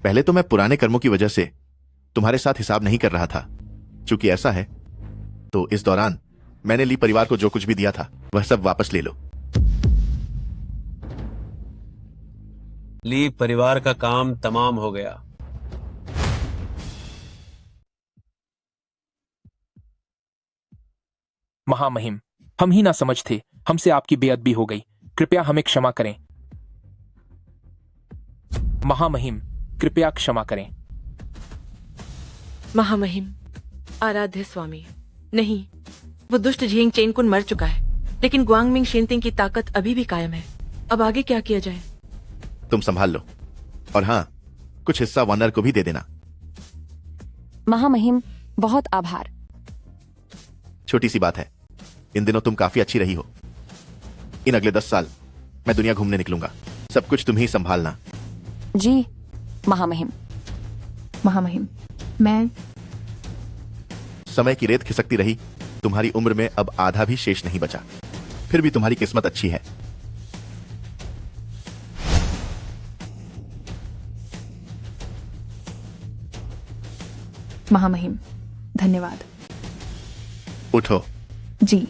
पहले तो मैं पुराने कर्मों की वजह से तुम्हारे साथ हिसाब नहीं कर रहा था। चूंकि ऐसा है तो इस दौरान मैंने ली परिवार को जो कुछ भी दिया था वह सब वापस ले लो। ली परिवार का काम तमाम हो गया। महामहिम, हम ही ना समझ थे, हमसे आपकी बेअदबी हो गई। कृपया हमें क्षमा करें। महामहिम, कृपया क्षमा करें। महामहिम, आराध्य स्वामी, नहीं, वो दुष्ट झेंग चेनकुन मर चुका है, लेकिन ग्वांगमिंग शेंतिंग की ताकत अभी भी कायम है। अब आगे क्या किया जाए? तुम संभाल लो, और हाँ, कुछ हिस्सा वानर को भी दे देना। महामहिम, बहुत आभार। छोटी सी बात है, इन दिनों तुम काफी अच्छी रही हो। इन अगले 10 साल मैं दुनिया घूमने निकलूंगा। सब कुछ तुम ही संभालना। जी, महामहिम। महामहिम, मैं समय की रेत खिसकती रही, तुम्हारी उम्र में अब आधा भी शेष नहीं बचा। फिर भी तुम्हारी किस्मत अच्छी है। महामहिम, धन्यवाद। उठो। जी।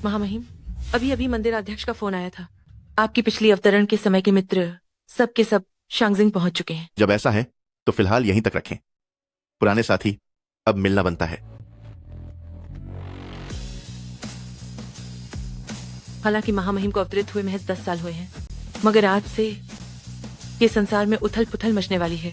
महामहिम, अभी अभी मंदिर अध्यक्ष का फोन आया था। आपकी पिछली अवतरण के समय के मित्र सब के सब शांगजिंग पहुंच चुके हैं। जब ऐसा है तो फिलहाल यहीं तक रखें। पुराने साथी, अब मिलना बनता है। हालांकि महामहिम को अवतरित हुए महज 10 साल हुए हैं, मगर आज से ये संसार में उथल पुथल मचने वाली है।